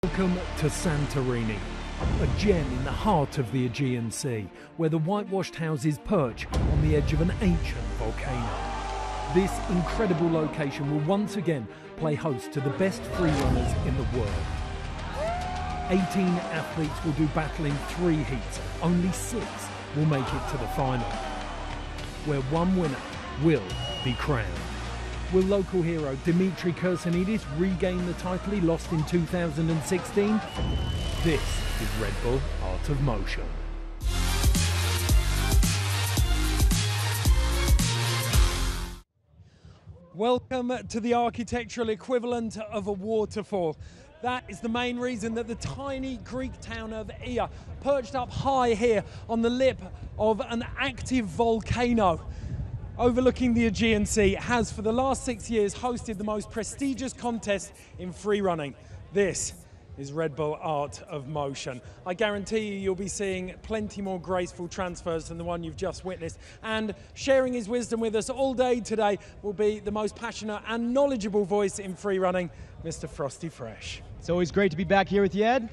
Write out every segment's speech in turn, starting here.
Welcome to Santorini, a gem in the heart of the Aegean Sea, where the whitewashed houses perch on the edge of an ancient volcano. This incredible location will once again play host to the best freerunners in the world. 18 athletes will do battle in 3 heats. Only 6 will make it to the final, where one winner will be crowned. Will local hero Dimitri Kursanidis regain the title he lost in 2016? This is Red Bull Art of Motion. Welcome to the architectural equivalent of a waterfall. That is the main reason that the tiny Greek town of Ia, perched up high here on the lip of an active volcano overlooking the Aegean Sea, has for the last 6 years hosted the most prestigious contest in freerunning. This is Red Bull Art of Motion. I guarantee you'll be seeing plenty more graceful transfers than the one you've just witnessed, and sharing his wisdom with us all day today will be the most passionate and knowledgeable voice in freerunning, Mr. Frosty Fresh. It's always great to be back here with you, Ed.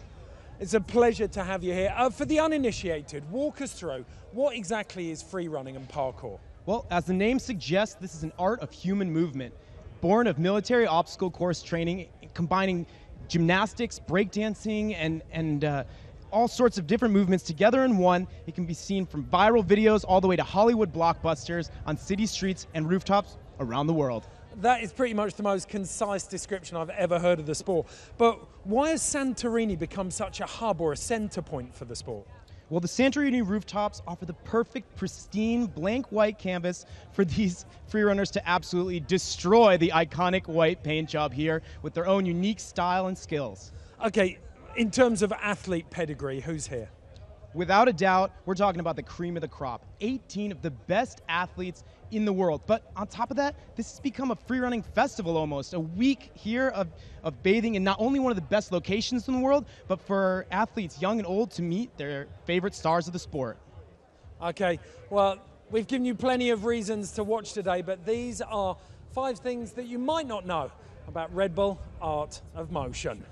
It's a pleasure to have you here. For the uninitiated, walk us through what exactly is freerunning and parkour? Well, as the name suggests, this is an art of human movement, born of military obstacle course training, combining gymnastics, breakdancing, and all sorts of different movements together in one. It can be seen from viral videos all the way to Hollywood blockbusters on city streets and rooftops around the world. That is pretty much the most concise description I've ever heard of the sport. But why has Santorini become such a hub or a center point for the sport? Well, the Santorini rooftops offer the perfect, pristine, blank white canvas for these freerunners to absolutely destroy the iconic white paint job here with their own unique style and skills. Okay, in terms of athlete pedigree, who's here? Without a doubt, we're talking about the cream of the crop. 18 of the best athletes in the world. But on top of that, this has become a freerunning festival almost. A week here of bathing in not only one of the best locations in the world, but for athletes young and old to meet their favorite stars of the sport. Okay, well, we've given you plenty of reasons to watch today, but these are 5 things that you might not know about Red Bull Art of Motion.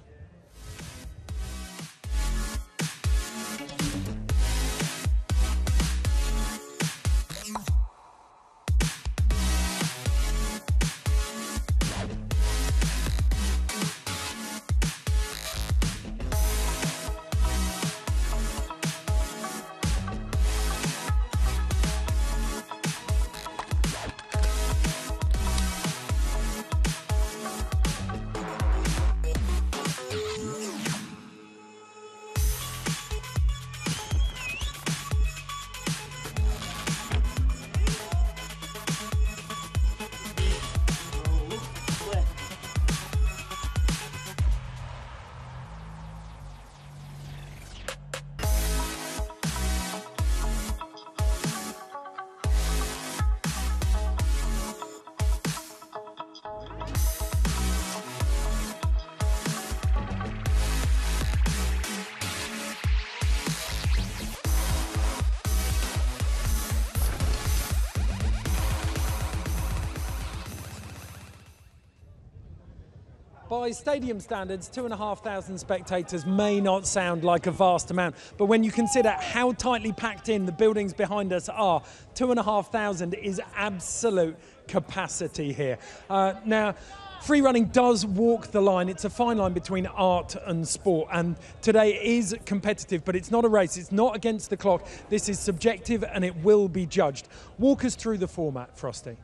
By stadium standards, 2,500 spectators may not sound like a vast amount, but when you consider how tightly packed in the buildings behind us are, 2,500 is absolute capacity here. Now, freerunning does walk the line. It's a fine line between art and sport, and today is competitive, but it's not a race. It's not against the clock. This is subjective, and it will be judged. Walk us through the format, Frosty.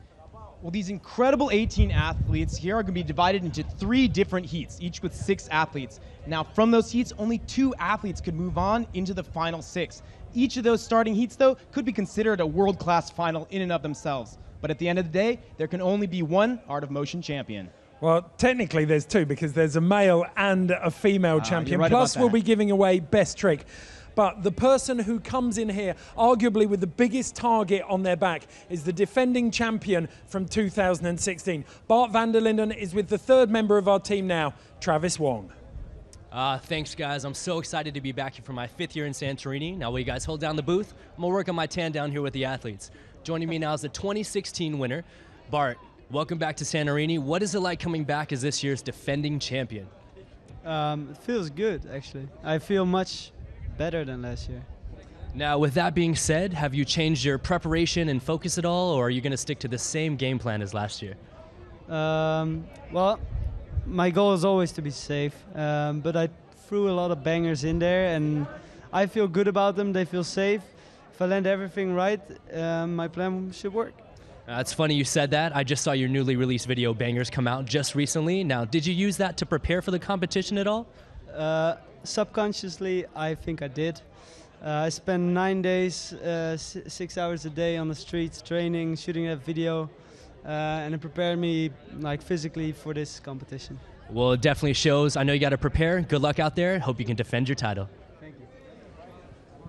Well, these incredible 18 athletes here are going to be divided into 3 different heats, each with 6 athletes. Now, from those heats, only 2 athletes could move on into the final 6. Each of those starting heats, though, could be considered a world-class final in and of themselves. But at the end of the day, there can only be one Art of Motion champion. Well, technically there's 2, because there's a male and a female champion. Right, plus, we'll be giving away best trick. But the person who comes in here, arguably with the biggest target on their back, is the defending champion from 2016. Bart van der Linden is with the 3rd member of our team now, Travis Wong. Thanks, guys. I'm so excited to be back here for my 5th year in Santorini. Now, while you guys hold down the booth, I'm going to work on my tan down here with the athletes. Joining me now is the 2016 winner, Bart. Welcome back to Santorini. What is it like coming back as this year's defending champion? It feels good, actually. I feel much better than last year. Now, with that being said, have you changed your preparation and focus at all, or are you going to stick to the same game plan as last year? Well, my goal is always to be safe, but I threw a lot of bangers in there, and I feel good about them. They feel safe. If I land everything right, my plan should work. It's funny you said that. I just saw your newly released video, Bangers, come out just recently. Now, did you use that to prepare for the competition at all? Subconsciously, I think I did. I spent 9 days, 6 hours a day on the streets, training, shooting that video, and it prepared me like physically for this competition. Well, it definitely shows. I know you got to prepare. Good luck out there. Hope you can defend your title. Thank you.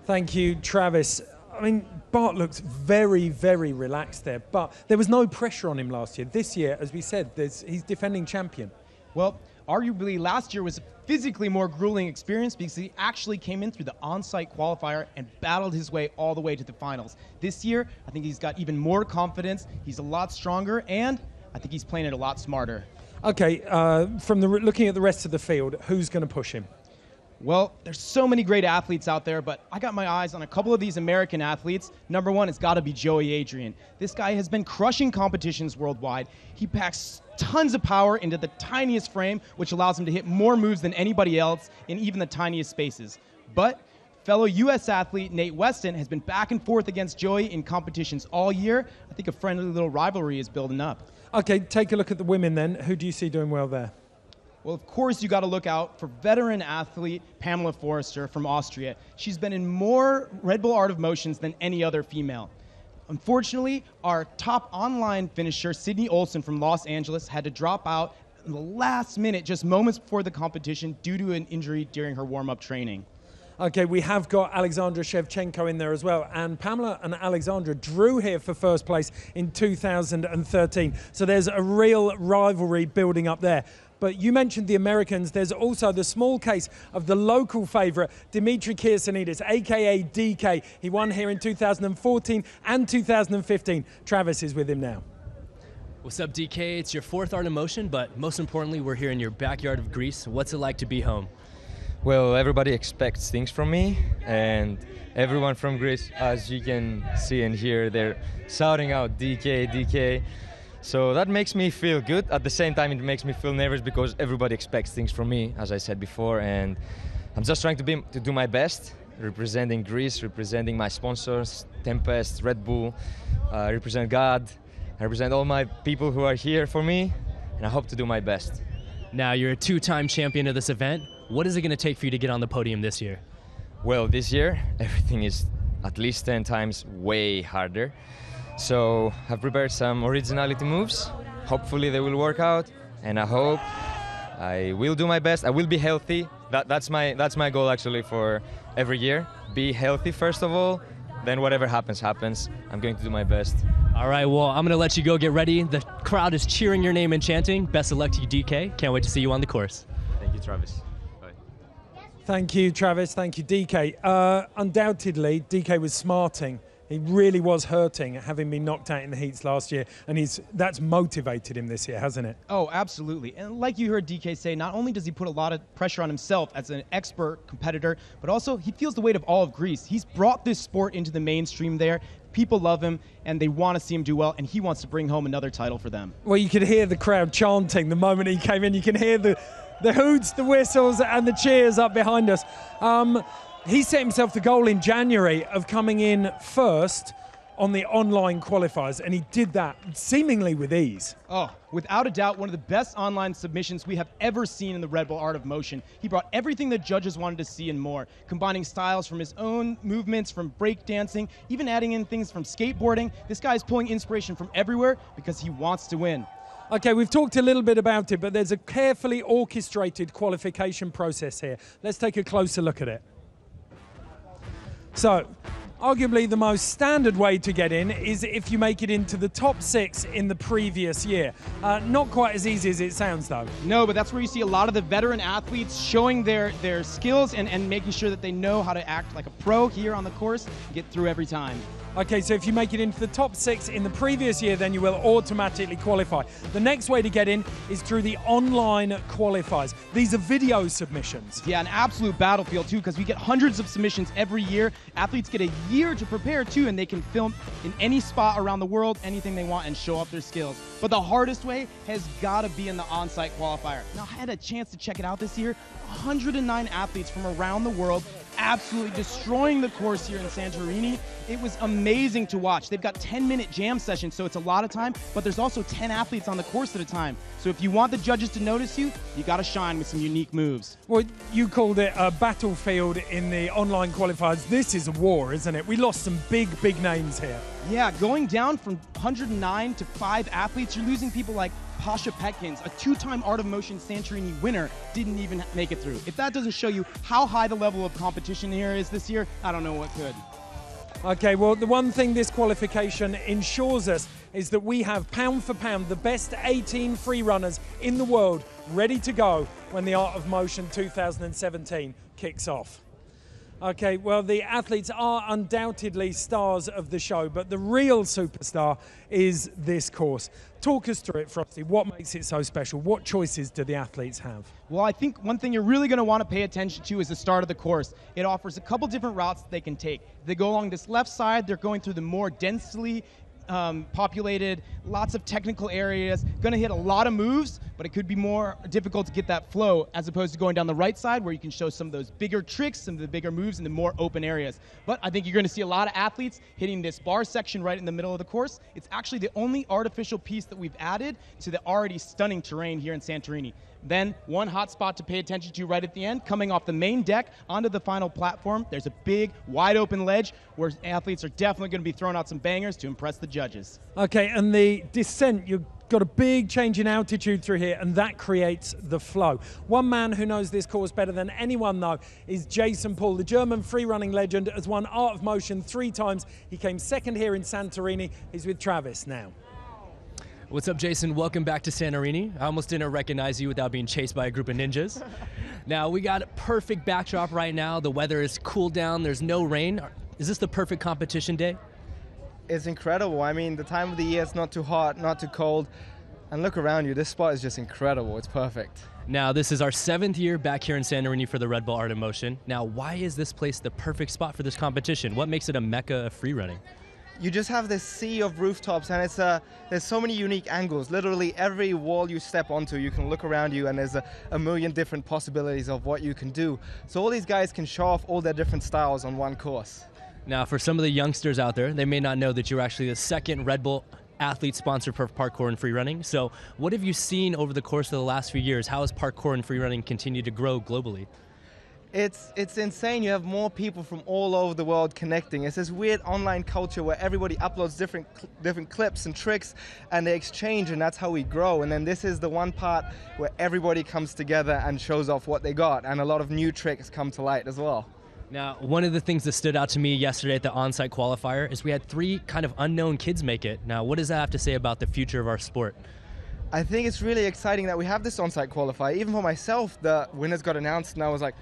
Thank you, Travis. I mean, Bart looks very, very relaxed there, but there was no pressure on him last year. This year, as we said, he's defending champion. Well, arguably last year was a physically more grueling experience because he actually came in through the on-site qualifier and battled his way all the way to the finals. This year, I think he's got even more confidence, he's a lot stronger, and I think he's playing it a lot smarter. Okay, from looking at the rest of the field, who's going to push him? Well, there's so many great athletes out there, but I got my eyes on a couple of these American athletes. Number one, it's got to be Joey Adrian. This guy has been crushing competitions worldwide. He packs tons of power into the tiniest frame, which allows him to hit more moves than anybody else in even the tiniest spaces. But fellow U.S. athlete Nate Weston has been back and forth against Joey in competitions all year. I think a friendly little rivalry is building up. Okay, take a look at the women then. Who do you see doing well there? Well, of course, you got to look out for veteran athlete Pamela Forrester from Austria. She's been in more Red Bull Art of Motions than any other female. Unfortunately, our top online finisher, Sydney Olsen from Los Angeles, had to drop out in the last minute, just moments before the competition, due to an injury during her warm-up training. Okay, we have got Alexandra Shevchenko in there as well, and Pamela and Alexandra drew here for first place in 2013. So there's a real rivalry building up there. But you mentioned the Americans. There's also the small case of the local favourite, Dimitri Kirsanidis, a.k.a. DK. He won here in 2014 and 2015. Travis is with him now. What's up, DK? It's your fourth Art of Motion, but most importantly, we're here in your backyard of Greece. What's it like to be home? Well, everybody expects things from me, and everyone from Greece, as you can see and hear, they're shouting out DK, DK. So that makes me feel good. At the same time, it makes me feel nervous because everybody expects things from me, as I said before, and I'm just trying to do my best, representing Greece, representing my sponsors, Tempest, Red Bull, represent God, I represent all my people who are here for me, and I hope to do my best. Now, you're a two-time champion of this event. What is it going to take for you to get on the podium this year? Well, this year, everything is at least 10 times way harder. So I've prepared some originality moves. Hopefully they will work out, and I hope I will do my best. I will be healthy. That's my goal actually for every year. Be healthy first of all, then whatever happens, happens. I'm going to do my best. All right, well, I'm going to let you go get ready. The crowd is cheering your name and chanting. Best of luck to you, DK. Can't wait to see you on the course. Thank you, Travis. Bye. Thank you, Travis. Thank you, DK. Undoubtedly, DK was smarting. He really was hurting, having been knocked out in the heats last year, and that's motivated him this year, hasn't it? Oh, absolutely. And like you heard DK say, not only does he put a lot of pressure on himself as an expert competitor, but also he feels the weight of all of Greece. He's brought this sport into the mainstream there. People love him, and they want to see him do well, and he wants to bring home another title for them. Well, you could hear the crowd chanting the moment he came in. You can hear the hoots, the whistles, and the cheers up behind us. He set himself the goal in January of coming in first on the online qualifiers, and he did that seemingly with ease. Oh, without a doubt, one of the best online submissions we have ever seen in the Red Bull Art of Motion. He brought everything the judges wanted to see and more, combining styles from his own movements, from breakdancing, even adding in things from skateboarding. This guy's pulling inspiration from everywhere because he wants to win. Okay, we've talked a little bit about it, but there's a carefully orchestrated qualification process here. Let's take a closer look at it. So, arguably the most standard way to get in is if you make it into the top 6 in the previous year. Not quite as easy as it sounds, though. No, but that's where you see a lot of the veteran athletes showing their skills and making sure that they know how to act like a pro here on the course and get through every time. Okay, so if you make it into the top 6 in the previous year, then you will automatically qualify. The next way to get in is through the online qualifiers. These are video submissions. Yeah, an absolute battlefield too, because we get hundreds of submissions every year. Athletes get a year to prepare too, and they can film in any spot around the world, anything they want, and show off their skills. But the hardest way has got to be in the on-site qualifier. Now, I had a chance to check it out this year. 109 athletes from around the world absolutely destroying the course here in Santorini. It was amazing to watch. They've got 10-minute jam sessions, so it's a lot of time, but there's also 10 athletes on the course at a time. So if you want the judges to notice you, you got to shine with some unique moves. Well, you called it a battlefield in the online qualifiers. This is a war, isn't it? We lost some big names here. Yeah, going down from 109 to 5 athletes, you're losing people like Pasha Petkins, a 2-time Art of Motion Santorini winner, didn't even make it through. If that doesn't show you how high the level of competition here is this year, I don't know what could. Okay, well, the one thing this qualification ensures us is that we have, pound for pound, the best 18 free runners in the world ready to go when the Art of Motion 2017 kicks off. Okay, well, the athletes are undoubtedly stars of the show, but the real superstar is this course. Talk us through it, Frosty. What makes it so special? What choices do the athletes have? Well, I think one thing you're really going to want to pay attention to is the start of the course. It offers a couple different routes that they can take. If they go along this left side, they're going through the more densely populated, lots of technical areas, going to hit a lot of moves, but it could be more difficult to get that flow as opposed to going down the right side where you can show some of those bigger tricks, some of the bigger moves in the more open areas. But I think you're going to see a lot of athletes hitting this bar section right in the middle of the course. It's actually the only artificial piece that we've added to the already stunning terrain here in Santorini. Then one hot spot to pay attention to right at the end, coming off the main deck onto the final platform, there's a big, wide open ledge where athletes are definitely going to be throwing out some bangers to impress the judges. Okay, and the descent, you've got a big change in altitude through here, and that creates the flow. One man who knows this course better than anyone, though, is Jason Paul. The German free-running legend has won Art of Motion 3 times. He came second here in Santorini. He's with Travis now. What's up, Jason? Welcome back to Santorini. I almost didn't recognize you without being chased by a group of ninjas. Now, we got a perfect backdrop right now. The weather is cooled down. There's no rain. Is this the perfect competition day? It's incredible. I mean, the time of the year, it's not too hot, not too cold. And look around you. This spot is just incredible. It's perfect. Now, this is our 7th year back here in Santorini for the Red Bull Art of Motion. Now, why is this place the perfect spot for this competition? What makes it a mecca of free running? You just have this sea of rooftops, and there's so many unique angles. Literally every wall you step onto, you can look around you, and there's a million different possibilities of what you can do. So all these guys can show off all their different styles on one course. Now, for some of the youngsters out there, they may not know that you're actually the 2nd Red Bull athlete sponsor for parkour and free running. So what have you seen over the course of the last few years? How has parkour and free running continued to grow globally? It's insane. You have more people from all over the world connecting. It's this weird online culture where everybody uploads different clips and tricks, and they exchange, and that's how we grow. And then this is the one part where everybody comes together and shows off what they got, and a lot of new tricks come to light as well. Now, one of the things that stood out to me yesterday at the on-site qualifier is we had 3 kind of unknown kids make it. Now, what does that have to say about the future of our sport? I think it's really exciting that we have this on-site qualifier. Even for myself, the winners got announced, and I was like,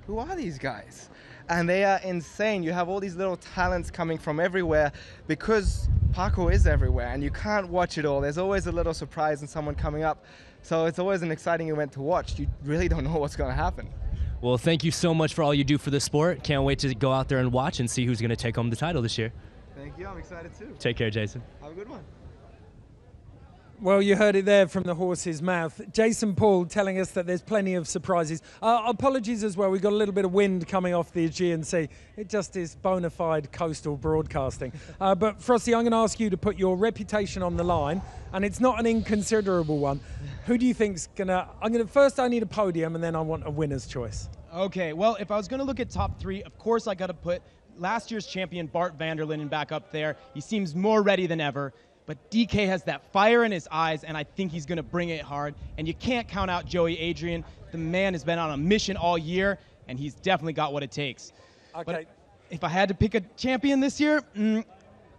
who are these guys? And they are insane. You have all these little talents coming from everywhere because parkour is everywhere and you can't watch it all. There's always a little surprise and someone coming up. So it's always an exciting event to watch. You really don't know what's going to happen. Well, thank you so much for all you do for the sport. Can't wait to go out there and watch and see who's going to take home the title this year. Thank you. I'm excited too. Take care, Jason. Have a good one. Well, you heard it there from the horse's mouth. Jason Paul telling us that there's plenty of surprises. Apologies as well, we've got a little bit of wind coming off the Aegean Sea. It just is bona fide coastal broadcasting. But Frosty, I'm going to ask you to put your reputation on the line, and it's not an inconsiderable one. Who do you think's going to... First I need a podium, and then I want a winner's choice. Okay, well, if I was going to look at top 3, of course I got to put last year's champion Bart van der Linden back up there. He seems more ready than ever. But DK has that fire in his eyes, and I think he's going to bring it hard. And you can't count out Joey Adrian. The man has been on a mission all year, and he's definitely got what it takes. Okay. But if I had to pick a champion this year, I'm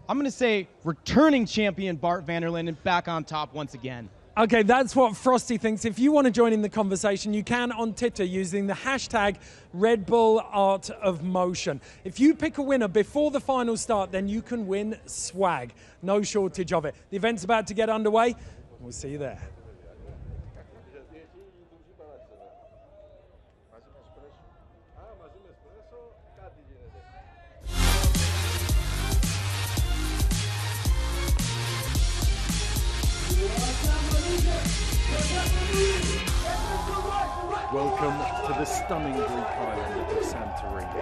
going to say returning champion Bart van der Linden back on top once again. Okay, that's what Frosty thinks. If you want to join in the conversation, you can on Twitter using the hashtag Red Bull Art of Motion. If you pick a winner before the final start, then you can win swag. No shortage of it. The event's about to get underway. We'll see you there. Welcome to the stunning Greek island of Santorini.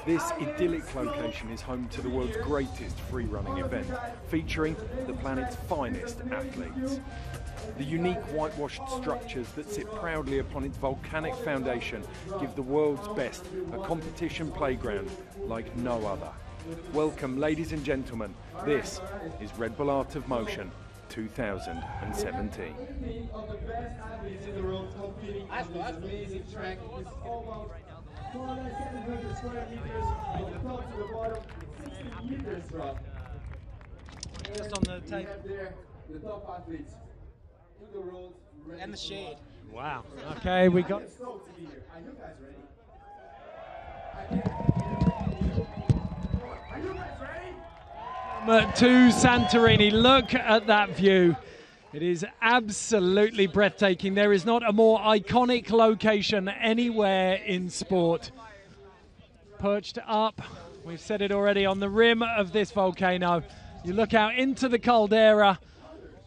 This idyllic location is home to the world's greatest free-running event, featuring the planet's finest athletes. The unique whitewashed structures that sit proudly upon its volcanic foundation give the world's best a competition playground like no other. Welcome, ladies and gentlemen. This is Red Bull Art of Motion 2017. Just on the tape. The top athletes in the world And the shade. Wow. Okay, we got... Are you guys ready? To Santorini, look at that view. It is absolutely breathtaking. There is not a more iconic location anywhere in sport. Perched up, we've said it already, on the rim of this volcano. You look out into the caldera,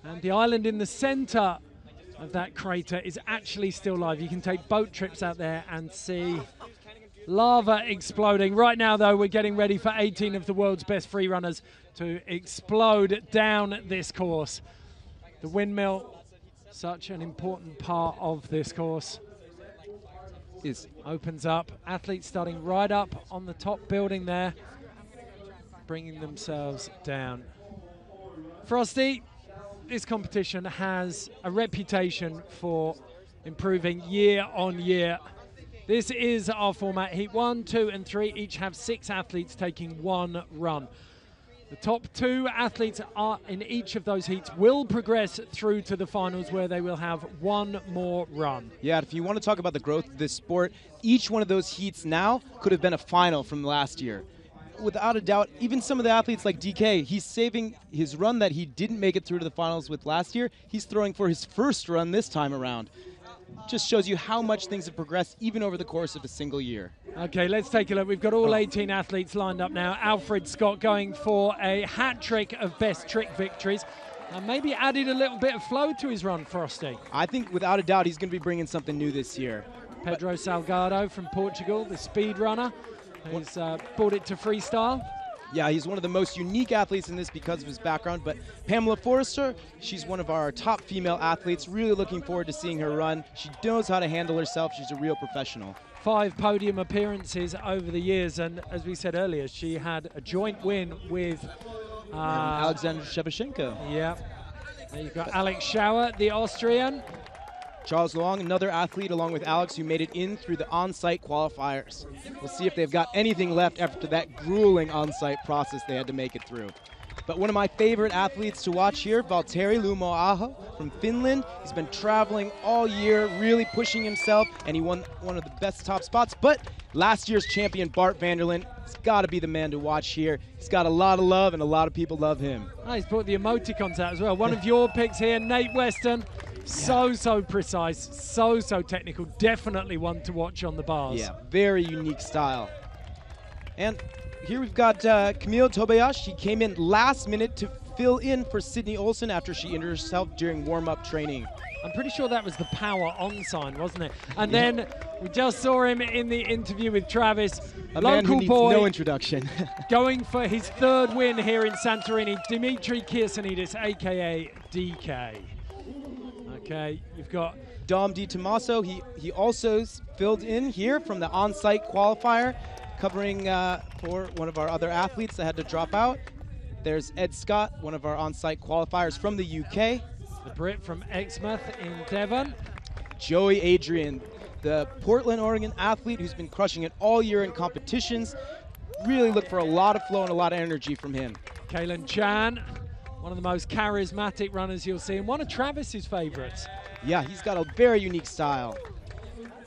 and the island in the center of that crater is actually still live. You can take boat trips out there and see lava exploding. Right now, though, we're getting ready for 18 of the world's best free runners to explode down this course. The windmill, such an important part of this course, opens up. Athletes starting right up on the top building there, bringing themselves down. Frosty, this competition has a reputation for improving year on year. This is our format. Heat 1, 2, and 3 each have 6 athletes taking one run. The top 2 athletes are in each of those heats will progress through to the finals, where they will have one more run. Yeah, if you want to talk about the growth of this sport, each one of those heats now could have been a final from last year. Without a doubt, even some of the athletes like DK, he's saving his run that he didn't make it through to the finals with last year. He's throwing for his first run this time around. Just shows you how much things have progressed even over the course of a single year. Okay, let's take a look. We've got all 18 athletes lined up now. Alfred Scott going for a hat trick of best trick victories. And maybe added a little bit of flow to his run, Frosty. I think without a doubt he's going to be bringing something new this year. Pedro Salgado from Portugal, the speed runner, has brought it to freestyle. Yeah, he's one of the most unique athletes in this because of his background, but Pamela Forrester, she's one of our top female athletes. Really looking forward to seeing her run. She knows how to handle herself. She's a real professional. 5 podium appearances over the years, and as we said earlier, she had a joint win with Alexander Shevchenko. Yeah. There you've got Alex Schauer, the Austrian. Charles Long, another athlete along with Alex, who made it in through the on-site qualifiers. We'll see if they've got anything left after that grueling on-site process they had to make it through. But one of my favorite athletes to watch here, Valtteri Lumo-Aho from Finland. He's been traveling all year, really pushing himself, and he won one of the best top spots. But last year's champion, Bart Vanderlyn, has got to be the man to watch here. He's got a lot of love, and a lot of people love him. Oh, he's brought the emoticons out as well. One of your picks here, Nate Weston. So precise, so technical. Definitely one to watch on the bars. Yeah, very unique style. And here we've got Camille Tobias. She came in last minute to fill in for Sydney Olsen after she injured herself during warm-up training. I'm pretty sure that was the power on sign, wasn't it? And then we just saw him in the interview with Travis. A man who needs no introduction. Going for his 3rd win here in Santorini, Dimitri Kirsanidis, a.k.a. DK. Okay, you've got Dom Di Tommaso. He also filled in here from the on-site qualifier, covering for one of our other athletes that had to drop out. There's Ed Scott, one of our on-site qualifiers from the UK. The Brit from Exmouth in Devon. Joey Adrian, the Portland, Oregon athlete who's been crushing it all year in competitions. Really look for a lot of flow and a lot of energy from him. Kaylin Chan, One of the most charismatic runners you'll see, and one of Travis's favorites. Yeah, he's got a very unique style.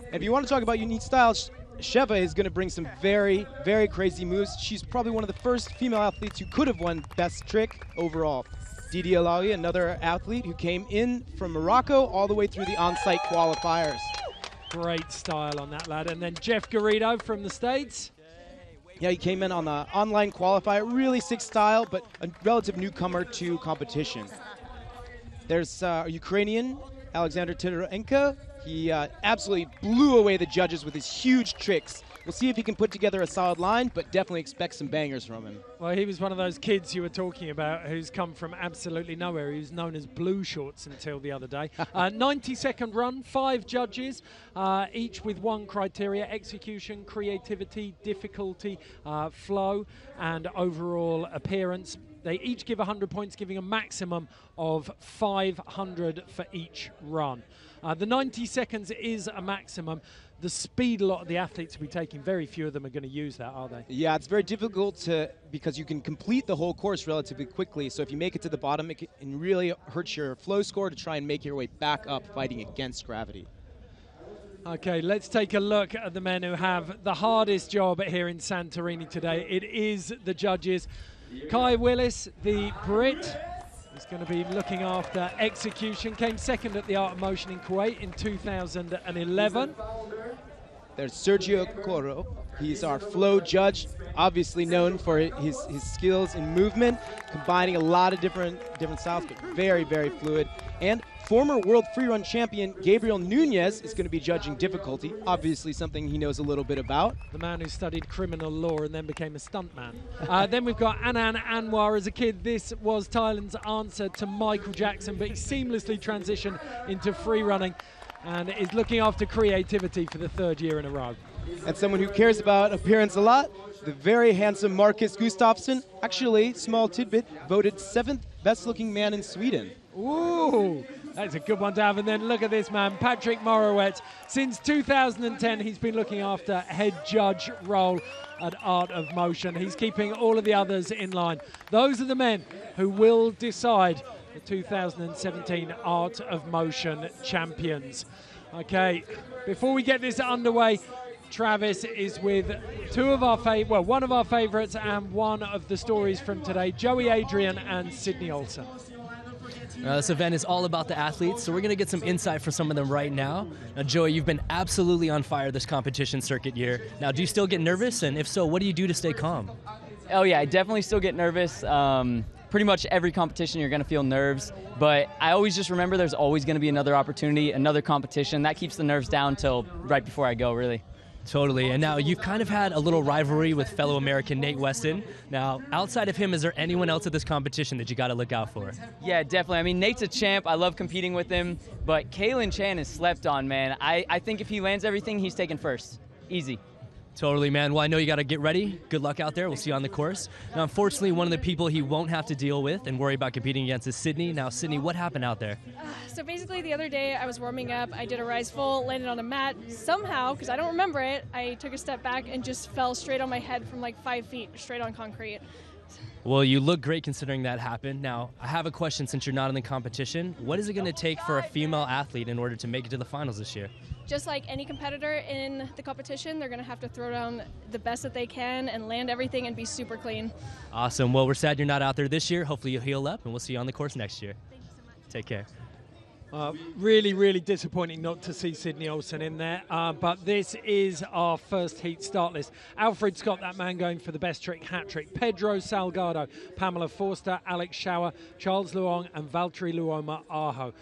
And if you want to talk about unique styles, Sheva is going to bring some very, very crazy moves. She's probably one of the first female athletes who could have won Best Trick overall. Didi Alawi, another athlete who came in from Morocco all the way through the on-site qualifiers. Great style on that lad. And then Jeff Garrido from the States. Yeah, he came in on the online qualifier, really sick style, but a relative newcomer to competition. There's Ukrainian, Alexander Tidorenko. He absolutely blew away the judges with his huge tricks. We'll see if he can put together a solid line, but definitely expect some bangers from him. Well, he was one of those kids you were talking about who's come from absolutely nowhere. He was known as Blue Shorts until the other day. 90-second run, 5 judges, each with one criteria: execution, creativity, difficulty, flow, and overall appearance. They each give 100 points, giving a maximum of 500 for each run. The 90 seconds is a maximum. The speed a lot of the athletes will be taking, very few of them are going to use that, are they? Yeah, it's very difficult because you can complete the whole course relatively quickly. So if you make it to the bottom, it can really hurt your flow score to try and make your way back up fighting against gravity. Okay, let's take a look at the men who have the hardest job here in Santorini today. It is the judges. Kai Willis, the Brit, is going to be looking after execution. Came second at the Art of Motion in Kuwait in 2011. There's Sergio Coro. He's our flow judge, obviously known for his skills in movement, combining a lot of different styles, but very, very fluid. And former world freerun champion Gabriel Nunez is going to be judging difficulty, obviously something he knows a little bit about. The man who studied criminal law and then became a stuntman. Then we've got Anand Anwar. As a kid, this was Thailand's answer to Michael Jackson, but he seamlessly transitioned into freerunning and is looking after creativity for the 3rd year in a row. And someone who cares about appearance a lot, the very handsome Marcus Gustafsson, actually, small tidbit, voted 7th best looking man in Sweden. Ooh, that's a good one to have. And then look at this man, Patrick Morowitz. Since 2010, he's been looking after head judge role at Art of Motion. He's keeping all of the others in line. Those are the men who will decide the 2017 Art of Motion champions. Okay, before we get this underway, Travis is with one of our favorites and one of the stories from today, Joey Adrian and Sydney Olsen. This event is all about the athletes, so we're going to get some insight from some of them right now. Now, Joey, you've been absolutely on fire this competition circuit year. Now, do you still get nervous? And if so, what do you do to stay calm? Oh, yeah, I definitely still get nervous. Pretty much every competition you're going to feel nerves, but I always just remember there's always going to be another opportunity, another competition. That keeps the nerves down till right before I go, really. Totally. And now you've kind of had a little rivalry with fellow American Nate Weston. Now, outside of him, is there anyone else at this competition that you got to look out for? Yeah, definitely. I mean, Nate's a champ. I love competing with him, but Kalen Chan is slept on, man. I think if he lands everything, he's taking first. Easy. Totally, man. Well, I know you got to get ready. Good luck out there. We'll see you on the course. Now, unfortunately, one of the people he won't have to deal with and worry about competing against is Sydney. Now, Sydney, what happened out there? So basically, the other day I was warming up. I did a rise full, landed on a mat. Somehow, because I don't remember it, I took a step back and just fell straight on my head from like 5 feet, straight on concrete. Well, you look great considering that happened. Now, I have a question since you're not in the competition. What is it going to take for a female athlete in order to make it to the finals this year? Just like any competitor in the competition, they're going to have to throw down the best that they can and land everything and be super clean. Awesome. Well, we're sad you're not out there this year. Hopefully you'll heal up, and we'll see you on the course next year. Thank you so much. Take care. Really, really disappointing not to see Sydney Olsen in there, but this is our first heat start list. Alfred Scott, that man going for the best trick, hat trick. Pedro Salgado, Pamela Forster, Alex Schauer, Charles Luong, and Valtteri Luoma Aho.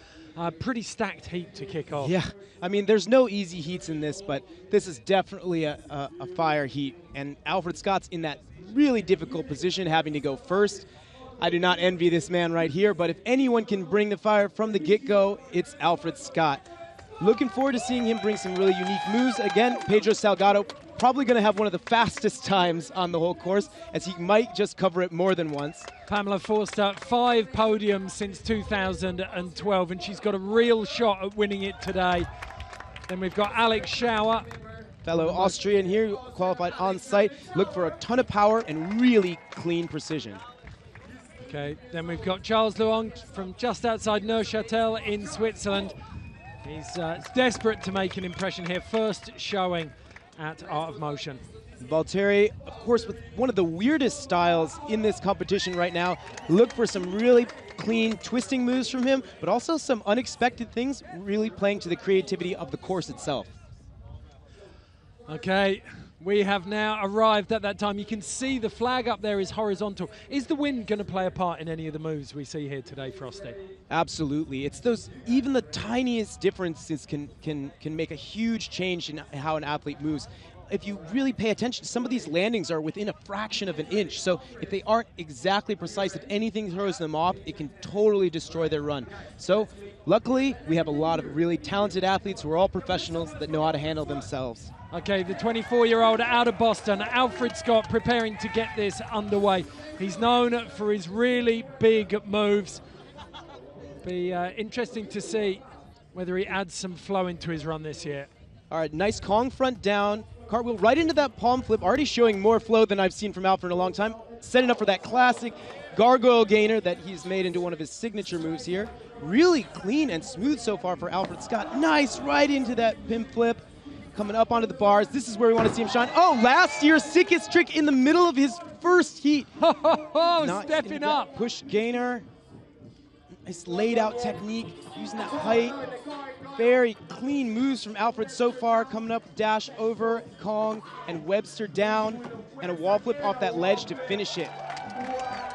Pretty stacked heat to kick off. Yeah, I mean, there's no easy heats in this, but this is definitely a fire heat, and Alfred Scott's in that really difficult position, having to go first. I do not envy this man right here, but if anyone can bring the fire from the get-go, it's Alfred Scott. Looking forward to seeing him bring some really unique moves. Again, Pedro Salgado probably going to have one of the fastest times on the whole course, as he might just cover it more than once. Pamela Forster, 5 podiums since 2012, and she's got a real shot at winning it today. Then we've got Alex Schauer. Fellow Austrian here, who qualified on site. Look for a ton of power and really clean precision. Okay, then we've got Charles Luong from just outside Neuchâtel in Switzerland. He's desperate to make an impression here. First showing at Art of Motion. Valtteri, of course, with one of the weirdest styles in this competition right now. Look for some really clean twisting moves from him, but also some unexpected things, really playing to the creativity of the course itself. Okay, we have now arrived at that time. You can see the flag up there is horizontal. Is the wind going to play a part in any of the moves we see here today, Frosty? Absolutely. It's those, even the tiniest differences can make a huge change in how an athlete moves. If you really pay attention, some of these landings are within a fraction of an inch. So if they aren't exactly precise, if anything throws them off, it can totally destroy their run. So luckily, we have a lot of really talented athletes who are all professionals that know how to handle themselves. Okay, the 24-year-old out of Boston, Alfred Scott, preparing to get this underway. He's known for his really big moves. Be interesting to see whether he adds some flow into his run this year. All right, nice Kong front down. Cartwheel right into that palm flip, already showing more flow than I've seen from Alfred in a long time. Setting up for that classic gargoyle gainer that he's made into one of his signature moves here. Really clean and smooth so far for Alfred Scott. Nice, right into that pin flip. Coming up onto the bars. This is where we want to see him shine. Oh, last year's sickest trick in the middle of his first heat. Stepping up. Push gainer. Nice laid out technique, using that height. Very clean moves from Alfred so far. Coming up, dash over Kong and Webster down, and a wall flip off that ledge to finish it.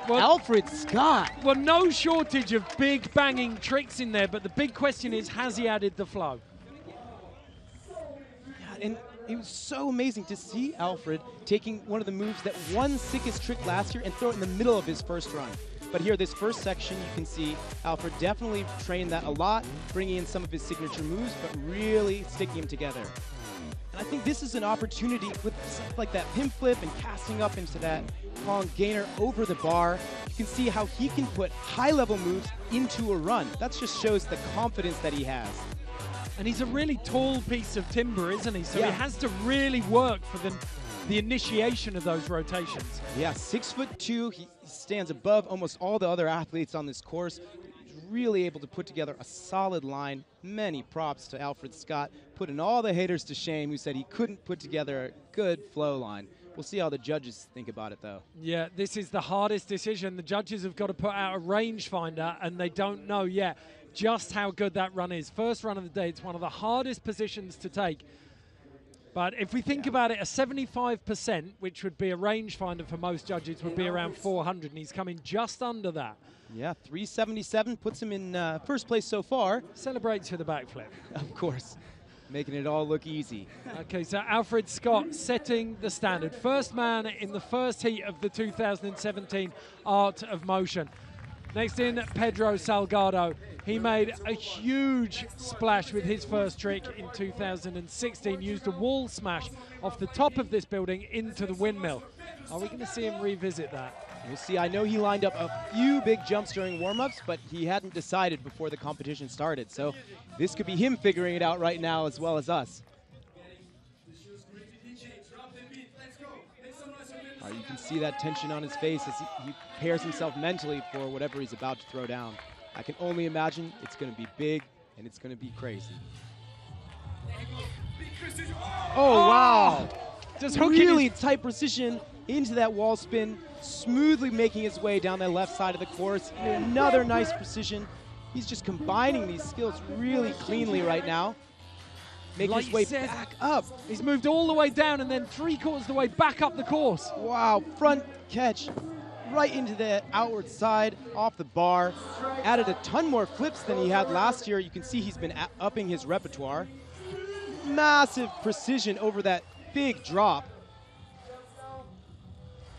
Well, Alfred Scott. Well, no shortage of big banging tricks in there, but the big question is, has he added the flow? And it was so amazing to see Alfred taking one of the moves that won sickest trick last year and throw it in the middle of his first run. But here, this first section, you can see Alfred definitely trained that a lot, bringing in some of his signature moves, but really sticking them together. And I think this is an opportunity with stuff like that pin flip and casting up into that Kong gainer over the bar. You can see how he can put high-level moves into a run. That just shows the confidence that he has. And he's a really tall piece of timber, isn't he? So yeah, he has to really work for the initiation of those rotations. Yeah, 6'2". He stands above almost all the other athletes on this course. He's really able to put together a solid line. Many props to Alfred Scott, putting all the haters to shame who said he couldn't put together a good flow line. We'll see how the judges think about it, though. Yeah, this is the hardest decision. The judges have got to put out a rangefinder, and they don't know yet just how good that run is. First run of the day, it's one of the hardest positions to take. But if we think about it, a 75%, which would be a rangefinder for most judges, would be around 400, and he's coming just under that. Yeah, 377 puts him in first place so far. Celebrates with a backflip. Of course, making it all look easy. Okay, so Alfred Scott setting the standard. First man in the first heat of the 2017 Art of Motion. Next in, Pedro Salgado. He made a huge splash with his first trick in 2016, used a wall smash off the top of this building into the windmill. Are we going to see him revisit that? We'll see. I know he lined up a few big jumps during warm-ups, but he hadn't decided before the competition started. So this could be him figuring it out right now as well as us. You can see that tension on his face as he prepares himself mentally for whatever he's about to throw down. I can only imagine it's going to be big and it's going to be crazy. Oh, wow. Just really tight precision into that wall spin, smoothly making his way down that left side of the course. Another nice precision. He's just combining these skills really cleanly right now. Making his way back up. He's moved all the way down and then 3/4 of the way back up the course. Wow, front catch right into the outward side, off the bar. Added a ton more flips than he had last year. You can see he's been upping his repertoire. Massive precision over that big drop.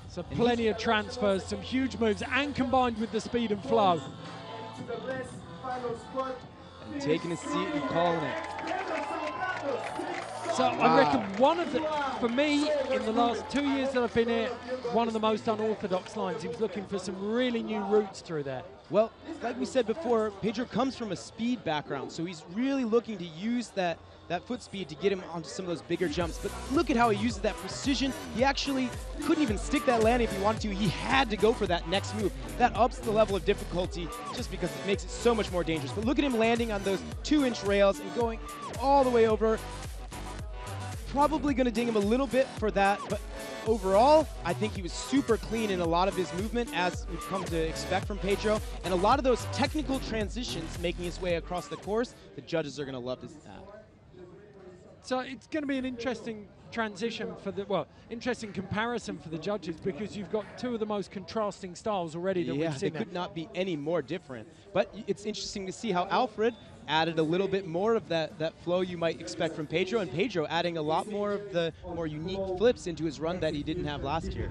So plenty of transfers, some huge moves, and combined with the speed and flow. And taking a seat and calling it. So I reckon one of the, for me, in the last 2 years that I've been here, one of the most unorthodox lines. He was looking for some really new routes through there. Well, like we said before, Pedro comes from a speed background, so he's really looking to use that that foot speed to get him onto some of those bigger jumps. But look at how he uses that precision. He actually couldn't even stick that landing if he wanted to. He had to go for that next move. That ups the level of difficulty just because it makes it so much more dangerous. But look at him landing on those 2-inch rails and going all the way over. Probably going to ding him a little bit for that, but overall, I think he was super clean in a lot of his movement, as we've come to expect from Pedro. And a lot of those technical transitions making his way across the course, the judges are going to love this. So it's going to be an interesting transition for the, well, interesting comparison for the judges, because you've got two of the most contrasting styles already that we've seen. They could not be any more different. But it's interesting to see how Alfred added a little bit more of that flow you might expect from Pedro, and Pedro adding a lot more of the more unique flips into his run that he didn't have last year.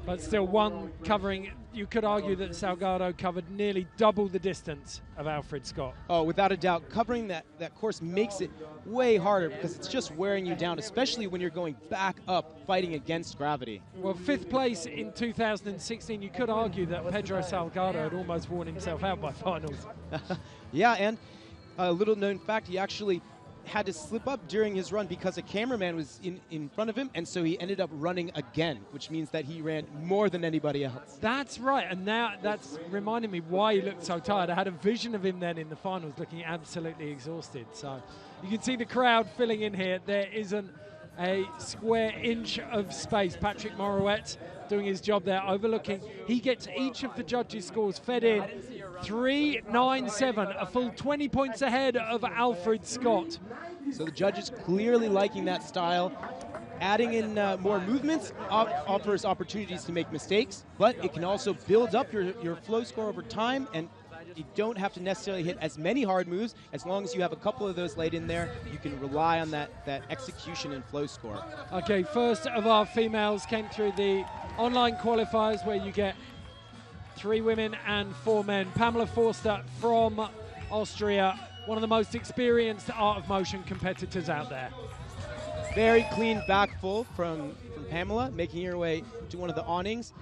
But still, one covering, you could argue that Salgado covered nearly double the distance of Alfred Scott. Oh, without a doubt. Covering that course makes it way harder because it's just wearing you down, especially when you're going back up, fighting against gravity. Well, 5th place in 2016, you could argue that Pedro Salgado had almost worn himself out by finals. Yeah, and a little known fact, he actually had to slip up during his run because a cameraman was in front of him, and so he ended up running again, which means that he ran more than anybody else. That's right, and now that's reminding me why he looked so tired. I had a vision of him then in the finals looking absolutely exhausted. So you can see the crowd filling in here. There isn't a square inch of space. Patrick Morouet doing his job there, overlooking. He gets each of the judges' scores fed in. 397, a full 20 points ahead of Alfred Scott. So the judges clearly liking that style. Adding in more movements offers opportunities to make mistakes, but it can also build up your flow score over time, and you don't have to necessarily hit as many hard moves. As long as you have a couple of those laid in there, you can rely on that execution and flow score. Okay, first of our females came through the online qualifiers where you get 3 women and 4 men. Pamela Forster from Austria, one of the most experienced art of motion competitors out there. Very clean back full from Pamela, making her way to one of the awnings.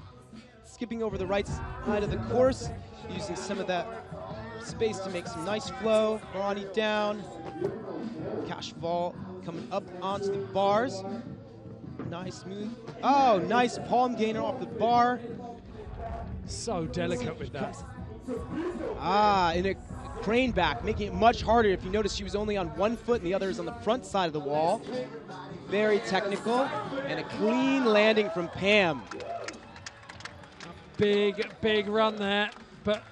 Skipping over the right side of the course, using some of that space to make some nice flow. Ronnie down. Cash Fall coming up onto the bars. Nice move. Oh, nice palm gainer off the bar. So delicate with that. In a crane back, making it much harder. If you notice, she was only on one foot and the other is on the front side of the wall. Very technical, and a clean landing from Pam. Big run there, but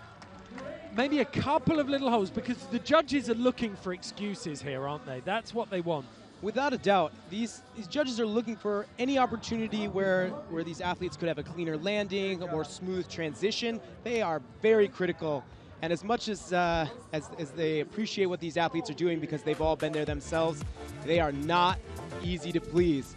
maybe a couple of little holes, because the judges are looking for excuses here, aren't they? That's what they want. Without a doubt, these judges are looking for any opportunity where these athletes could have a cleaner landing, a more smooth transition. They are very critical, and as much as they appreciate what these athletes are doing because they've all been there themselves, they are not easy to please.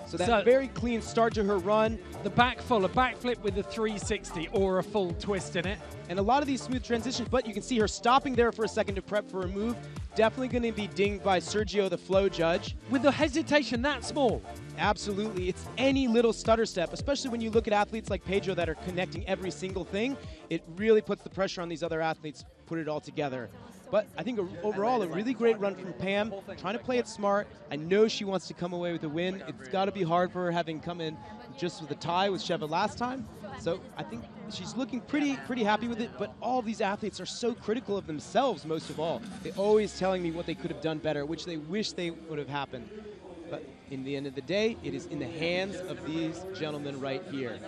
So that very clean start to her run. The back full, a backflip with a 360 or a full twist in it. And a lot of these smooth transitions, but you can see her stopping there for a second to prep for a move. Definitely going to be dinged by Sergio, the flow judge. With the hesitation that small. Absolutely. It's any little stutter step, especially when you look at athletes like Pedro that are connecting every single thing. It really puts the pressure on these other athletes, put it all together. But I think overall, a really great run from Pam, trying to play it smart. I know she wants to come away with a win. It's got to be hard for her having come in just with a tie with Sheva last time. So I think she's looking pretty happy with it, but all these athletes are so critical of themselves most of all. They're always telling me what they could have done better, which they wish they would have happened. But in the end of the day, it is in the hands of these gentlemen right here.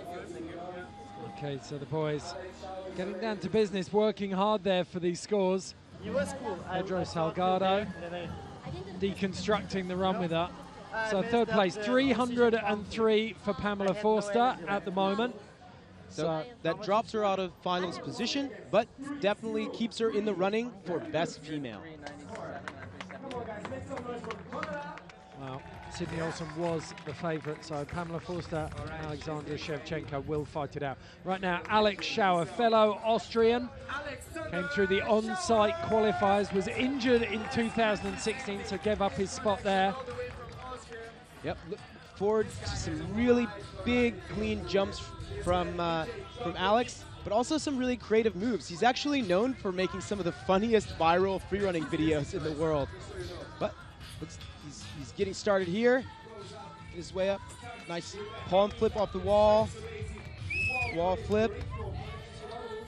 Okay, so the boys getting down to business, working hard there for these scores. Pedro Salgado deconstructing the run with that. So 3rd place, 303 for Pamela Forster at the moment. So that drops her out of finals position, but definitely keeps her in the running for best female. Well, Sydney Olsen was the favourite, so Pamela Forster and Alexandra Shevchenko will fight it out. Right now, Alex Schauer, fellow Austrian, came through the on-site qualifiers, was injured in 2016, so gave up his spot there. Yep, look forward to some really big, clean jumps from Alex, but also some really creative moves. He's actually known for making some of the funniest viral freerunning videos in the world. But He's getting started here. His way up. Nice palm flip off the wall. Wall flip.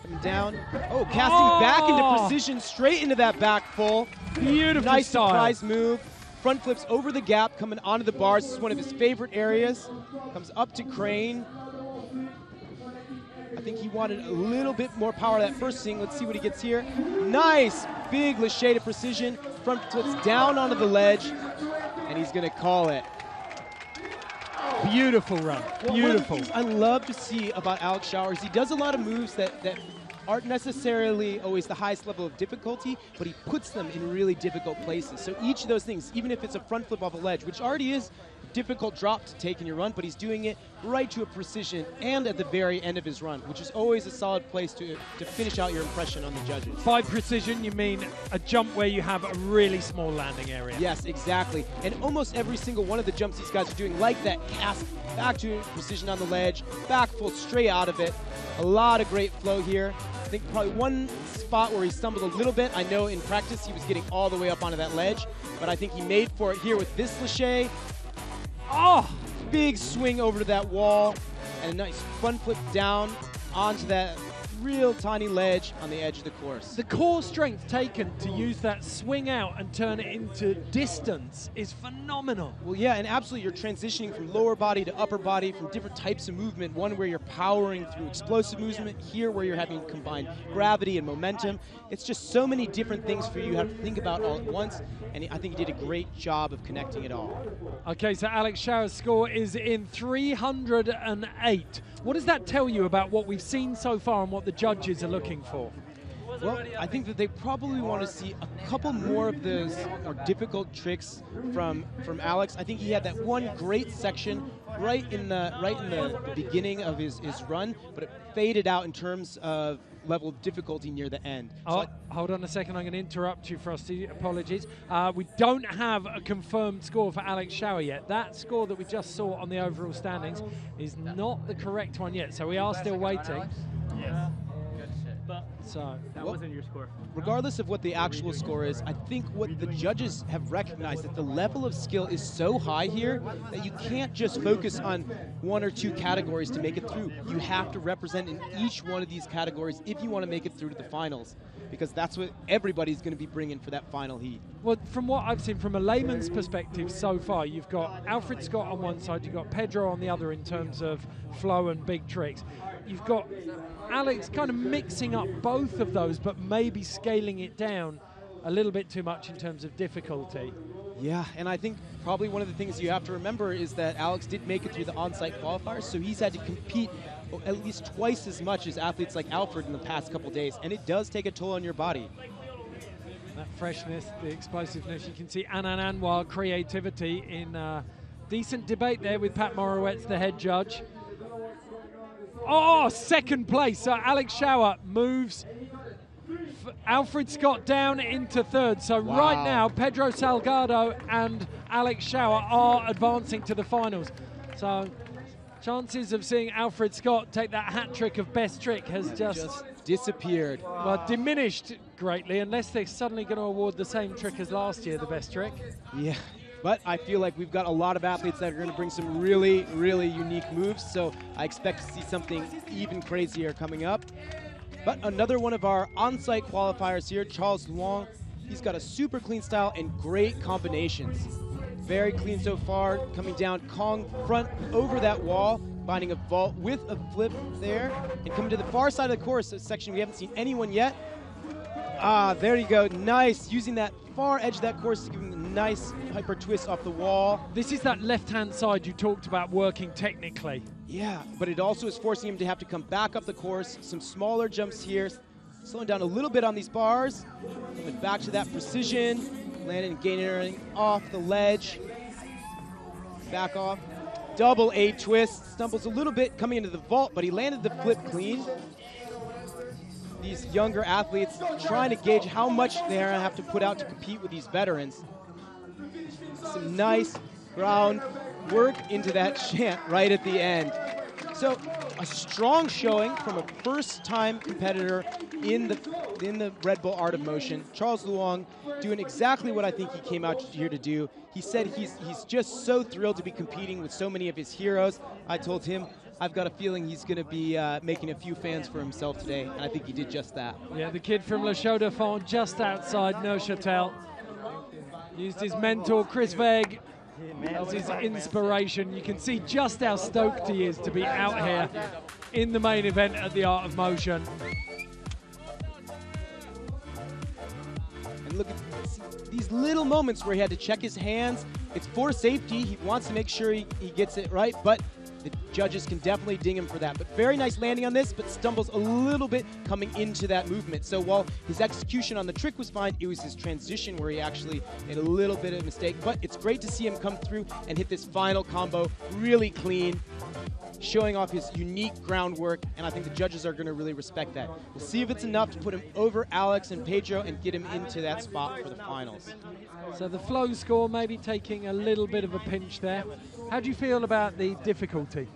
Coming down. Oh, casting back into precision, straight into that back full. Beautiful nice style. Surprise move. Front flips over the gap, coming onto the bars. This is one of his favorite areas. Comes up to crane. I think he wanted a little bit more power that first swing. Let's see what he gets here. Nice, big lâché to precision. Front flips down onto the ledge, and he's gonna call it. Beautiful run, beautiful. One of the things I love to see about Alex Schauer is he does a lot of moves that aren't necessarily always the highest level of difficulty, but he puts them in really difficult places. So each of those things, even if it's a front flip off a ledge, which already is a difficult drop to take in your run, but he's doing it right to a precision and at the very end of his run, which is always a solid place to finish out your impression on the judges. By precision, you mean a jump where you have a really small landing area? Yes, exactly. And almost every single one of the jumps these guys are doing, like that cast back to precision on the ledge, back full straight out of it. A lot of great flow here. I think probably one spot where he stumbled a little bit. I know in practice he was getting all the way up onto that ledge, but I think he made for it here with this lâché. Oh, big swing over to that wall, and a nice front flip down onto that real tiny ledge on the edge of the course. The core strength taken to use that swing out and turn it into distance is phenomenal. Well, yeah, and absolutely you're transitioning from lower body to upper body, from different types of movement, one where you're powering through explosive movement, here where you're having combined gravity and momentum. It's just so many different things for you to have to think about all at once, and I think he did a great job of connecting it all. Okay, so Alex Schauer's score is in 308. What does that tell you about what we've seen so far and what the judges are looking for? Well, I think that they probably want to see a couple more of those more difficult tricks from Alex. I think he had that one great section right in the beginning of his run, but it faded out in terms of level of difficulty near the end. Hold on a second, I'm going to interrupt you, Frosty. Apologies. We don't have a confirmed score for Alex Schauer yet. That score that we just saw on the overall standings is not the correct one yet, so we are still waiting. Yes. So that wasn't your score. Regardless of what the actual score is, I think what the judges have recognized that the level of skill is so high here that you can't just focus on one or two categories to make it through. You have to represent in each one of these categories if you want to make it through to the finals, because that's what everybody's going to be bringing for that final heat. Well, from what I've seen from a layman's perspective so far, you've got Alfred Scott on one side, you've got Pedro on the other in terms of flow and big tricks. You've got Alex kind of mixing up both of those, but maybe scaling it down a little bit too much in terms of difficulty. Yeah, and I think probably one of the things you have to remember is that Alex did make it through the on-site qualifiers, so he's had to compete at least twice as much as athletes like Alfred in the past couple days, and it does take a toll on your body. That freshness, the explosiveness, you can see Anand Anwar creativity in decent debate there with Pat Morowitz, the head judge. Oh, second place. So Alex Schauer moves Alfred Scott down into third. So right now, Pedro Salgado and Alex Schauer are advancing to the finals. So chances of seeing Alfred Scott take that hat trick of best trick has just disappeared. Well, diminished greatly, unless they're suddenly going to award the same trick as last year, the best trick. Yeah. But I feel like we've got a lot of athletes that are going to bring some really, really unique moves, so I expect to see something even crazier coming up. But another one of our on-site qualifiers here, Charles Luong, he's got a super clean style and great combinations. Very clean so far, coming down Kong front over that wall, finding a vault with a flip there, and coming to the far side of the course, a section we haven't seen anyone yet. Ah, there you go, nice, using that far edge of that course to give him a nice hyper twist off the wall. This is that left-hand side you talked about working technically. Yeah, but it also is forcing him to have to come back up the course, some smaller jumps here, slowing down a little bit on these bars, coming back to that precision, landing and gaining everything off the ledge, back off, double A twist, stumbles a little bit coming into the vault, but he landed the flip clean. These younger athletes trying to gauge how much they have to put out to compete with these veterans. Some nice ground work into that chant right at the end. So a strong showing from a first-time competitor in the Red Bull Art of Motion. Charles Luong doing exactly what I think he came out here to do. He said he's just so thrilled to be competing with so many of his heroes. I told him I've got a feeling he's going to be making a few fans for himself today, and I think he did just that. Yeah, the kid from Le Chaux de Fonds, just outside Neuchâtel, used his mentor Chris Vegg as his inspiration. You can see just how stoked he is to be out here in the main event at the Art of Motion. And look at these little moments where he had to check his hands. It's for safety. He wants to make sure he gets it right, but the judges can definitely ding him for that. But very nice landing on this, but stumbles a little bit coming into that movement. So while his execution on the trick was fine, it was his transition where he actually made a little bit of a mistake. But it's great to see him come through and hit this final combo really clean, showing off his unique groundwork, and I think the judges are going to really respect that. We'll see if it's enough to put him over Alex and Pedro and get him into that spot for the finals. So the flow score maybe taking a little bit of a pinch there. How do you feel about the difficulty?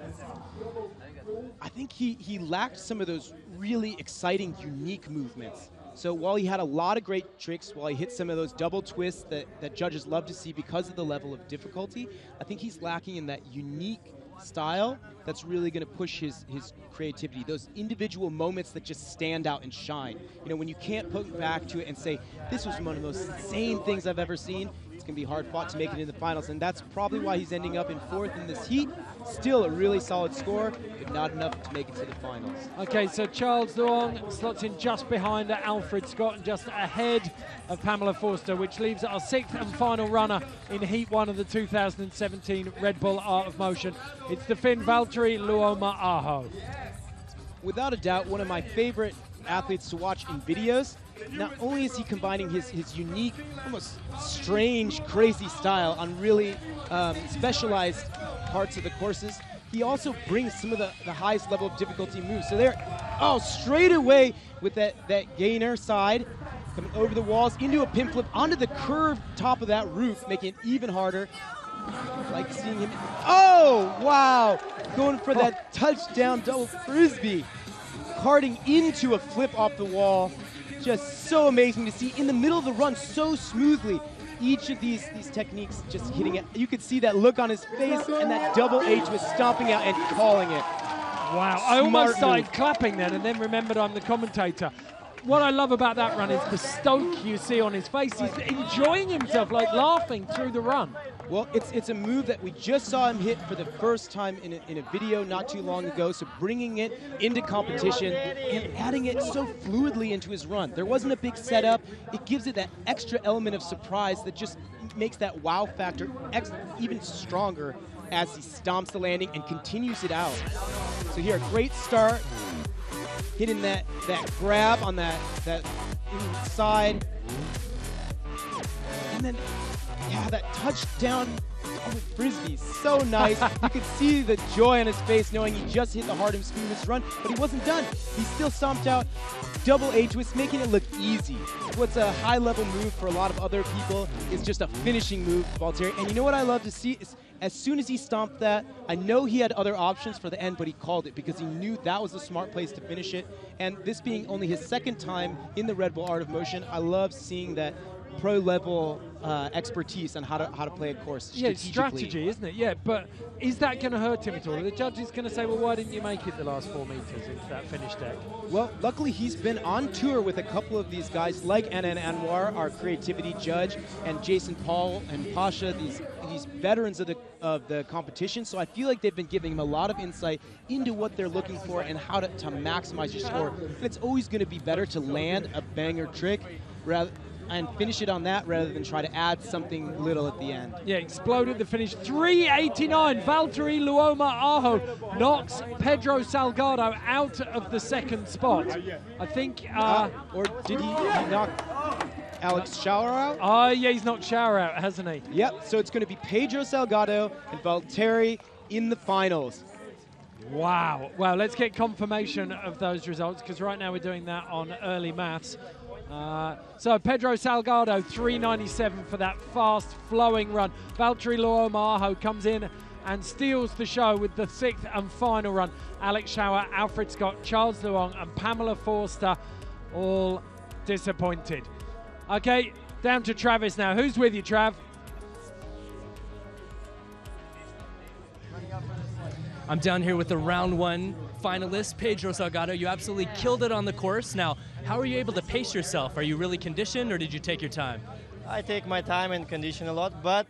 I think he lacked some of those really exciting, unique movements. So while he had a lot of great tricks, while he hit some of those double twists that judges love to see because of the level of difficulty, I think he's lacking in that unique style that's really going to push his creativity, those individual moments that just stand out and shine. You know, when you can't put back to it and say, this was one of the most insane things I've ever seen, it's going to be hard fought to make it in the finals, and that's probably why he's ending up in 4th in this heat. Still a really solid score, but not enough to make it to the finals. Okay, so Charles Duong slots in just behind Alfred Scott and just ahead of Pamela Forster, which leaves our 6th and final runner in Heat 1 of the 2017 Red Bull Art of Motion. It's the Finn Valtteri Luoma-Aho. Without a doubt, one of my favorite athletes to watch in videos. Not only is he combining his unique, almost strange, crazy style on really specialized parts of the courses, he also brings some of the highest level of difficulty moves. So there, straight away with that gainer side, coming over the walls, into a pin flip, onto the curved top of that roof, making it even harder. Like seeing him, wow! Going for that touchdown double frisbee. Carting into a flip off the wall. Just so amazing to see in the middle of the run so smoothly. Each of these techniques just hitting it. You could see that look on his face, and that double H was stomping out and calling it. Wow, I almost started clapping then and then remembered I'm the commentator. What I love about that run is the stoke you see on his face. He's enjoying himself, like laughing through the run. Well, it's a move that we just saw him hit for the first time in a video not too long ago, so bringing it into competition and adding it so fluidly into his run. There wasn't a big setup. It gives it that extra element of surprise that just makes that wow factor even stronger as he stomps the landing and continues it out. So here, a great start, hitting that grab on that inside, and then that touchdown frisbee, so nice. You could see the joy on his face knowing he just hit the hard and smoothest run, but he wasn't done. He still stomped out double A-twist, making it look easy. What's a high-level move for a lot of other people is just a finishing move for Valtteri. And you know what I love to see is as soon as he stomped that, I know he had other options for the end, but he called it because he knew that was a smart place to finish it. And this being only his 2nd time in the Red Bull Art of Motion, I love seeing that pro-level expertise on how to play a course strategically. Yeah, it's strategy, isn't it? Yeah, but is that going to hurt him at all? Are the judges going to say, well, why didn't you make it the last 4 meters into that finish deck? Well, luckily he's been on tour with a couple of these guys, like Anan Anwar, our creativity judge, and Jason Paul and Pasha, these veterans of the competition. So I feel like they've been giving him a lot of insight into what they're looking for and how to maximize your score. And it's always going to be better to land a banger trick and finish it on that rather than try to add something little at the end. Yeah, exploded the finish. 389. Valtteri Luoma-Aho knocks Pedro Salgado out of the 2nd spot. I think... or did he knock Alex Schauer out? Yeah, he's knocked Schauer out, hasn't he? Yep, so it's going to be Pedro Salgado and Valtteri in the finals. Wow. Well, let's get confirmation of those results, because right now we're doing that on early maths. So Pedro Salgado, 397 for that fast flowing run. Valtteri Luoma-Aho comes in and steals the show with the 6th and final run. Alex Schauer, Alfred Scott, Charles Luong and Pamela Forster all disappointed. Okay, down to Travis now. Who's with you, Trav? I'm down here with the round 1 finalist, Pedro Salgado. You absolutely killed it on the course. Now, how are you able to pace yourself? Are you really conditioned or did you take your time? I take my time and condition a lot, but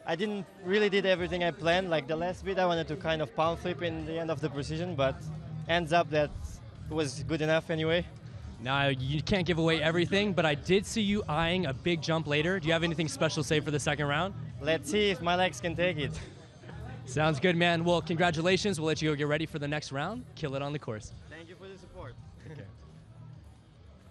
I didn't really did everything I planned. Like the last bit, I wanted to kind of pound flip in the end of the precision, but ends up that was good enough anyway. Now, you can't give away everything, but I did see you eyeing a big jump later. Do you have anything special to say for the second round? Let's see if my legs can take it. Sounds good, man. Well, congratulations. We'll let you go get ready for the next round. Kill it on the course. Thank you for the support. Okay.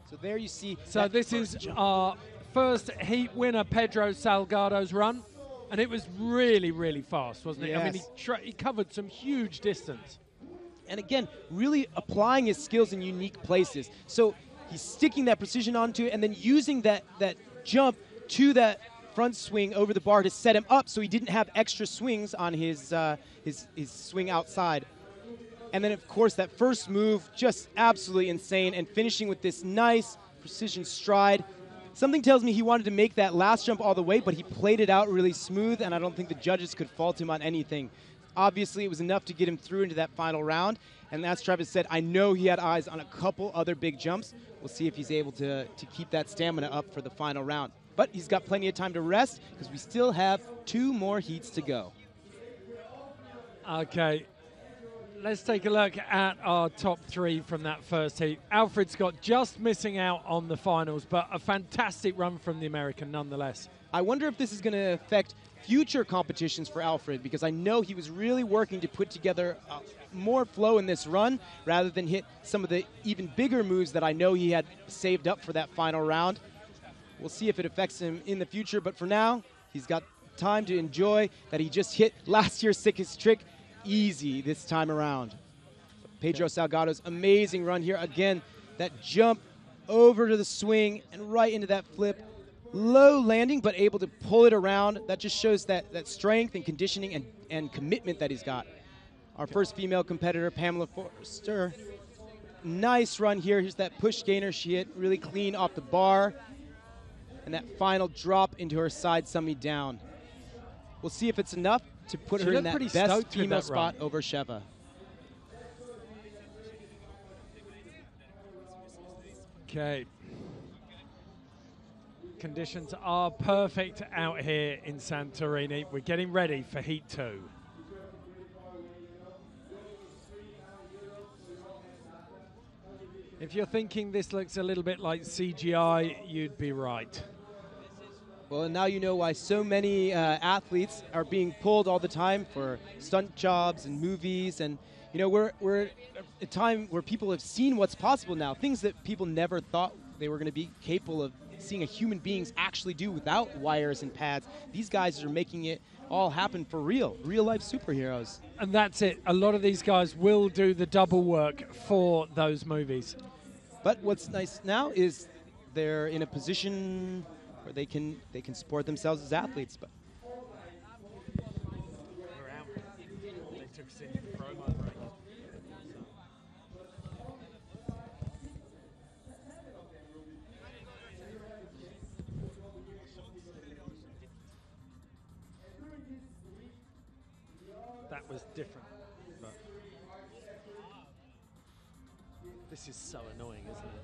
So there you see. So this is our first heat winner, Pedro Salgado's run. And it was really, really fast, wasn't it? Yes. I mean, he covered some huge distance. And again, really applying his skills in unique places. So he's sticking that precision onto it and then using that jump to that front swing over the bar to set him up so he didn't have extra swings on his swing outside. And then, of course, that first move, just absolutely insane, and finishing with this nice precision stride. Something tells me he wanted to make that last jump all the way, but he played it out really smooth, and I don't think the judges could fault him on anything. Obviously, it was enough to get him through into that final round, and as Travis said, I know he had eyes on a couple other big jumps. We'll see if he's able to keep that stamina up for the final round. But he's got plenty of time to rest because we still have 2 more heats to go. Okay, let's take a look at our top 3 from that first heat. Alfred Scott just missing out on the finals, but a fantastic run from the American nonetheless. I wonder if this is going to affect future competitions for Alfred, because I know he was really working to put together more flow in this run rather than hit some of the even bigger moves that I know he had saved up for that final round. We'll see if it affects him in the future, but for now, he's got time to enjoy that he just hit last year's sickest trick easy this time around. Pedro Salgado's amazing run here. Again, that jump over to the swing and right into that flip. Low landing, but able to pull it around. That just shows that strength and conditioning and commitment that he's got. Our first female competitor, Pamela Forster. Nice run here. Here's that push gainer she hit really clean off the bar. And that final drop into her side semi down. We'll see if it's enough to put her in that best female spot over Sheva. Okay. Conditions are perfect out here in Santorini. We're getting ready for Heat 2. If you're thinking this looks a little bit like CGI, you'd be right. Well, and now you know why so many athletes are being pulled all the time for stunt jobs and movies. And, you know, we're at a time where people have seen what's possible now, things that people never thought they were going to be capable of seeing a human beings actually do without wires and pads. These guys are making it all happen for real-life superheroes. And that's it. A lot of these guys will do the double work for those movies. But what's nice now is they're in a position where they can support themselves as athletes. But that was different. But this is so annoying, isn't it?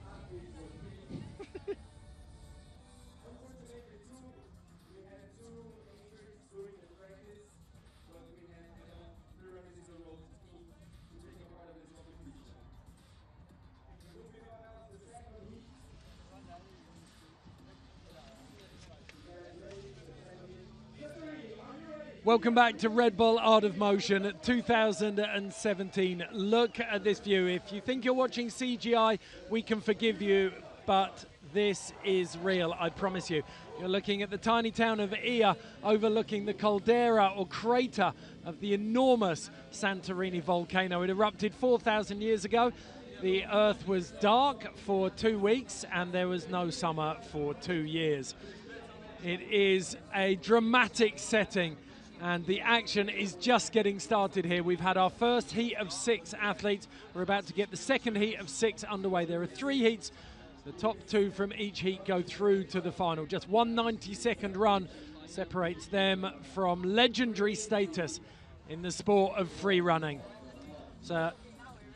Welcome back to Red Bull Art of Motion 2017. Look at this view. If you think you're watching CGI, we can forgive you, but this is real, I promise you. You're looking at the tiny town of Ia, overlooking the caldera or crater of the enormous Santorini volcano. It erupted 4,000 years ago. The Earth was dark for 2 weeks, and there was no summer for 2 years. It is a dramatic setting. And the action is just getting started here. We've had our first heat of 6 athletes. We're about to get the second heat of 6 underway. There are 3 heats. The top 2 from each heat go through to the final. Just 1 90-second run separates them from legendary status in the sport of free running. So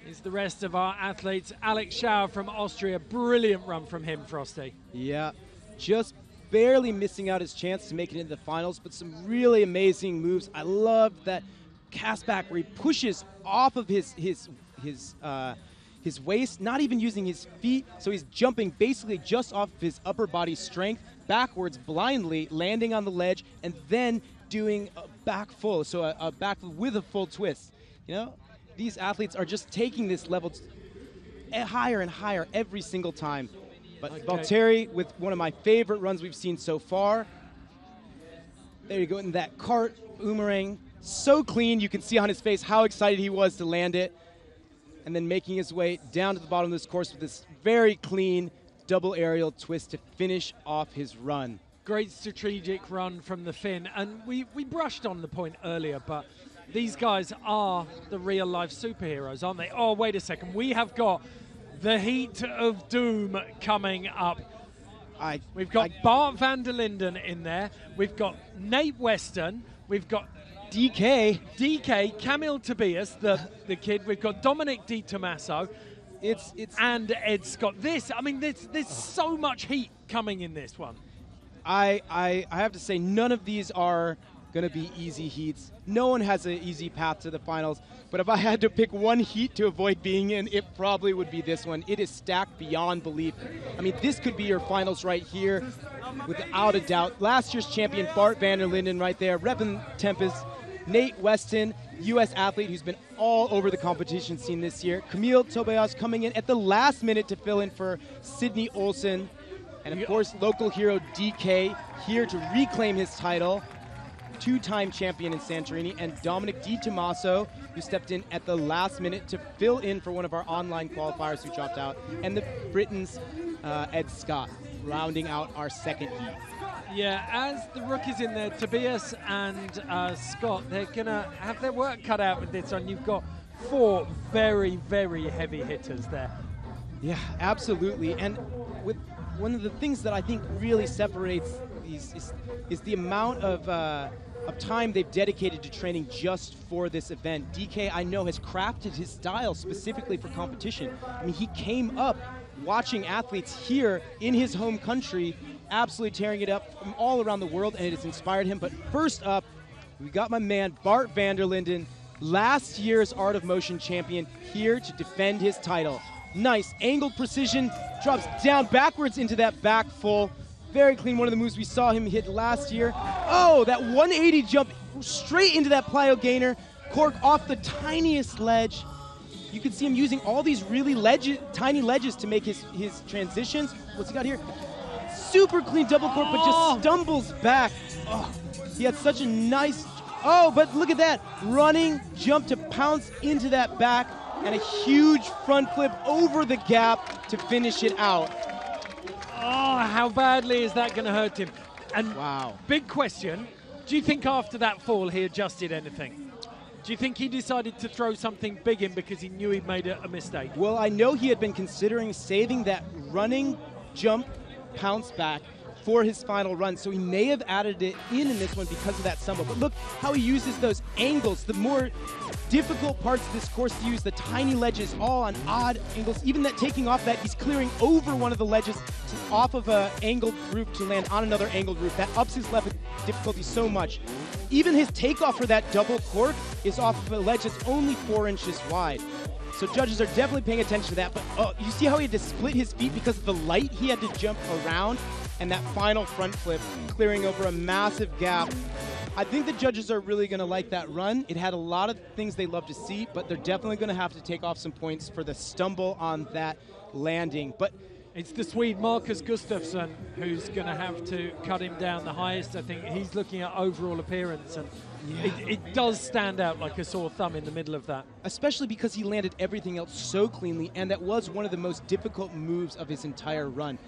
is the rest of our athletes. Alex Schauer from Austria. Brilliant run from him, Frosty. Yeah, just barely missing out his chance to make it into the finals, but some really amazing moves. I love that cast back where he pushes off of his waist, not even using his feet, so he's jumping basically just off of his upper body strength, backwards blindly, landing on the ledge, and then doing a back full, so a back with a full twist. You know, these athletes are just taking this level higher and higher every single time. But Valtteri with one of my favorite runs we've seen so far. There you go, in that cart boomerang. So clean, you can see on his face how excited he was to land it. And then making his way down to the bottom of this course with this very clean double aerial twist to finish off his run. Great strategic run from the Finn. And we brushed on the point earlier, but these guys are the real-life superheroes, aren't they? Oh, wait a second. We have got the Heat of Doom coming up. We've got Bart van der Linden in there. We've got Nate Weston. We've got DK, Camille Tobias, the kid. We've got Dominic Di Tommaso. And Ed Scott. There's so much heat coming in this one. I have to say, none of these are going to be easy heats. No one has an easy path to the finals. But if I had to pick one heat to avoid being in, it probably would be this one. It is stacked beyond belief. I mean, this could be your finals right here, without a doubt. Last year's champion, Bart van der Linden, right there. repping Tempest. Nate Weston, U.S. athlete who's been all over the competition scene this year. Camille Tobias coming in at the last minute to fill in for Sydney Olsen. And, of course, local hero DK here to reclaim his title. 2-time champion in Santorini, and Dominic Di Tommaso, who stepped in at the last minute to fill in for one of our online qualifiers who dropped out, and the Britons, Ed Scott, rounding out our second heat. Yeah, as the rookies in there, Tobias and Scott, they're going to have their work cut out with this one. You've got 4 very, very heavy hitters there. Yeah, absolutely. And with one of the things that I think really separates these is the amount of time they've dedicated to training just for this event. DK, I know, has crafted his style specifically for competition. I mean, he came up watching athletes here in his home country absolutely tearing it up from all around the world, and it has inspired him. But first up, we got my man Bart van der Linden, last year's Art of Motion champion, here to defend his title. Nice angled precision, drops down backwards into that back full. Very clean, one of the moves we saw him hit last year. Oh, that 180 jump straight into that plyo gainer. Cork off the tiniest ledge. You can see him using all these really tiny ledges to make his transitions. What's he got here? Super clean double cork, but just stumbles back. Oh, he had such a nice... Oh, but look at that. Running jump to pounce into that back, and a huge front flip over the gap to finish it out. Oh, how badly is that going to hurt him? And wow. Big question, do you think after that fall he adjusted anything? Do you think he decided to throw something big in because he knew he'd made a mistake? Well, I know he had been considering saving that running jump pounce back for his final run, so he may have added it in this one because of that stumble. But look how he uses those angles, the more difficult parts of this course to use, the tiny ledges, all on odd angles. Even that taking off that, he's clearing over one of the ledges off of an angled roof to land on another angled roof. That ups his level difficulty so much. Even his takeoff for that double cork is off of a ledge that's only 4 inches wide. So judges are definitely paying attention to that. But you see how he had to split his feet because of the light he had to jump around, and that final front flip clearing over a massive gap. I think the judges are really going to like that run. It had a lot of things they love to see, but they're definitely going to have to take off some points for the stumble on that landing. But it's the Swede Marcus Gustafsson who's going to have to cut him down the highest. I think he's looking at overall appearance, and it does stand out like a sore thumb in the middle of that. Especially because he landed everything else so cleanly, and that was one of the most difficult moves of his entire run.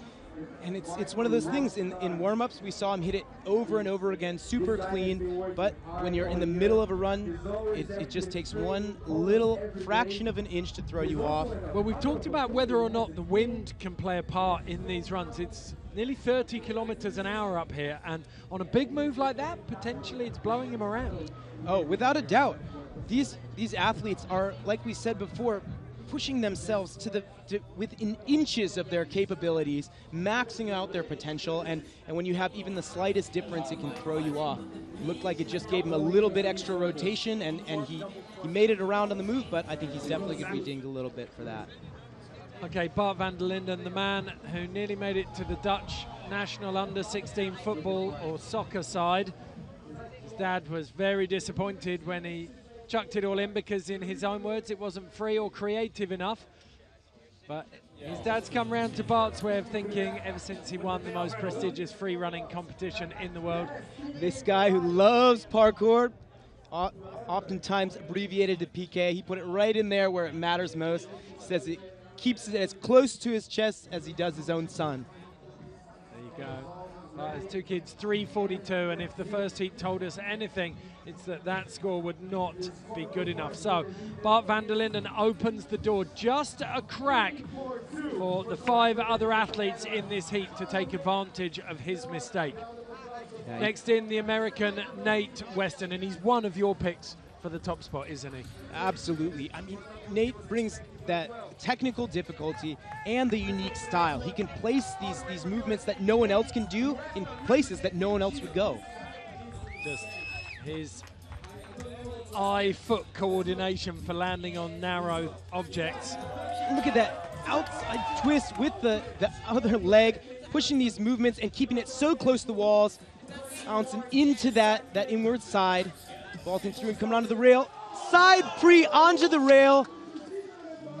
And it's one of those things. In warm-ups, we saw him hit it over and over again, super clean. But when you're in the middle of a run, it just takes one little fraction of an inch to throw you off. Well, we've talked about whether or not the wind can play a part in these runs. It's nearly 30 kilometers an hour up here, and on a big move like that, potentially it's blowing him around. Oh, without a doubt. These athletes are, like we said before, pushing themselves to within inches of their capabilities, maxing out their potential, and when you have even the slightest difference, it can throw you off. It looked like it just gave him a little bit extra rotation, and he made it around on the move, but I think he's definitely going to be dinged a little bit for that. Okay, Bart van der Linden, the man who nearly made it to the Dutch national under-16 football or soccer side. His dad was very disappointed when he chucked it all in because, in his own words, it wasn't free or creative enough. But his dad's come round to Bart's way of thinking ever since he won the most prestigious free running competition in the world. This guy who loves parkour, oftentimes abbreviated to PK, he put it right in there where it matters most. He says it keeps it as close to his chest as he does his own son. There you go. His two kids, 3:42, and if the first heat told us anything, it's that score would not be good enough. So Bart van der Linden opens the door just a crack for the 5 other athletes in this heat to take advantage of his mistake. Yeah. Next in, the American Nate Weston, and he's one of your picks for the top spot, isn't he? Absolutely. I mean, Nate brings that technical difficulty and the unique style. He can place these movements that no one else can do in places that no one else would go. Just his eye-foot coordination for landing on narrow objects. Look at that outside twist with the other leg, pushing these movements and keeping it so close to the walls, bouncing into that inward side, vaulting through and coming onto the rail, side free onto the rail.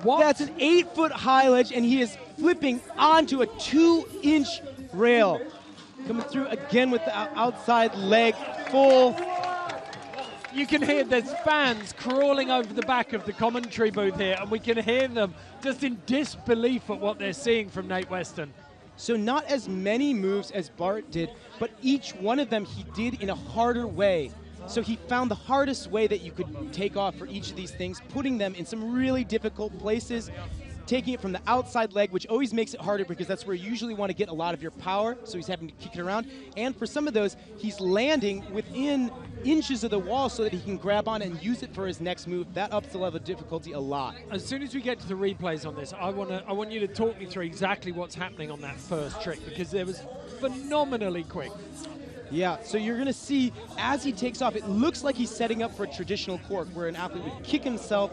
What? That's an 8-foot high ledge, and he is flipping onto a 2-inch rail. Coming through again with the outside leg full. You can hear there's fans crawling over the back of the commentary booth here, and we can hear them just in disbelief at what they're seeing from Nate Weston. So not as many moves as Bart did, but each one of them he did in a harder way. So he found the hardest way that you could take off for each of these things, putting them in some really difficult places, taking it from the outside leg, which always makes it harder because that's where you usually want to get a lot of your power, so he's having to kick it around. And for some of those, he's landing within inches of the wall so that he can grab on and use it for his next move. That ups the level of difficulty a lot. As soon as we get to the replays on this, I want you to talk me through exactly what's happening on that first trick, because it was phenomenally quick. Yeah, so you're going to see as he takes off, it looks like he's setting up for a traditional cork where an athlete would kick himself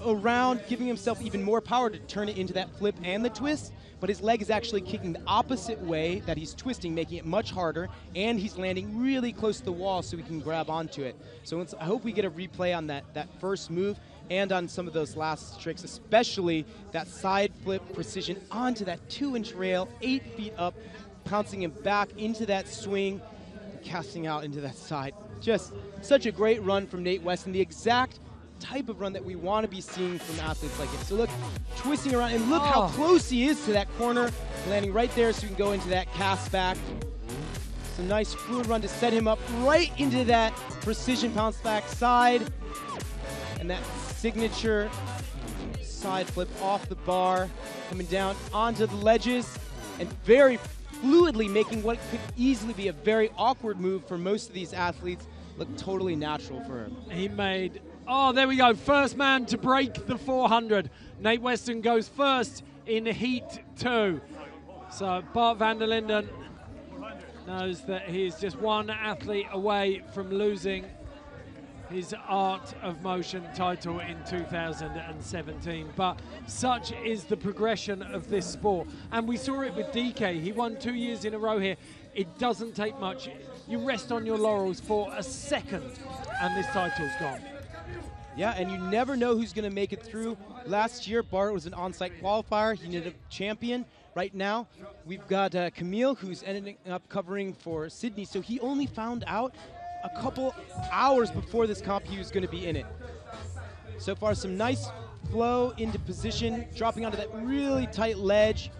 around, giving himself even more power to turn it into that flip and the twist, but his leg is actually kicking the opposite way that he's twisting, making it much harder, and he's landing really close to the wall so he can grab onto it. So I hope we get a replay on that first move and on some of those last tricks, especially that side flip precision onto that 2-inch rail, 8 feet up, pouncing him back into that swing, casting out into that side. Just such a great run from Nate Weston, the exact type of run that we want to be seeing from athletes like him. So look, twisting around, and look how close he is to that corner, landing right there so he can go into that cast back. It's a nice fluid run to set him up right into that precision bounce back side, and that signature side flip off the bar, coming down onto the ledges, and very fluidly making what could easily be a very awkward move for most of these athletes look totally natural for him. He made, there we go, first man to break the 400. Nate Weston goes first in Heat 2. So Bart van der Linden knows that he is just one athlete away from losing his Art of Motion title in 2017. But such is the progression of this sport. And we saw it with DK. He won 2 years in a row here. It doesn't take much. You rest on your laurels for a second and this title's gone. Yeah, and you never know who's going to make it through. Last year, Bart was an on-site qualifier. He ended up champion. Right now, we've got Camille, who's ending up covering for Sydney. So he only found out a couple hours before this comp he was going to be in it. So far, some nice flow into position, dropping onto that really tight ledge.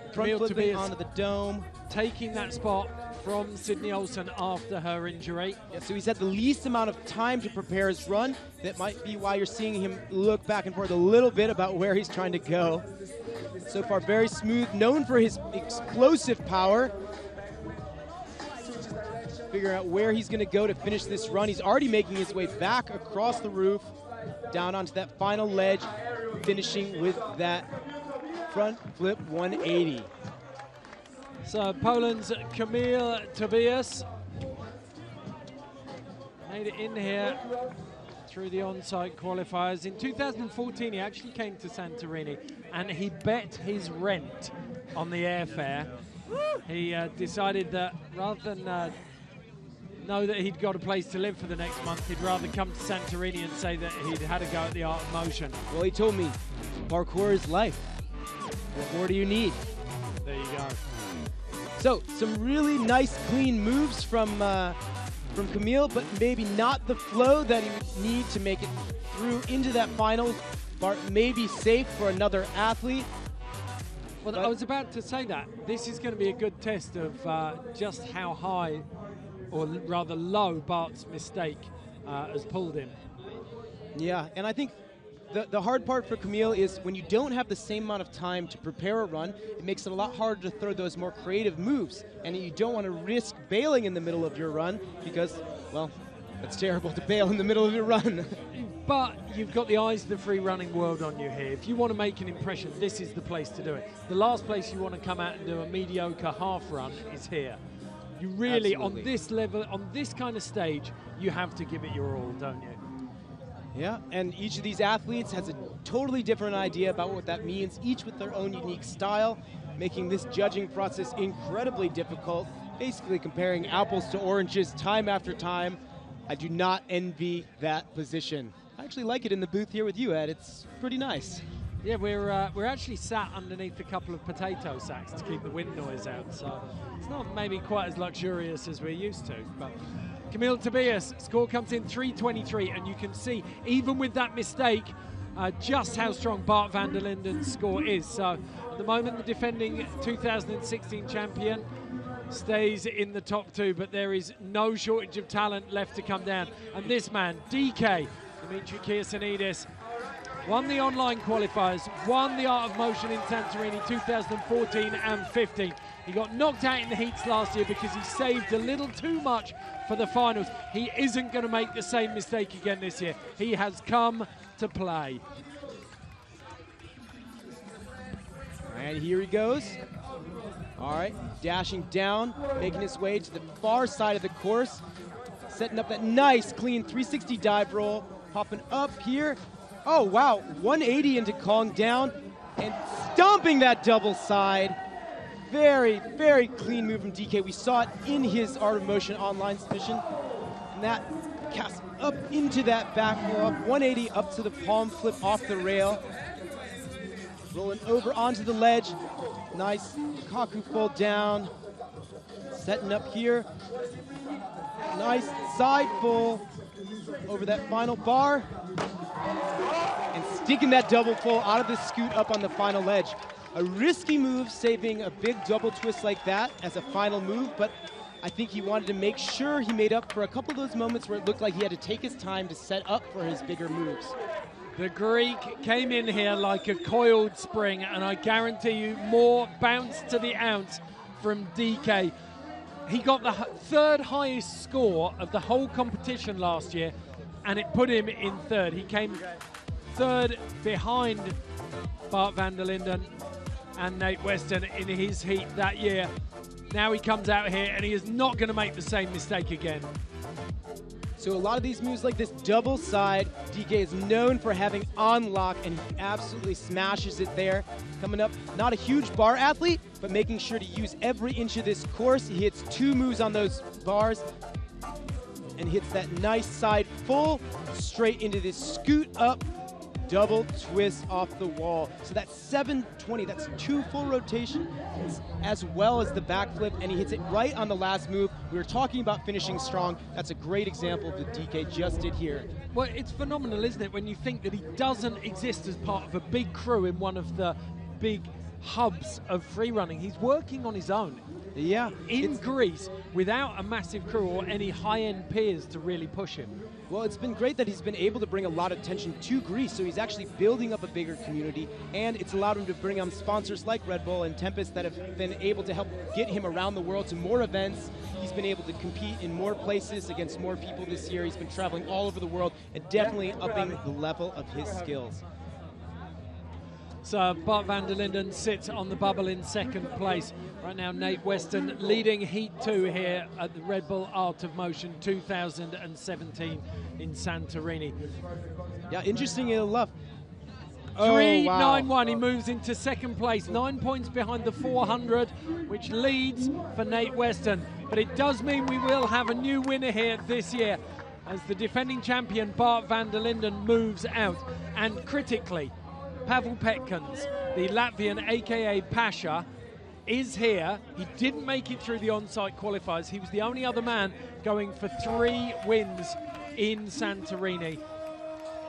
front Camille flipping Tobias onto the dome. taking that spot from Sydney Olsen after her injury. Yeah, so he's had the least amount of time to prepare his run. That might be why you're seeing him look back and forth a little bit about where he's trying to go. So far, very smooth, known for his explosive power. Figuring out where he's going to go to finish this run. He's already making his way back across the roof, down onto that final ledge, finishing with that front flip 180. So Poland's Camille Tobias made it in here through the on-site qualifiers. In 2014, he actually came to Santorini and he bet his rent on the airfare. He decided that rather than know that he'd got a place to live for the next month, he'd rather come to Santorini and say that he'd had a go at the art of motion. Well, he told me, parkour is life. What more do you need? There you go. So, some really nice, clean moves from Camille, but maybe not the flow that he would need to make it through into that final. Bart may be safe for another athlete. Well, I was about to say that. This is going to be a good test of just how high, or rather low, Bart's mistake has pulled him. Yeah, and I think the hard part for Camille is when you don't have the same amount of time to prepare a run, it makes it a lot harder to throw those more creative moves. And you don't want to risk bailing in the middle of your run because, well, it's terrible to bail in the middle of your run. But you've got the eyes of the free running world on you here. If you want to make an impression, this is the place to do it. The last place you want to come out and do a mediocre half run is here. You really, Absolutely. on this level, on this kind of stage, you have to give it your all, don't you? Yeah, and each of these athletes has a totally different idea about what that means, each with their own unique style, making this judging process incredibly difficult, basically comparing apples to oranges time after time. I do not envy that position. I actually like it in the booth here with you, Ed. It's pretty nice. Yeah, we're actually sat underneath a couple of potato sacks to keep the wind noise out, so it's not maybe quite as luxurious as we're used to. But Camille Tobias, score comes in 323, and you can see, even with that mistake, just how strong Bart van der Linden's score is. So at the moment, the defending 2016 champion stays in the top two, but there is no shortage of talent left to come down. And this man, DK, Dimitri Kirsonidis, won the online qualifiers, won the Art of Motion in Santorini 2014 and 15. He got knocked out in the heats last year because he saved a little too much for the finals. He isn't going to make the same mistake again this year. He has come to play. And here he goes. All right, dashing down, making his way to the far side of the course, setting up that nice, clean 360 dive roll, popping up here. Oh, wow, 180 into Kong down, and stomping that double side. Very, very clean move from DK. We saw it in his Art of Motion online submission. And that cast up into that back roll up, 180 up to the palm flip off the rail. Rolling over onto the ledge. Nice Kaku fold down. Setting up here. Nice side full over that final bar. And sticking that double full out of the scoot up on the final ledge. A risky move, saving a big double twist like that as a final move, but I think he wanted to make sure he made up for a couple of those moments where it looked like he had to take his time to set up for his bigger moves. The Greek came in here like a coiled spring, and I guarantee you more bounce to the ounce from DK. He got the third highest score of the whole competition last year, and it put him in third. He came third behind Bart van der Linden and Nate Weston in his heat that year. Now he comes out here and he is not going to make the same mistake again. So a lot of these moves like this double side, DK is known for having on lock, and he absolutely smashes it there. Coming up, not a huge bar athlete, but making sure to use every inch of this course. He hits 2 moves on those bars and hits that nice side full straight into this scoot up double twist off the wall. So that's 720, that's 2 full rotations as well as the backflip, and he hits it right on the last move. We were talking about finishing strong. That's a great example of what DK just did here. Well, it's phenomenal, isn't it, when you think that he doesn't exist as part of a big crew in one of the big hubs of free running. He's working on his own. Yeah. In Greece, without a massive crew or any high-end peers to really push him. Well, it's been great that he's been able to bring a lot of attention to Greece, so he's actually building up a bigger community, and it's allowed him to bring on sponsors like Red Bull and Tempest that have been able to help get him around the world to more events. He's been able to compete in more places against more people this year. He's been traveling all over the world and definitely upping the level of his skills. So Bart van der Linden sits on the bubble in second place. Right now, Nate Weston leading Heat 2 here at the Red Bull Art of Motion 2017 in Santorini. Yeah, interesting enough. 3:91, he moves into second place, 9 points behind the 400, which leads for Nate Weston. But it does mean we will have a new winner here this year as the defending champion Bart van der Linden moves out. And critically, Pavel Petkins, the Latvian, aka Pasha, is here. He didn't make it through the on-site qualifiers. He was the only other man going for 3 wins in Santorini.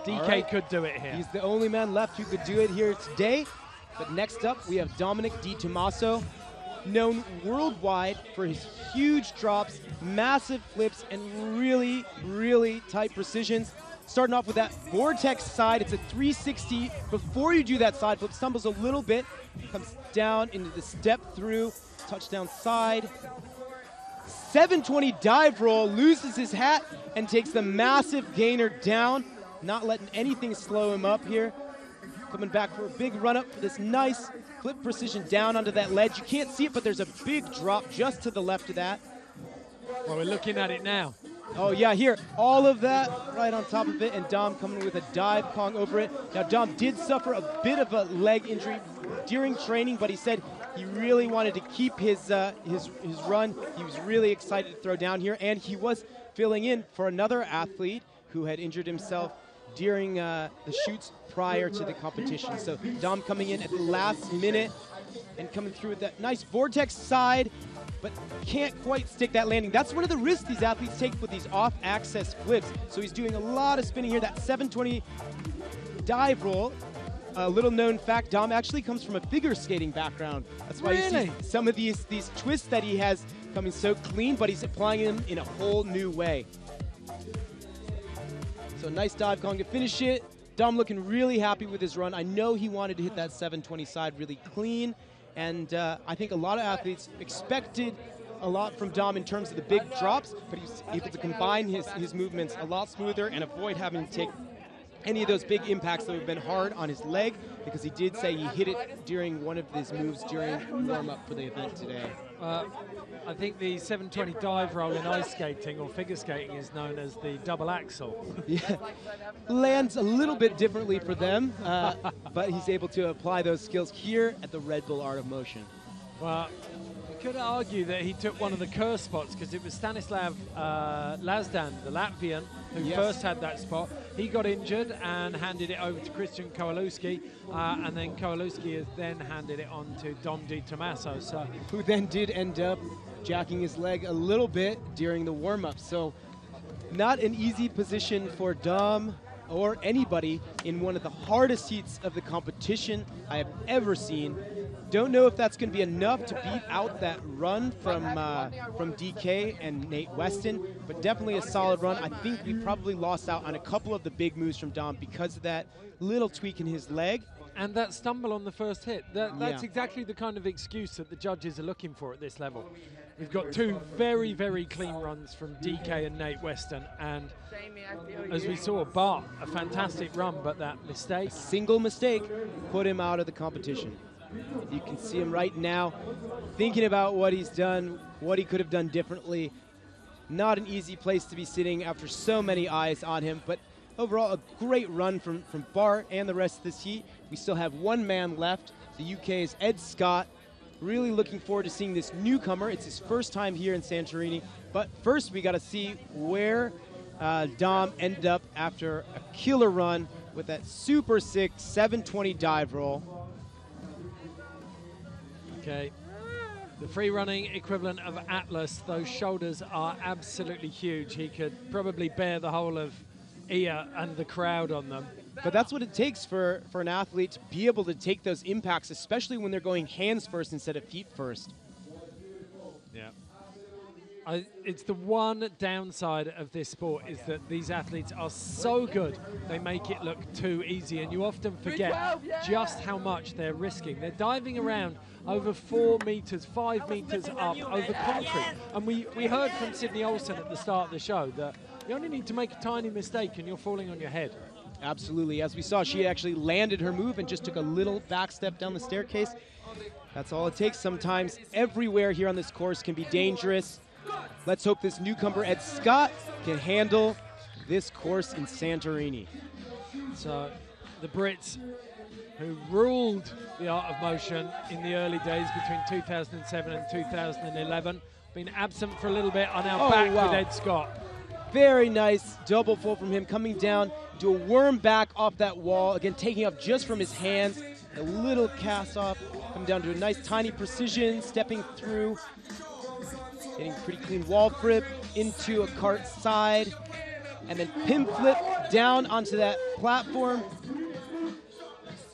DK could do it here. He's the only man left who could do it here today. But next up, we have Dominic Di Tommaso, known worldwide for his huge drops, massive flips, and really, really tight precisions. Starting off with that vortex side, it's a 360. Before you do that side flip, stumbles a little bit, comes down into the step through, touchdown side. 720 dive roll, loses his hat, and takes the massive gainer down, not letting anything slow him up here. Coming back for a big run up for this nice flip precision down onto that ledge. You can't see it, but there's a big drop just to the left of that. Well, we're looking at it now. Oh yeah, here, all of that right on top of it, and Dom coming with a dive Kong over it. Now Dom did suffer a bit of a leg injury during training, but he said he really wanted to keep his run. He was really excited to throw down here, and he was filling in for another athlete who had injured himself during the shoots prior to the competition. So Dom coming in at the last minute and coming through with that nice vortex side, but can't quite stick that landing. That's one of the risks these athletes take with these off-axis flips. So he's doing a lot of spinning here. That 720 dive roll. A little known fact, Dom actually comes from a figure skating background. That's why you see some of these twists that he has coming so clean, but he's applying them in a whole new way. So nice dive Kong to finish it. Dom looking really happy with his run. I know he wanted to hit that 720 side really clean. And I think a lot of athletes expected a lot from Dom in terms of the big drops, but he's able to combine his movements a lot smoother and avoid having to take any of those big impacts that have been hard on his leg, because he did say he hit it during one of his moves during warm-up for the event today. I think the 720 dive roll in ice skating or figure skating is known as the double axel. Yeah, lands a little bit differently for them, but he's able to apply those skills here at the Red Bull Art of Motion. Well, we could argue that he took one of the curse spots, because it was Stanislav Lazdan, the Latvian, who first had that spot. He got injured and handed it over to Christian Kowalewski, and then Kowalewski has then handed it on to Dom Di Tommaso. So, who then did end up jacking his leg a little bit during the warm-up. So not an easy position for Dom or anybody in one of the hardest heats of the competition I have ever seen. Don't know if that's going to be enough to beat out that run from DK and Nate Weston, but definitely a solid run. I think we probably lost out on a couple of the big moves from Dom because of that little tweak in his leg. And that stumble on the first hit. That's exactly the kind of excuse that the judges are looking for at this level. We've got 2 very, very clean runs from DK and Nate Weston, and as we saw, Bart, a fantastic run, but that mistake. A single mistake put him out of the competition. You can see him right now thinking about what he's done, what he could have done differently. Not an easy place to be sitting after so many eyes on him, but overall a great run from Bart and the rest of this heat. We still have 1 man left. The UK's Ed Scott. Really looking forward to seeing this newcomer. It's his first time here in Santorini. But first we got to see where Dom ended up after a killer run with that super sick 720 dive roll. Okay, the free running equivalent of Atlas, those shoulders are absolutely huge. He could probably bear the whole of Ia and the crowd on them. But that's what it takes for an athlete to be able to take those impacts, especially when they're going hands first instead of feet first. Yeah. It's the one downside of this sport is that these athletes are so good, they make it look too easy, and you often forget just how much they're risking. They're diving around over 4 meters, 5 meters up over concrete. And we heard from Sydney Olsen at the start of the show that you only need to make a tiny mistake and you're falling on your head. Absolutely. As we saw, she actually landed her move and just took a little back step down the staircase. That's all it takes. Sometimes everywhere here on this course can be dangerous. Let's hope this newcomer, Ed Scott, can handle this course in Santorini. So the Brits, who ruled the art of motion in the early days between 2007 and 2011, been absent for a little bit, are now back with Ed Scott. Very nice double full from him, coming down to a worm back off that wall. Again, taking off just from his hands. A little cast off, coming down to a nice tiny precision, stepping through. Getting pretty clean wall flip into a cart side. And then pin flip down onto that platform.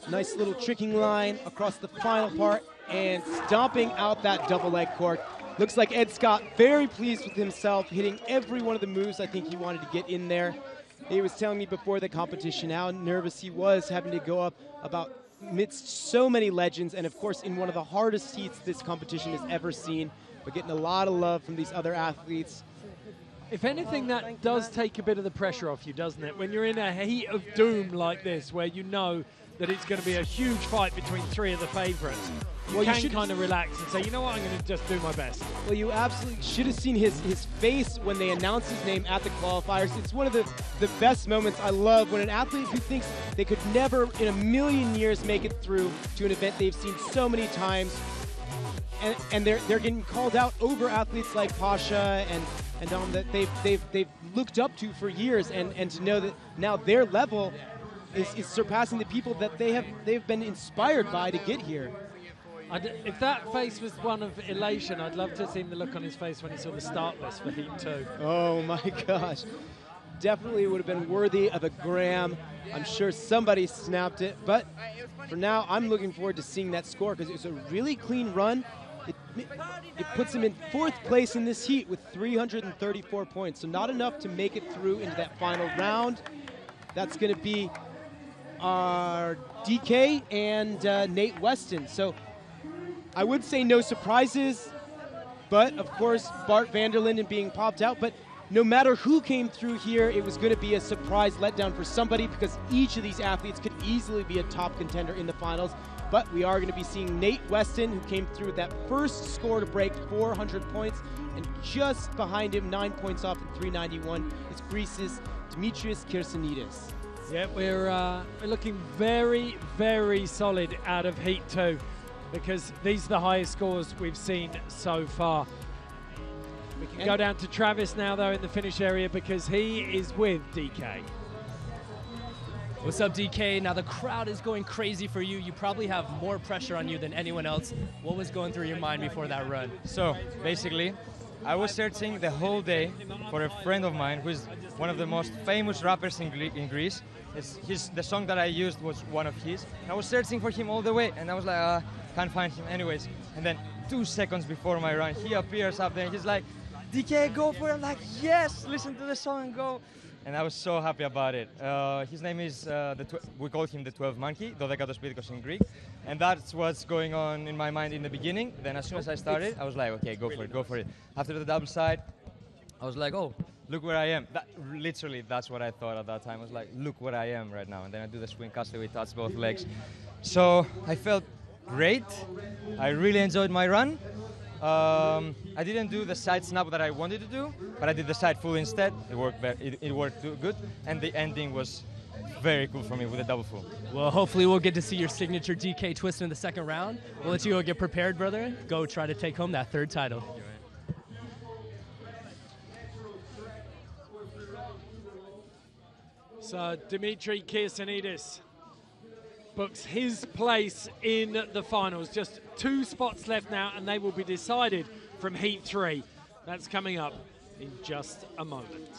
Nice little tricking line across the final part and stomping out that double leg cork. Looks like Ed Scott very pleased with himself, hitting every one of the moves I think he wanted to get in there. He was telling me before the competition how nervous he was having to go up amidst so many legends, and of course in one of the hardest heats this competition has ever seen, but getting a lot of love from these other athletes. If anything, that does take a bit of the pressure off you, doesn't it? When you're in a heat of doom like this, where you know that it's going to be a huge fight between 3 of the favourites, you can kind of relax and say, you know what, I'm going to just do my best. Well, you absolutely should have seen his face when they announced his name at the qualifiers. It's one of the best moments. I love when an athlete who thinks they could never in a million years make it through to an event they've seen so many times, and they're getting called out over athletes like Pasha and that they've looked up to for years, and to know that now their level is surpassing the people that they've been inspired by to get here. If that face was one of elation, I'd love to have seen the look on his face when he saw the start list for Heat 2. Oh my gosh. Definitely would have been worthy of a gram. I'm sure somebody snapped it, but for now, I'm looking forward to seeing that score because it's a really clean run. It puts him in 4th place in this heat with 334 points, so not enough to make it through into that final round. That's going to be our DK and Nate Weston. So I would say no surprises, but of course Bart Vanderlinden being popped out. But no matter who came through here, it was going to be a surprise letdown for somebody because each of these athletes could easily be a top contender in the finals. But we are going to be seeing Nate Weston, who came through with that first score to break 400 points, and just behind him, 9 points off at 391, is Greece's Dimitrios Kirsanidis. Yeah, we're looking very, very solid out of Heat 2 because these are the highest scores we've seen so far. We can go down to Travis now, though, in the finish area because he is with DK. What's up, DK? Now the crowd is going crazy for you. You probably have more pressure on you than anyone else. What was going through your mind before that run? So basically, I was searching the whole day for a friend of mine who is one of the most famous rappers in Greece. The song that I used was one of his. I was searching for him all the way, and I was like, can't find him anyways. And then 2 seconds before my run, he appears up there, and he's like, DK, go for it. I'm like, yes, listen to the song and go. And I was so happy about it. His name is, we call him the 12 monkey, Dodekatos Pithekos in Greek. And that's what's going on in my mind in the beginning. Then as soon as I started, I was like, okay, go for it, go for it. After the double side, I was like, oh, look where I am. Literally, that's what I thought at that time. I was like, look where I am right now. And then I do the swing castaway touch both legs. So I felt great. I really enjoyed my run. I didn't do the side snap that I wanted to do, but I did the side full instead. It worked it worked good, and the ending was very cool for me with a double full. Well, hopefully we'll get to see your signature DK twist in the second round. We'll let you go get prepared, brother. Go try to take home that 3rd title. So Dimitri Kirsanidis books his place in the finals. Just 2 spots left now, and they will be decided from Heat 3. That's coming up in just a moment.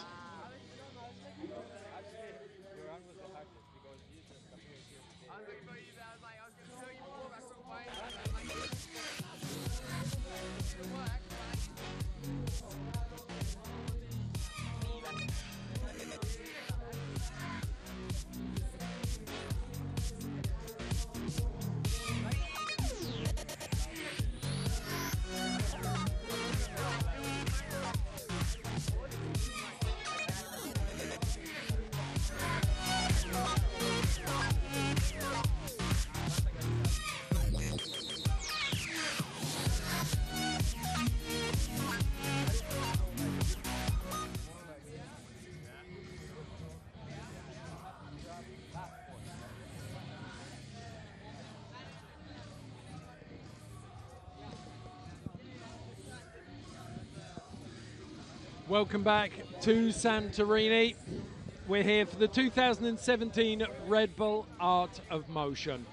Welcome back to Santorini. We're here for the 2017 Red Bull Art of Motion.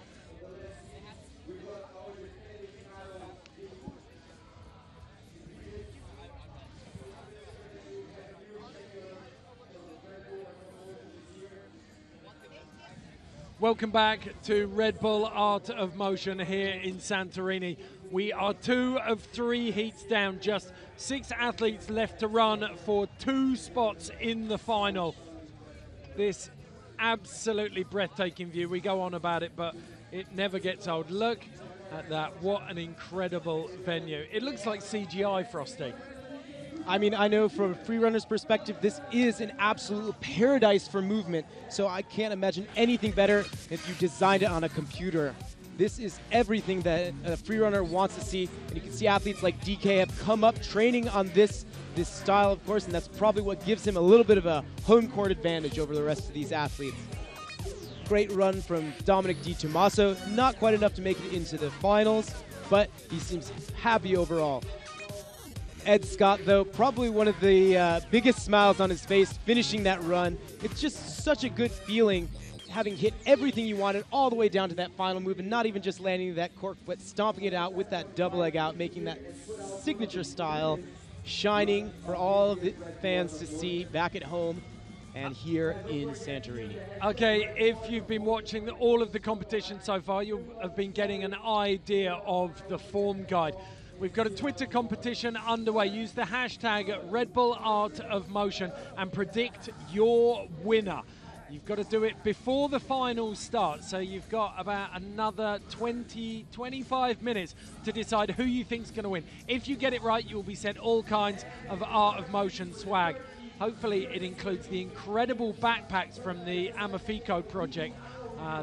Welcome back to Red Bull Art of Motion here in Santorini. We are 2 of 3 heats down, just 6 athletes left to run for 2 spots in the final. This absolutely breathtaking view. We go on about it, but it never gets old. Look at that. What an incredible venue. It looks like CGI, Frosty. I mean, I know from a free runner's perspective, this is an absolute paradise for movement. So I can't imagine anything better if you designed it on a computer. This is everything that a free runner wants to see. And you can see athletes like DK have come up training on this style, of course, and that's probably what gives him a little bit of a home court advantage over the rest of these athletes. Great run from Dominic Di Tommaso. Not quite enough to make it into the finals, but he seems happy overall. Ed Scott, though, probably one of the biggest smiles on his face finishing that run. It's just such a good feeling having hit everything you wanted all the way down to that final move, and not even just landing that cork, but stomping it out with that double leg out, making that signature style shining for all of the fans to see back at home and here in Santorini. Okay, if you've been watching all of the competition so far, you have been getting an idea of the form guide. We've got a Twitter competition underway. Use the hashtag Red Bull Art of Motion and predict your winner. You've got to do it before the finals start, so you've got about another 25 minutes to decide who you think's going to win. If you get it right, you'll be sent all kinds of Art of Motion swag. Hopefully it includes the incredible backpacks from the Amafico project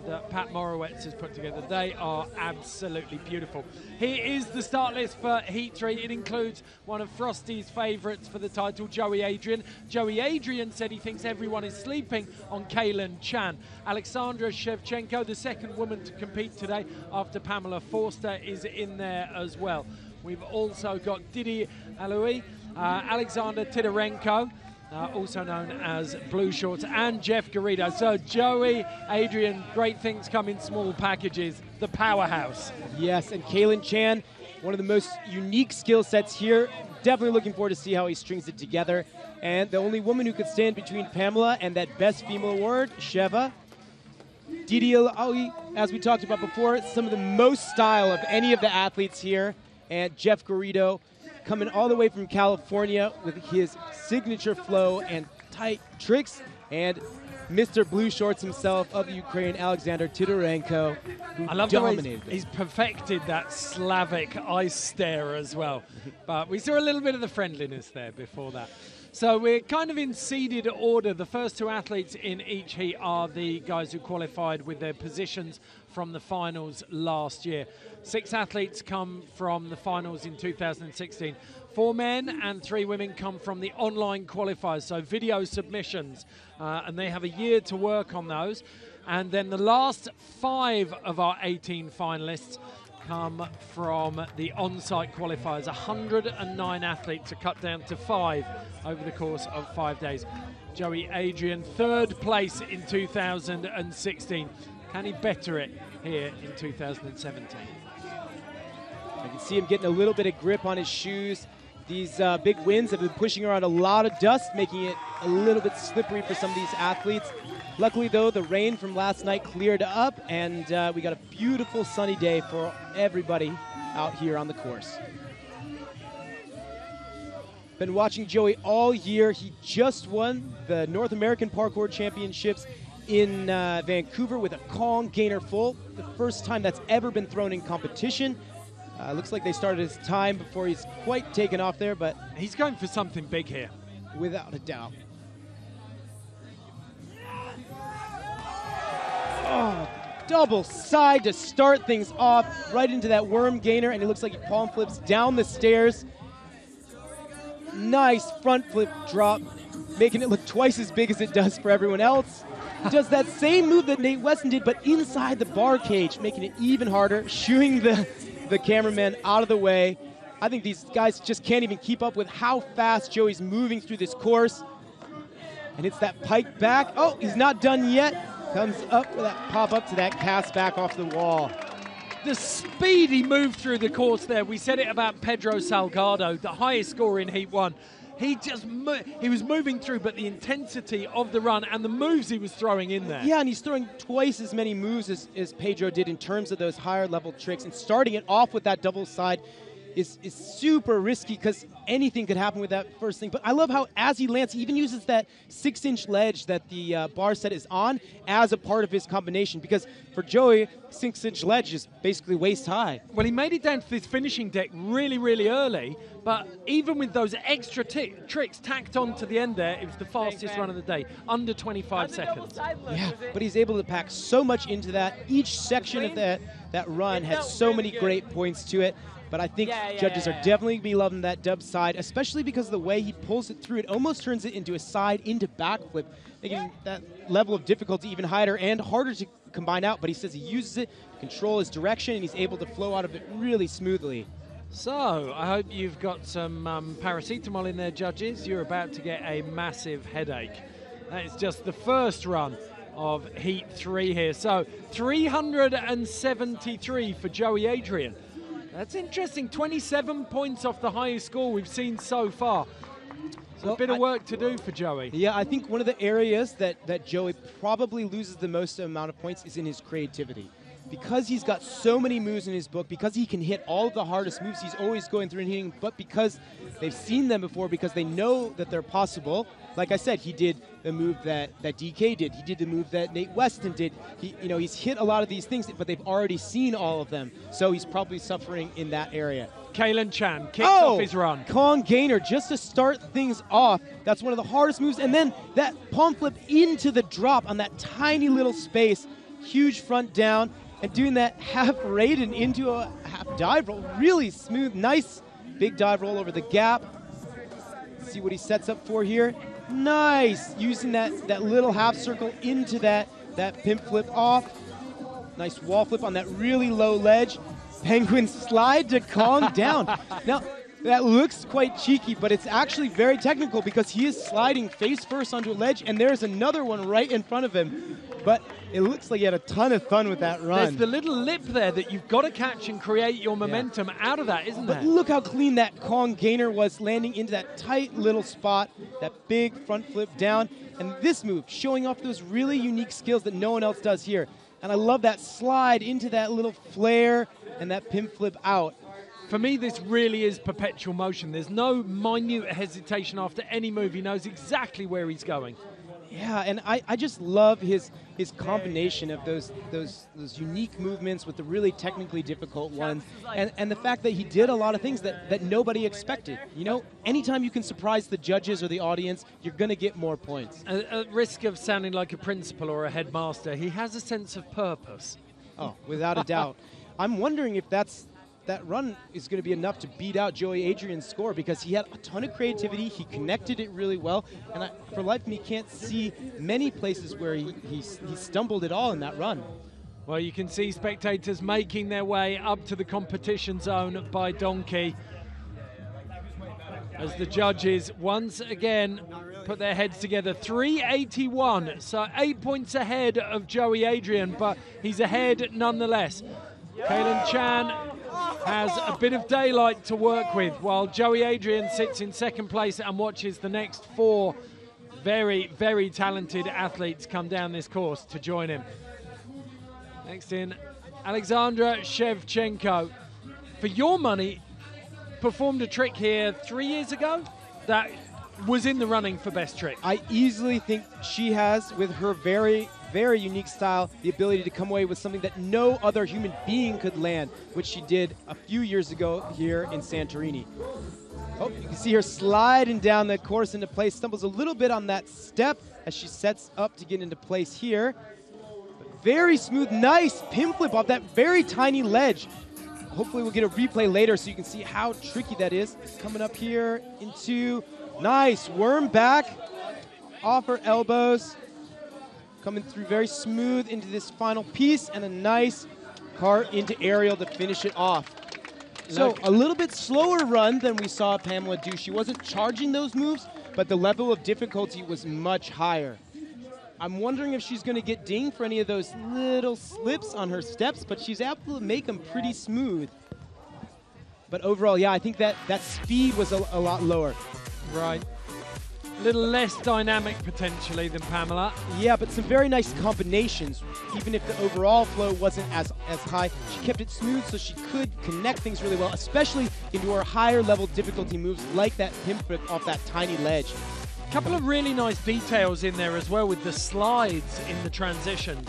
that Pat Morowitz has put together. They are absolutely beautiful. Here is the start list for Heat 3. It includes one of Frosty's favourites for the title, Joey Adrian. Joey Adrian said he thinks everyone is sleeping on Kaylin Chan. Alexandra Shevchenko, the second woman to compete today after Pamela Forster, is in there as well. We've also got Didi Aloui, Alexander Tidorenko, also known as Blue Shorts, and Jeff Garrido. So Joey, Adrian, great things come in small packages. The powerhouse. Yes, and Kaylin Chan, one of the most unique skill sets here. Definitely looking forward to see how he strings it together. And the only woman who could stand between Pamela and that Best Female Award, Sheva. Didi Alaoui, as we talked about before, some of the most style of any of the athletes here. And Jeff Garrido, coming all the way from California with his signature flow and tight tricks, and Mr. Blue Shorts himself of Ukraine, Alexander Tidorenko, who I love dominated. the way he's perfected that Slavic ice stare as well. But we saw a little bit of the friendliness there before that. So we're kind of in seeded order. The first 2 athletes in each heat are the guys who qualified with their positions from the finals last year. 6 athletes come from the finals in 2016. 4 men and 3 women come from the online qualifiers, so video submissions, and they have a year to work on those. And then the last 5 of our 18 finalists come from the on-site qualifiers. 109 athletes are cut down to 5 over the course of 5 days. Joey Adrian, 3rd place in 2016. Can he better it here in 2017? I can see him getting a little bit of grip on his shoes. These big winds have been pushing around a lot of dust, making it a little bit slippery for some of these athletes. Luckily, though, the rain from last night cleared up, and we got a beautiful sunny day for everybody out here on the course. Been watching Joey all year. He just won the North American Parkour Championships in Vancouver with a Kong Gainer Full. The first time that's ever been thrown in competition. Looks like they started his time before he's quite taken off there, but he's going for something big here. Without a doubt. Oh, double side to start things off, right into that worm gainer, and it looks like he palm flips down the stairs. Nice front flip drop, making it look twice as big as it does for everyone else. Does that same move that Nate Weston did, but inside the bar cage, making it even harder, shooing the cameraman out of the way. I think these guys just can't even keep up with how fast Joey's moving through this course. And it's that pike back. Oh, he's not done yet. Comes up for that pop up to that cast back off the wall. The speedy move through the course there. We said it about Pedro Salgado, the highest scorer in Heat 1. He was moving through, but the intensity of the run and the moves he was throwing in there. Yeah, and he's throwing twice as many moves as Pedro did in terms of those higher level tricks. And starting it off with that double side is super risky because anything could happen with that first thing. But I love how as he lands, he even uses that 6-inch ledge that the bar set is on as a part of his combination. Because for Joey, 6-inch ledge is basically waist high. Well, he made it down to this finishing deck really, really early. But even with those extra tricks tacked on to the end there, it was the fastest run of the day, under 25 seconds. Yeah, but he's able to pack so much into that. Each section of that run had so many great points to it. But I think judges are definitely going to be loving that dub side, especially because of the way he pulls it through. It almost turns it into a side into backflip, making that level of difficulty even higher and harder to combine out. But he says he uses it to control his direction, and he's able to flow out of it really smoothly. So, I hope you've got some paracetamol in there, judges. You're about to get a massive headache. That is just the first run of Heat 3 here. So, 373 for Joey Adrian. That's interesting. 27 points off the highest score we've seen so far. So a bit of work to do for Joey. Yeah, I think one of the areas that Joey probably loses the most amount of points is in his creativity. Because he's got so many moves in his book, because he can hit all of the hardest moves, he's always going through and hitting, but because they've seen them before, because they know that they're possible. Like I said, he did the move that DK did. He did the move that Nate Weston did. He's hit a lot of these things, but they've already seen all of them. So he's probably suffering in that area. Kalen Chan kicks off his run. Kong Gainer, just to start things off. That's one of the hardest moves. And then that palm flip into the drop on that tiny little space. Huge front down. And doing that half raiden into a half dive roll. Really smooth, nice big dive roll over the gap. See what he sets up for here. Nice, using that little half circle into that pimp flip off. Nice wall flip on that really low ledge. Penguin slide to Kong down. Now, that looks quite cheeky, but it's actually very technical because he is sliding face first onto a ledge, and there's another one right in front of him. But it looks like he had a ton of fun with that run. There's the little lip there that you've got to catch and create your momentum out of that, isn't there? But look how clean that Kong Gainer was, landing into that tight little spot, that big front flip down. And this move, showing off those really unique skills that no one else does here. And I love that slide into that little flare and that pimp flip out. For me, this really is perpetual motion. There's no minute hesitation after any move. He knows exactly where he's going. Yeah, and I just love his combination of those unique movements with the really technically difficult ones, and the fact that he did a lot of things that nobody expected. You know, anytime you can surprise the judges or the audience, you're going to get more points. At risk of sounding like a principal or a headmaster, he has a sense of purpose. Oh, without a doubt. I'm wondering if that run is going to be enough to beat out Joey Adrian's score, because he had a ton of creativity, he connected it really well, and for life of me can't see many places where he stumbled at all in that run. Well, you can see spectators making their way up to the competition zone by donkey as the judges once again put their heads together. 381, so 8 points ahead of Joey Adrian, but he's ahead nonetheless. Kalen Chan has a bit of daylight to work with, while Joey Adrian sits in second place and watches the next four very, very talented athletes come down this course to join him. Next in, Alexandra Shevchenko. For your money, performed a trick here 3 years ago that was in the running for best trick. I easily think she has, with her very, very unique style, the ability to come away with something that no other human being could land, which she did a few years ago here in Santorini. Oh, you can see her sliding down the course into place, stumbles a little bit on that step as she sets up to get into place here. But very smooth, nice pin flip off that very tiny ledge. Hopefully we'll get a replay later so you can see how tricky that is. Coming up here into nice worm back off her elbows. Coming through very smooth into this final piece, and a nice cart into aerial to finish it off. So a little bit slower run than we saw Pamela do. She wasn't charging those moves, but the level of difficulty was much higher. I'm wondering if she's going to get dinged for any of those little slips on her steps, but she's able to make them pretty smooth. But overall, yeah, I think that speed was a lot lower. Right. A little less dynamic potentially than Pamela. Yeah, but some very nice combinations. Even if the overall flow wasn't as high, she kept it smooth so she could connect things really well, especially into her higher level difficulty moves like that pimp flip off that tiny ledge. A couple of really nice details in there as well with the slides in the transitions.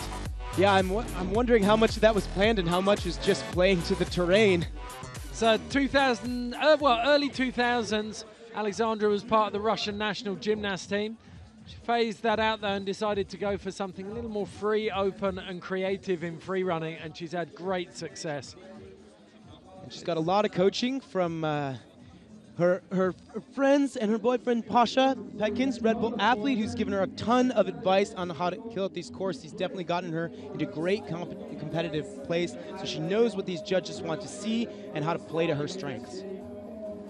Yeah, I'm wondering how much of that was planned and how much is just playing to the terrain. So early 2000s, Alexandra was part of the Russian national gymnast team. She phased that out though and decided to go for something a little more free, open and creative in free running, and she's had great success. And she's got a lot of coaching from her friends and her boyfriend Pasha Petkins, Red Bull athlete, who's given her a ton of advice on how to kill at these courses. He's definitely gotten her into great competitive place, so she knows what these judges want to see and how to play to her strengths.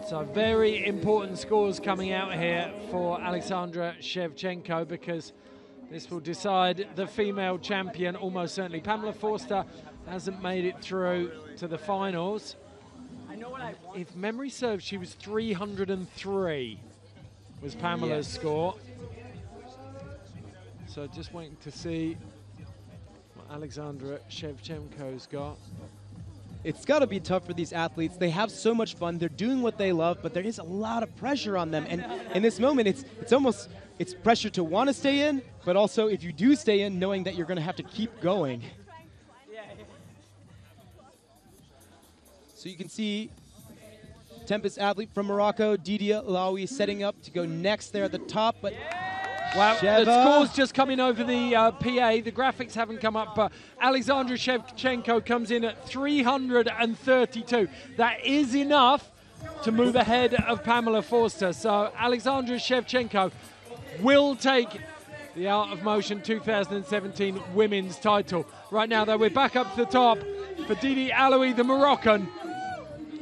So very important scores coming out here for Alexandra Shevchenko, because this will decide the female champion almost certainly. Pamela Forster hasn't made it through to the finals. If memory serves, she was 303 was Pamela's score. So just waiting to see what Alexandra Shevchenko's got. It's got to be tough for these athletes. They have so much fun. They're doing what they love, but there is a lot of pressure on them. And in this moment, it's pressure to want to stay in, but also if you do stay in, knowing that you're going to have to keep going. So you can see Tempest athlete from Morocco, Didia Alaoui, setting up to go next there at the top, but wow, Sheva. the score's just coming over the PA. The graphics haven't come up, but Alexandra Shevchenko comes in at 332. That is enough to move ahead of Pamela Forster. So Alexandra Shevchenko will take the Art of Motion 2017 women's title. Right now, though, we're back up to the top for Didi Alaoui, the Moroccan.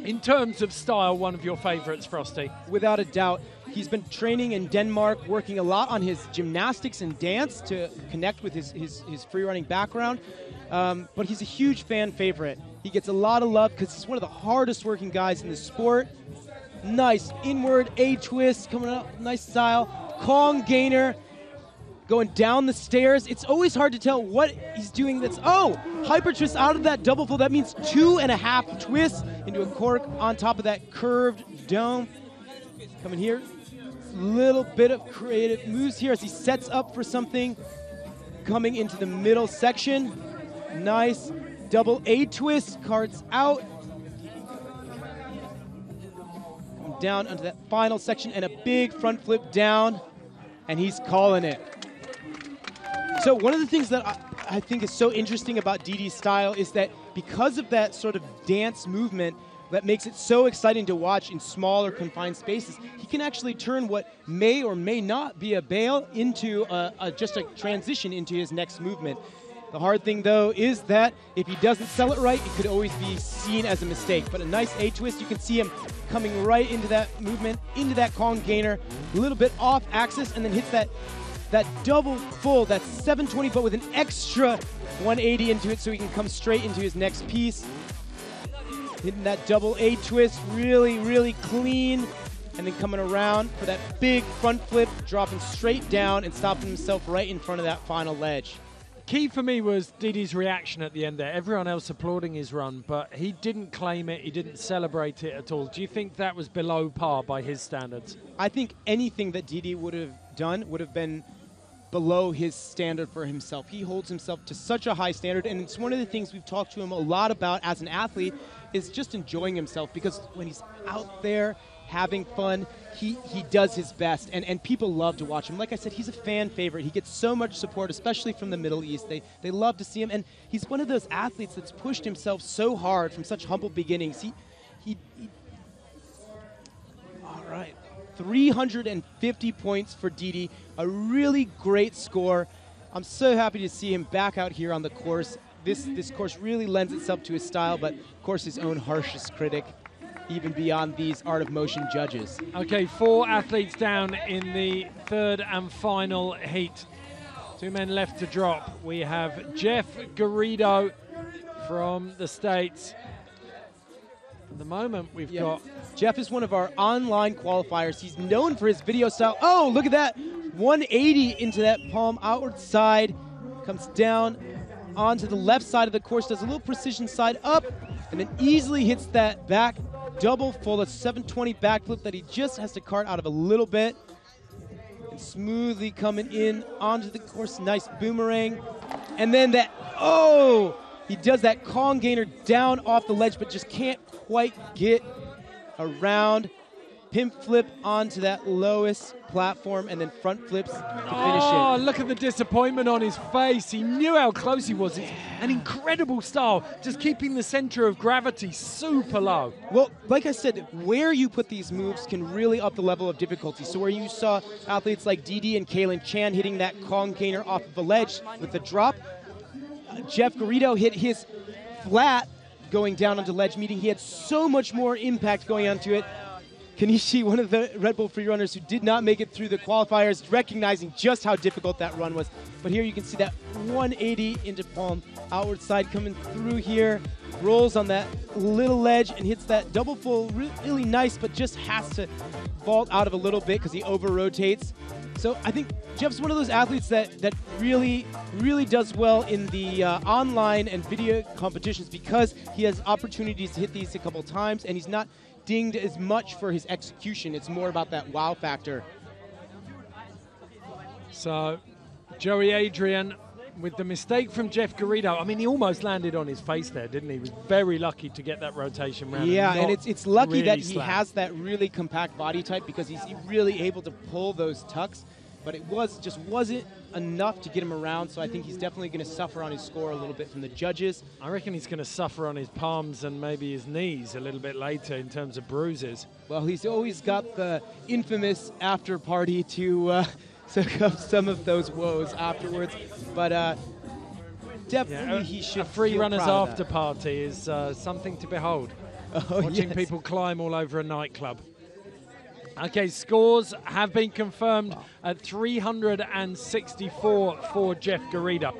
In terms of style, one of your favorites, Frosty? Without a doubt. He's been training in Denmark, working a lot on his gymnastics and dance to connect with his free running background. But he's a huge fan favorite. He gets a lot of love because he's one of the hardest working guys in the sport. Nice inward A-twist coming up, nice style. Kong gainer going down the stairs. It's always hard to tell what he's doing. Hyper twist out of that double fold. That means 2.5 twists into a cork on top of that curved dome. Coming here, little bit of creative moves here as he sets up for something. Coming into the middle section. Nice double A-twist, cards out. Come down onto that final section and a big front flip down, and he's calling it. So one of the things that I think is so interesting about Didi's style is that because of that sort of dance movement that makes it so exciting to watch in smaller confined spaces, he can actually turn what may or may not be a bail into just a transition into his next movement. The hard thing, though, is that if he doesn't sell it right, it could always be seen as a mistake. But a nice A-twist, you can see him coming right into that movement, into that Kong gainer, a little bit off axis, and then hits that double full, that 720, but with an extra 180 into it so he can come straight into his next piece. Hitting that double A-twist, really, really clean, and then coming around for that big front flip, dropping straight down and stopping himself right in front of that final ledge. Key for me was Didi's reaction at the end there. Everyone else applauding his run, but he didn't claim it, he didn't celebrate it at all. Do you think that was below par by his standards? I think anything that Didi would have done would have been below his standard for himself. He holds himself to such a high standard, and it's one of the things we've talked to him a lot about as an athlete is just enjoying himself, because when he's out there having fun, he does his best, and people love to watch him. Like I said, he's a fan favorite. He gets so much support, especially from the Middle East. They love to see him, and he's one of those athletes that's pushed himself so hard from such humble beginnings. All right. 350 points for Didi, a really great score. I'm so happy to see him back out here on the course. This course really lends itself to his style, but of course his own harshest critic. even beyond these art of motion judges. Okay, 4 athletes down in the third and final heat. 2 men left to drop. We have Jeff Garrido from the States. At the moment, we've got... Jeff is one of our online qualifiers. He's known for his video style. Oh, look at that. 180 into that palm outward side. Comes down onto the left side of the course, does a little precision side up, and then easily hits that back double full, a 720 backflip that he just has to cart out of a little bit. And smoothly coming in onto the course, nice boomerang. And then that, oh! He does that Kong gainer down off the ledge, but just can't quite get around. Pimp flip onto that lowest platform, and then front flips to finish it. Oh, look at the disappointment on his face. He knew how close he was. It's an incredible style, just keeping the center of gravity super low. Well, like I said, where you put these moves can really up the level of difficulty. So where you saw athletes like Didi and Kaylin Chan hitting that Kong gainer off of a ledge with the drop, Jeff Garrido hit his flat going down onto ledge, meaning he had so much more impact going onto it. Kanishi, one of the Red Bull freerunners who did not make it through the qualifiers, recognizing just how difficult that run was. But here you can see that 180 into palm outward side coming through here, rolls on that little ledge and hits that double full really nice, but just has to vault out of a little bit because he over-rotates. So I think Jeff's one of those athletes that really does well in the online and video competitions because he has opportunities to hit these a couple times, and he's not dinged as much for his execution. It's more about that wow factor. So Joey Adrian with the mistake from Jeff Garrido. I mean, he almost landed on his face there, didn't he? He was very lucky to get that rotation round. Yeah, and it's lucky really that he has that really compact body type because he's really able to pull those tucks, but it just wasn't enough to get him around, so I think he's definitely going to suffer on his score a little bit from the judges. I reckon he's going to suffer on his palms and maybe his knees a little bit later in terms of bruises. Well, he's always got the infamous after party to soak up some of those woes afterwards, but definitely he should. A free runners after party is something to behold. Watching people climb all over a nightclub. Okay, scores have been confirmed at 364 for Jeff Garrido.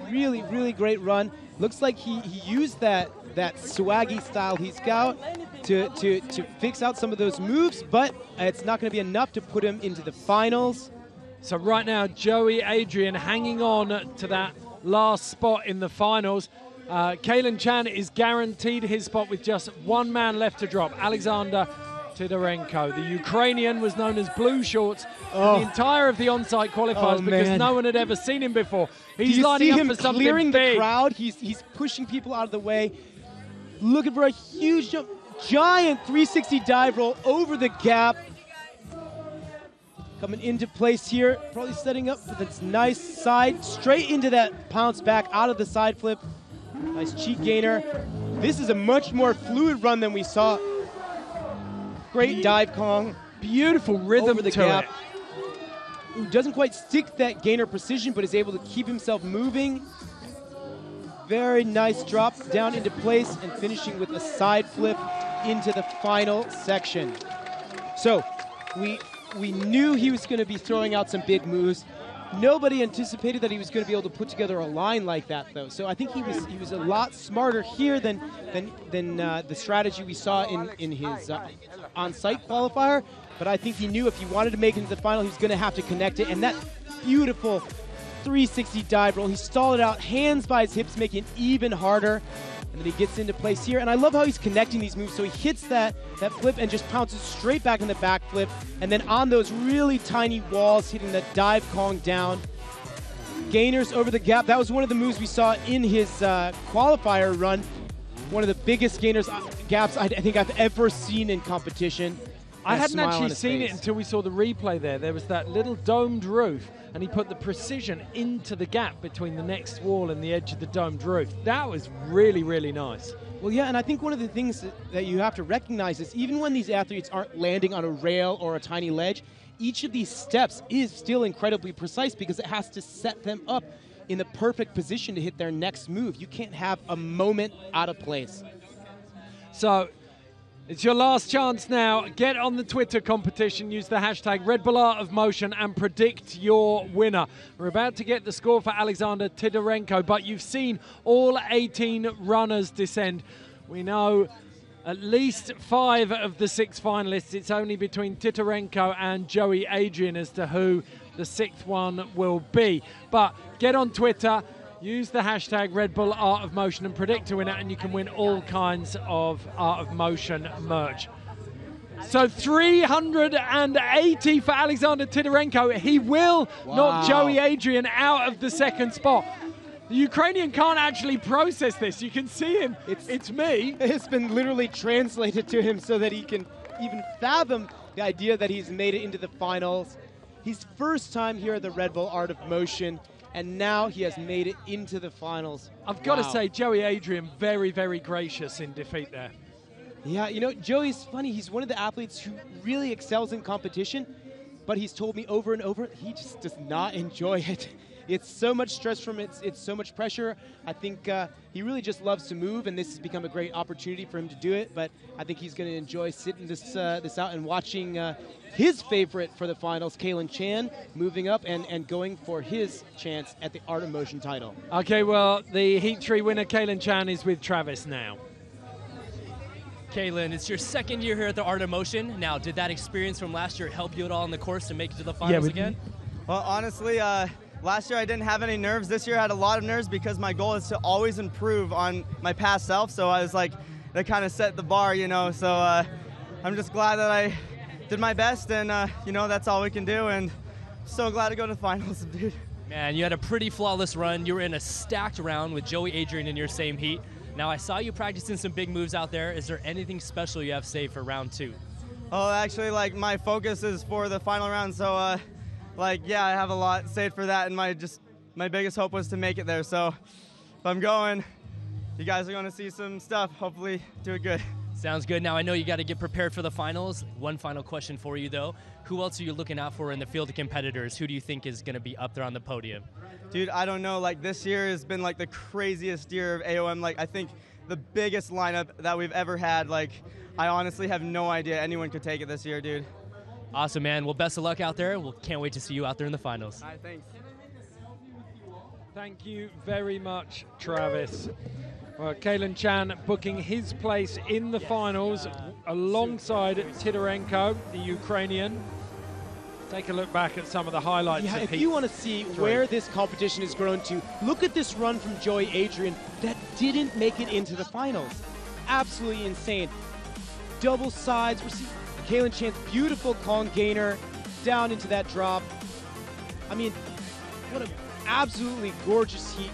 Really great run. Looks like he used that swaggy style he's got to fix out some of those moves, but it's not going to be enough to put him into the finals. So right now, Joey Adrian hanging on to that last spot in the finals. Kaylin Chan is guaranteed his spot with just 1 man left to drop, Alexander Tidorenko. The Ukrainian was known as Blue Shorts the entire of the on-site qualifiers because no one had ever seen him before. He's lining up for something clearing big. The crowd. He's pushing people out of the way, looking for a huge jump. Giant 360 dive roll over the gap. Coming into place here, probably setting up for this nice side, straight into that pounce back out of the side flip. Nice cheek gainer. This is a much more fluid run than we saw. Great dive Kong. Beautiful rhythm over the to gap. it. Who doesn't quite stick that gainer precision, but is able to keep himself moving. Very nice drop down into place and finishing with a side flip into the final section. So we knew he was going to be throwing out some big moves. Nobody anticipated that he was going to be able to put together a line like that, though. So I think he was a lot smarter here than the strategy we saw in his on-site qualifier. But I think he knew if he wanted to make it into the final, he was going to have to connect it. And that beautiful 360 dive roll, he stalled it out, hands by his hips, making it even harder. And then he gets into place here. And I love how he's connecting these moves. So he hits that flip and just pounces straight back in the back flip. And then on those really tiny walls, hitting the dive Kong down. Gainers over the gap. That was one of the moves we saw in his qualifier run. One of the biggest gainers gaps I think I've ever seen in competition. I hadn't actually seen it until we saw the replay there. There was that little domed roof, and he put the precision into the gap between the next wall and the edge of the domed roof. That was really nice. Well, yeah, and I think one of the things that you have to recognize is even when these athletes aren't landing on a rail or a tiny ledge, each of these steps is still incredibly precise because it has to set them up in the perfect position to hit their next move. You can't have a moment out of place. So It's your last chance now. Get on the Twitter competition. Use the hashtag Red Bull Art of Motion and predict your winner. We're about to get the score for Alexander Tidorenko, but you've seen all 18 runners descend. We know at least 5 of the 6 finalists. It's only between Titorenko and Joey Adrian as to who the 6th one will be. But get on Twitter, use the hashtag Red Bull Art of Motion and predict a winner, and you can win all kinds of Art of Motion merch. So 380 for Alexander Tidorenko. He will knock Joey Adrian out of the 2nd spot. The Ukrainian can't actually process this. You can see him. It's me. It's been literally translated to him so that he can even fathom the idea that he's made it into the finals. His first time here at the Red Bull Art of Motion, and now he has made it into the finals. I've got to say, Joey Adrian, very, very gracious in defeat there. Yeah, you know, Joey's funny. He's one of the athletes who really excels in competition, but he's told me over and over he just does not enjoy it. It's so much stress from it. It's so much pressure. I think he really just loves to move, and this has become a great opportunity for him to do it. But I think he's going to enjoy sitting this out and watching his favorite for the finals, Kalen Chan, moving up and going for his chance at the Art of Motion title. Okay, well, the Heat 3 winner, Kalen Chan, is with Travis now. Kalen, it's your 2nd year here at the Art of Motion. Now, did that experience from last year help you at all in the course to make it to the finals again? Well, honestly, last year I didn't have any nerves. This year I had a lot of nerves because my goal is to always improve on my past self. So I was like, that kind of set the bar, you know. So I'm just glad that I did my best, and you know, that's all we can do. And so glad to go to the finals, dude. Man, you had a pretty flawless run. You were in a stacked round with Joey Adrian in your same heat. Now, I saw you practicing some big moves out there. Is there anything special you have saved for round 2? Oh, actually, like, my focus is for the final round. So, like, yeah, I have a lot saved for that, and my biggest hope was to make it there. So if I'm going, you guys are going to see some stuff. Hopefully do it good. Sounds good. Now, I know you got to get prepared for the finals. One final question for you, though. Who else are you looking out for in the field of competitors? Who do you think is going to be up there on the podium? Dude, I don't know. Like, this year has been, like, the craziest year of AOM. Like, I think the biggest lineup that we've ever had. Like, I honestly have no idea anyone could take it this year, dude. Awesome, man. Well, best of luck out there. We can't wait to see you out there in the finals. All right, thanks. Thank you very much, Travis. Well, Kalen Chan booking his place in the finals alongside Tidorenko, the Ukrainian. Take a look back at some of the highlights. Yeah, of if Heat you want to see 3. where this competition has grown to, look at this run from Joey Adrian that didn't make it into the finals. Absolutely insane. Double sides. We're seeing Kalen Chan's beautiful con gainer down into that drop. I mean, what an absolutely gorgeous heat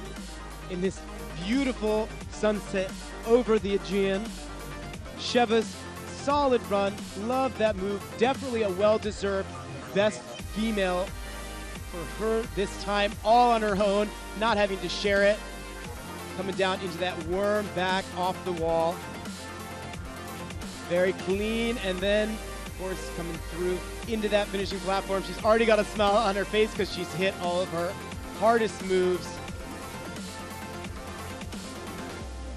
in this beautiful sunset over the Aegean. Sheva's solid run. Love that move. Definitely a well-deserved best female for her this time, all on her own, not having to share it. Coming down into that worm back off the wall. Very clean, and then, of course, coming through into that finishing platform. She's already got a smile on her face because she's hit all of her hardest moves.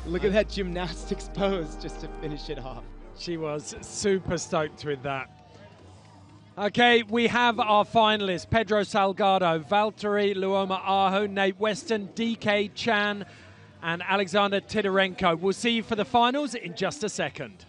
Look at that gymnastics pose just to finish it off. She was super stoked with that. Okay, we have our finalists: Pedro Salgado, Valtteri Luoma-Aho, Nate Weston, DK Chan, and Alexander Tidorenko. We'll see you for the finals in just a second.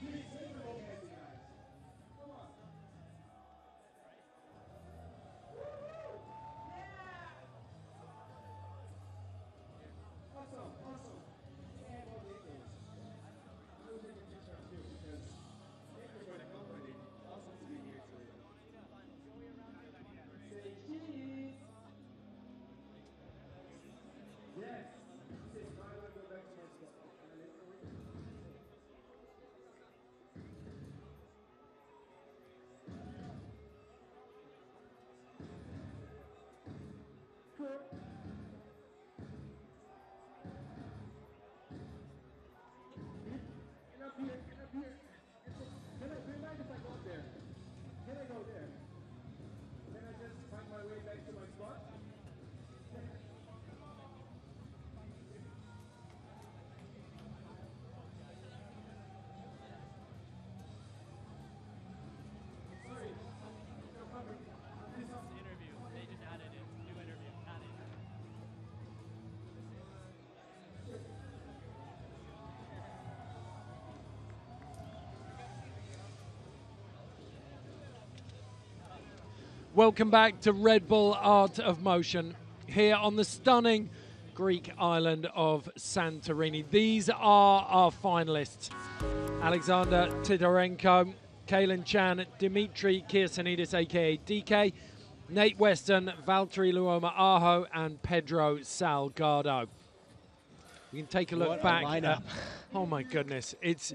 Welcome back to Red Bull Art of Motion here on the stunning Greek island of Santorini. These are our finalists: Alexander Tidorenko, Kaylin Chan, Dimitri Kirsanidis, aka DK, Nate Weston, Valtteri Luoma-Aho, and Pedro Salgado. We can take a look back. Oh my goodness, it's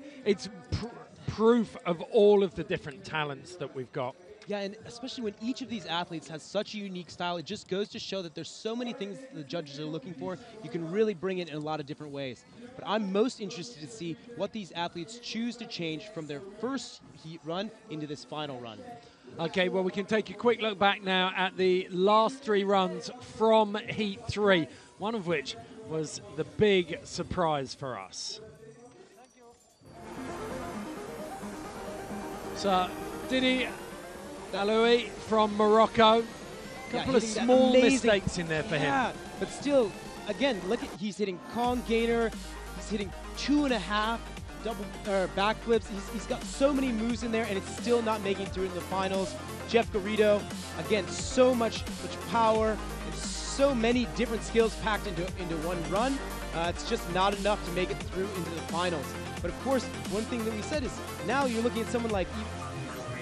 proof of all of the different talents that we've got. Yeah, and especially when each of these athletes has such a unique style, it just goes to show that there's so many things the judges are looking for. You can really bring it in a lot of different ways. But I'm most interested to see what these athletes choose to change from their first heat run into this final run. Okay, well, we can take a quick look back now at the last 3 runs from Heat 3, one of which was the big surprise for us. So, Didi Aloui from Morocco. A couple of small mistakes in there for him. But still, again, look at, he's hitting Kong Gainer. He's hitting 2.5 double backflips. He's got so many moves in there, and it's still not making it through in the finals. Jeff Garrido, again, so much power and so many different skills packed into one run. It's just not enough to make it through into the finals. But of course, one thing that we said is now you're looking at someone like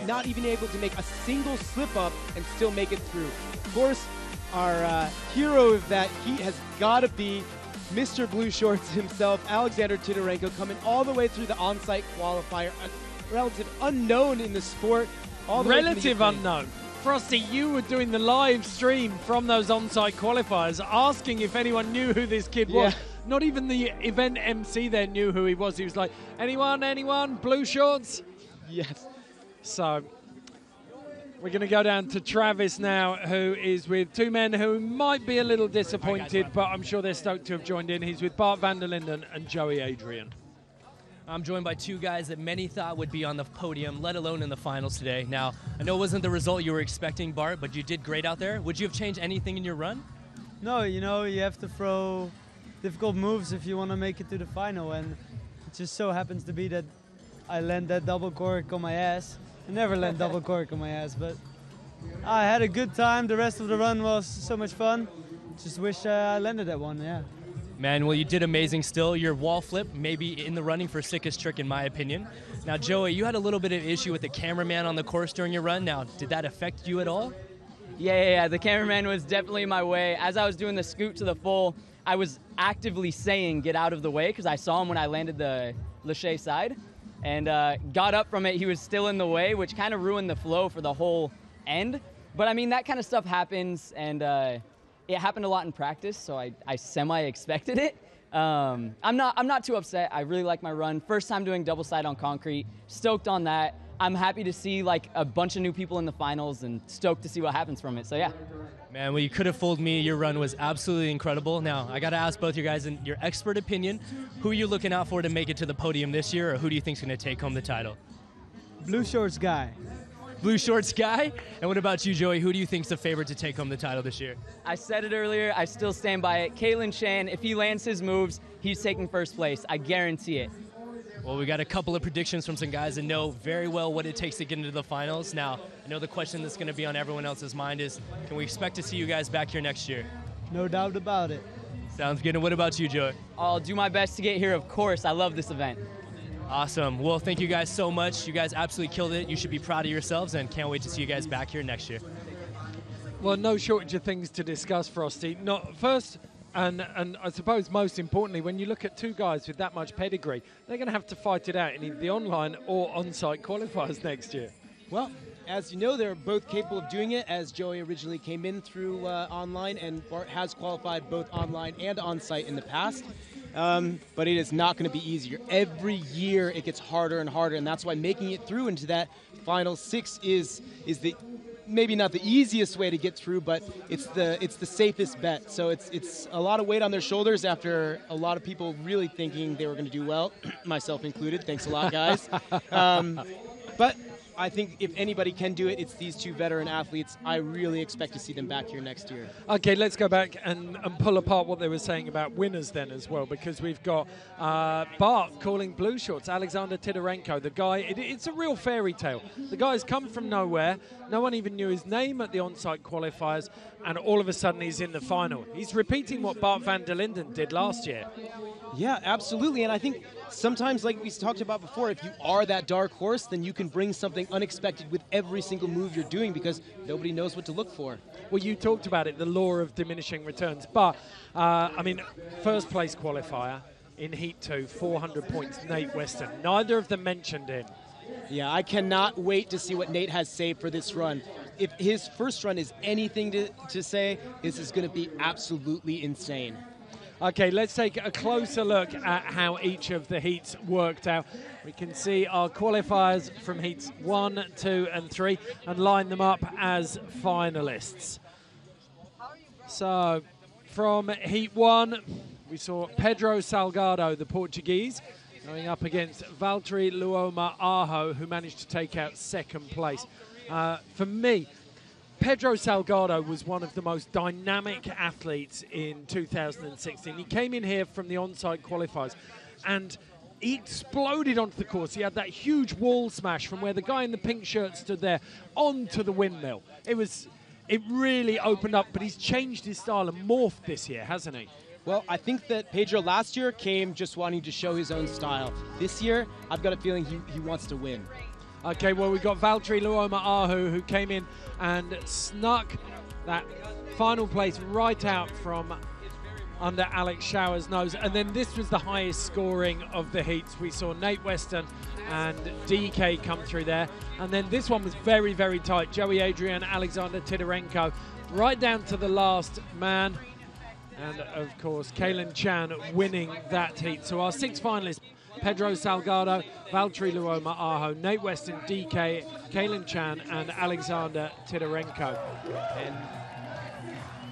not even able to make a single slip up and still make it through. Of course, our hero of that heat has got to be Mr. Blue Shorts himself, Alexander Tidorenko, coming all the way through the on-site qualifier, a relative unknown in the sport. Relative unknown. Frosty, you were doing the live stream from those on-site qualifiers, asking if anyone knew who this kid was. Not even the event MC there knew who he was. He was like, anyone, Blue Shorts? Yes. So we're going to go down to Travis now, who is with 2 men who might be a little disappointed, but I'm sure they're stoked to have joined in. He's with Bart van der Linden and Joey Adrian. I'm joined by 2 guys that many thought would be on the podium, let alone in the finals today. Now, I know it wasn't the result you were expecting, Bart, but you did great out there. Would you have changed anything in your run? No, you know, you have to throw difficult moves if you want to make it to the final, and it just so happens to be that I land that double cork on my ass. I never land double cork on my ass, but I had a good time. The rest of the run was so much fun. Just wish I landed that one, yeah. Man, well, you did amazing still. Your wall flip may be in the running for sickest trick in my opinion. Now, Joey, you had a little bit of issue with the cameraman on the course during your run. Now, did that affect you at all? Yeah. The cameraman was definitely in my way. As I was doing the scoot to the full, I was actively saying get out of the way because I saw him when I landed the Lachey side. And got up from it, he was still in the way, which kind of ruined the flow for the whole end. But I mean, that kind of stuff happens, and it happened a lot in practice, so I semi-expected it. I'm not too upset. I really like my run. First time doing double side on concrete. Stoked on that. I'm happy to see like a bunch of new people in the finals, and stoked to see what happens from it. So yeah. Man, well, you could have fooled me. Your run was absolutely incredible. Now, I got to ask both you guys, in your expert opinion, who are you looking out for to make it to the podium this year, or who do you think is going to take home the title? Blue Shorts guy. Blue Shorts guy? And what about you, Joey? Who do you think is the favorite to take home the title this year? I said it earlier. I still stand by it. Kaylin Chan, if he lands his moves, he's taking first place. I guarantee it. Well, we got a couple of predictions from some guys that know very well what it takes to get into the finals. Now, I know the question that's going to be on everyone else's mind is, can we expect to see you guys back here next year? No doubt about it. Sounds good. And what about you, Joey? I'll do my best to get here, of course. I love this event. Awesome. Well, thank you guys so much. You guys absolutely killed it. You should be proud of yourselves, and can't wait to see you guys back here next year. Well, no shortage of things to discuss, Frosty. Not first, and I suppose most importantly, when you look at 2 guys with that much pedigree, they're going to have to fight it out in either the online or on-site qualifiers next year. Well, as you know, they're both capable of doing it, as Joey originally came in through online, and Bart has qualified both online and on-site in the past. But it is not going to be easier. Every year it gets harder and harder, and that's why making it through into that final 6 is the maybe not the easiest way to get through, but it's the safest bet. So it's a lot of weight on their shoulders after a lot of people really thinking they were going to do well, myself included. Thanks a lot, guys. But I think if anybody can do it, it's these two veteran athletes. I really expect to see them back here next year. Okay, let's go back and pull apart what they were saying about winners then as well, because we've got Bart calling blue shorts, Alexander Tidorenko, the guy, it's a real fairy tale. The guy's come from nowhere, no one even knew his name at the on-site qualifiers, and all of a sudden he's in the final. He's repeating what Bart van der Linden did last year. Yeah, absolutely, and I think sometimes, like we talked about before, if you are that dark horse, then you can bring something unexpected with every single move you're doing because nobody knows what to look for. Well, you talked about it, the law of diminishing returns, but, I mean, first place qualifier in Heat 2, 400 points, Nate Weston. Neither of them mentioned him. Yeah, I cannot wait to see what Nate has saved for this run. If his first run is anything to say, this is going to be absolutely insane. Okay, let's take a closer look at how each of the heats worked out. We can see our qualifiers from heats 1, 2, and 3 and line them up as finalists. So, from heat 1, we saw Pedro Salgado, the Portuguese, going up against Valtteri Luoma Aho, who managed to take out second place. For me, Pedro Salgado was one of the most dynamic athletes in 2016. He came in here from the on-site qualifiers and he exploded onto the course. He had that huge wall smash from where the guy in the pink shirt stood there onto the windmill. It really opened up, but he's changed his style and morphed this year, hasn't he? Well, I think that Pedro last year came just wanting to show his own style. This year, I've got a feeling he wants to win. Okay, well, we've got Valtteri Luoma Aho, who came in and snuck that final place right out from under Alex Schauer's nose. And then this was the highest scoring of the heats. We saw Nate Weston and DK come through there. And then this one was very, very tight. Joey Adrian, Alexander Tidorenko, right down to the last man. And, of course, Kalen Chan winning that heat. So our 6 finalists, Pedro Salgado, Valtteri Luoma Aho, Nate Weston, DK, Kalen Chan, and Alexander Tidorenko. And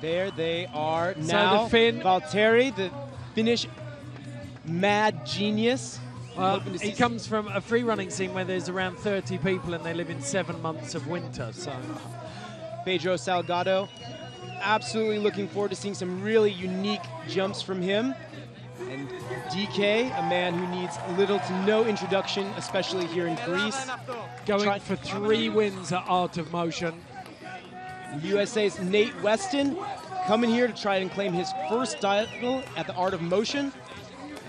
there they are now. So the Finn, Valtteri, the Finnish mad genius. He comes from a free running scene where there's around 30 people and they live in 7 months of winter. So Pedro Salgado, absolutely looking forward to seeing some really unique jumps from him. And DK, a man who needs little to no introduction, especially here in Greece. Going for 3 wins at Art of Motion. USA's Nate Weston coming here to try and claim his first title at the Art of Motion.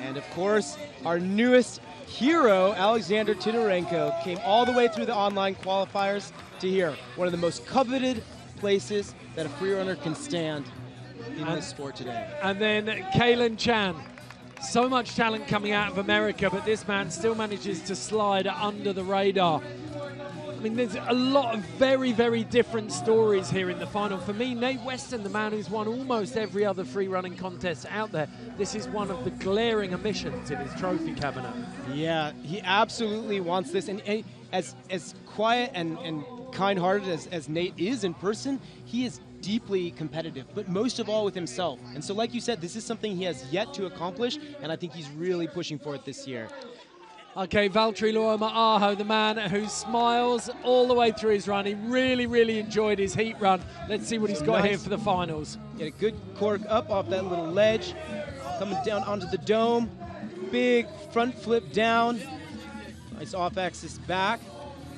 And of course, our newest hero, Alexander Tidorenko, came all the way through the online qualifiers to here. One of the most coveted places that a free runner can stand in this sport today. And then Kalen Chan. So much talent coming out of America, but this man still manages to slide under the radar. I mean, there's a lot of very, very different stories here in the final. For me, Nate Weston, the man who's won almost every other free running contest out there, this is one of the glaring omissions in his trophy cabinet. Yeah, he absolutely wants this. And as quiet and kind-hearted as Nate is in person, he is deeply competitive, but most of all with himself. And so, like you said, this is something he has yet to accomplish, and I think he's really pushing for it this year. Okay, Valtteri Luoma Aho, the man who smiles all the way through his run. He really, really enjoyed his heat run. Let's see what he's got here for the finals. Get a good cork up off that little ledge, coming down onto the dome. Big front flip down. Nice off-axis back.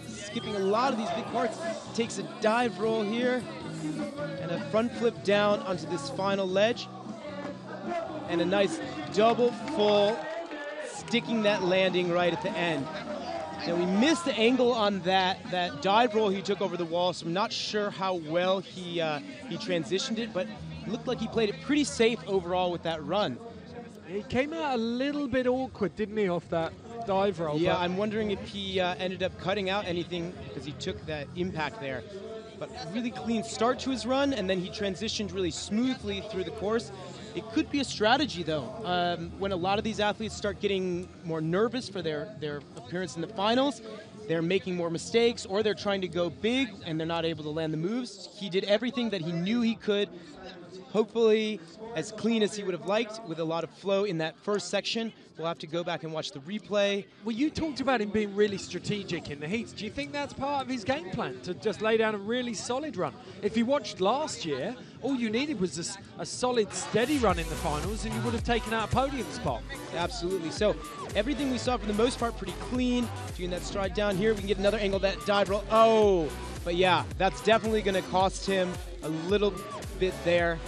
Skipping a lot of these big parts. Takes a dive roll here. And a front flip down onto this final ledge. And a nice double full, sticking that landing right at the end. Now we missed the angle on that dive roll he took over the wall, so I'm not sure how well he transitioned it, but it looked like he played it pretty safe overall with that run. He came out a little bit awkward, didn't he, off that dive roll? Yeah, I'm wondering if he ended up cutting out anything because he took that impact there. But really clean start to his run, and then he transitioned really smoothly through the course. It could be a strategy, though. When a lot of these athletes start getting more nervous for their appearance in the finals, they're making more mistakes, or they're trying to go big and they're not able to land the moves. He did everything that he knew he could hopefully as clean as he would have liked, with a lot of flow in that first section. We'll have to go back and watch the replay. Well, you talked about him being really strategic in the heats. Do you think that's part of his game plan, to just lay down a really solid run? If you watched last year, all you needed was a solid, steady run in the finals, and you would have taken out a podium spot. Absolutely. So everything we saw for the most part pretty clean. Doing that stride down here, we can get another angle of that dive roll. Oh, but yeah, that's definitely going to cost him a little bit there.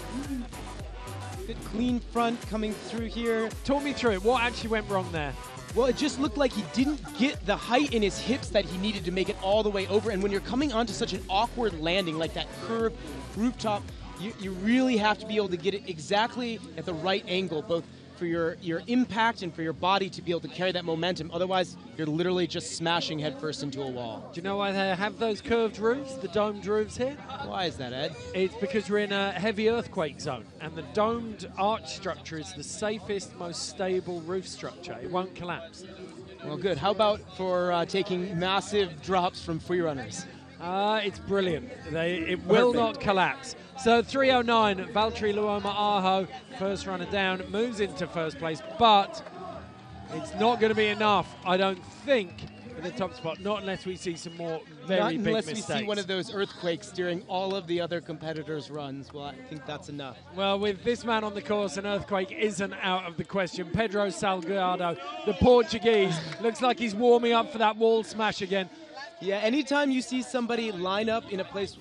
Good clean front coming through here. Talk me through it. What actually went wrong there? Well, it just looked like he didn't get the height in his hips that he needed to make it all the way over. And when you're coming onto such an awkward landing, like that curved rooftop, you really have to be able to get it exactly at the right angle, both for your impact and for your body to be able to carry that momentum. Otherwise, you're literally just smashing headfirst into a wall. Do you know why they have those curved roofs, the domed roofs here? Why is that, Ed? It's because we're in a heavy earthquake zone, and the domed arch structure is the safest, most stable roof structure. It won't collapse. Well, good. How about for taking massive drops from free runners? It's brilliant. It will not collapse. So 309, Valtteri Luoma-Aho, first runner down, moves into first place, but it's not going to be enough, I don't think, for the top spot, not unless we see some more very big mistakes. Unless we see one of those earthquakes during all of the other competitors' runs. Well, I think that's enough. Well, with this man on the course, an earthquake isn't out of the question. Pedro Salgado, the Portuguese, looks like he's warming up for that wall smash again. Yeah, anytime you see somebody line up in a place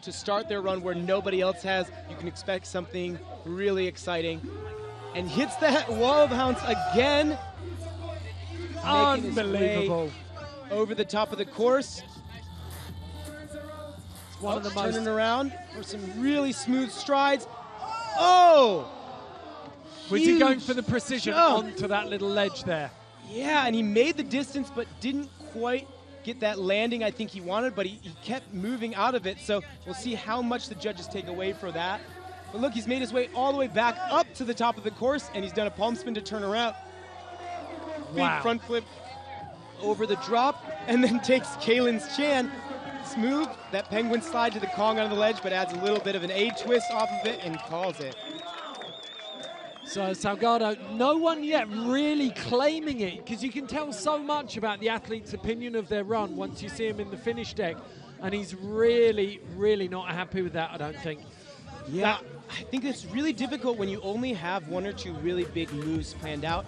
to start their run where nobody else has, you can expect something really exciting. And hits that wall bounce again. Unbelievable. Over the top of the course. It's one of the most... Turning around for some really smooth strides. Oh! Was he going for the precision onto that little ledge there? Yeah, and he made the distance but didn't quite get that landing I think he wanted, but he kept moving out of it, so we'll see how much the judges take away for that. But look, he's made his way all the way back up to the top of the course, and he's done a palm spin to turn around. Big front flip over the drop, and then takes Kalen's Chan. Smooth, that penguin slide to the Kong on the ledge, but adds a little bit of an A twist off of it and calls it. So Salgado, no one yet really claiming it, because you can tell so much about the athlete's opinion of their run once you see him in the finish deck, and he's really, really not happy with that, I don't think. Yeah, I think it's really difficult when you only have one or two really big moves planned out.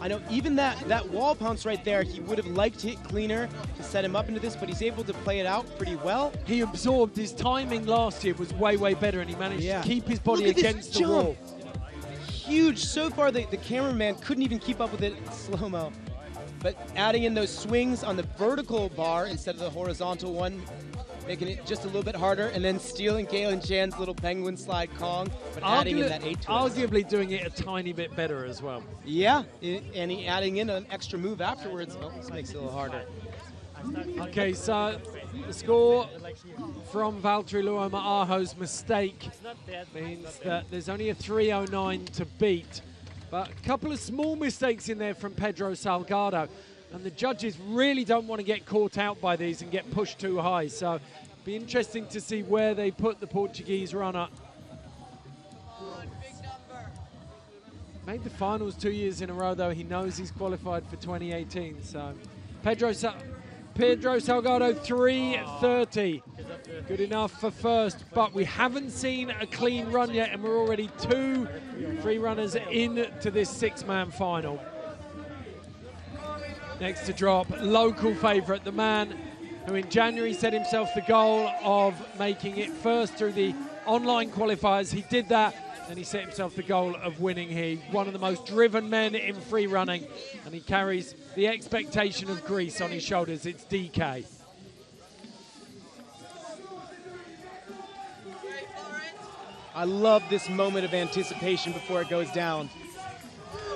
I know even that wall pounce right there, he would have liked to hit cleaner to set him up into this, but he's able to play it out pretty well. He absorbed, his timing last year was way, way better, and he managed to keep his body against the wall. Huge. So far, the cameraman couldn't even keep up with it in slow-mo. But adding in those swings on the vertical bar instead of the horizontal one, making it just a little bit harder, and then stealing Kalen Chan's little penguin slide Kong, but adding in that 8 twist. Arguably doing it a tiny bit better as well. Yeah, and he adding in an extra move afterwards. Oh, this makes it a little harder. Okay, so the score from Valtteri Luoma-Aho's mistake means that there's only a 309 to beat. But a couple of small mistakes in there from Pedro Salgado. And the judges really don't want to get caught out by these and get pushed too high. So it'll be interesting to see where they put the Portuguese runner. Made the finals 2 years in a row, though. He knows he's qualified for 2018. So Pedro Salgado, 3:30. Good enough for first, but we haven't seen a clean run yet, and we're already 2 free runners into this 6-man final. Next to drop, local favourite, the man who in January set himself the goal of making it first through the online qualifiers. He did that, and he set himself the goal of winning here. One of the most driven men in free running, and he carries the expectation of Greece on his shoulders. It's DK. I love this moment of anticipation before it goes down.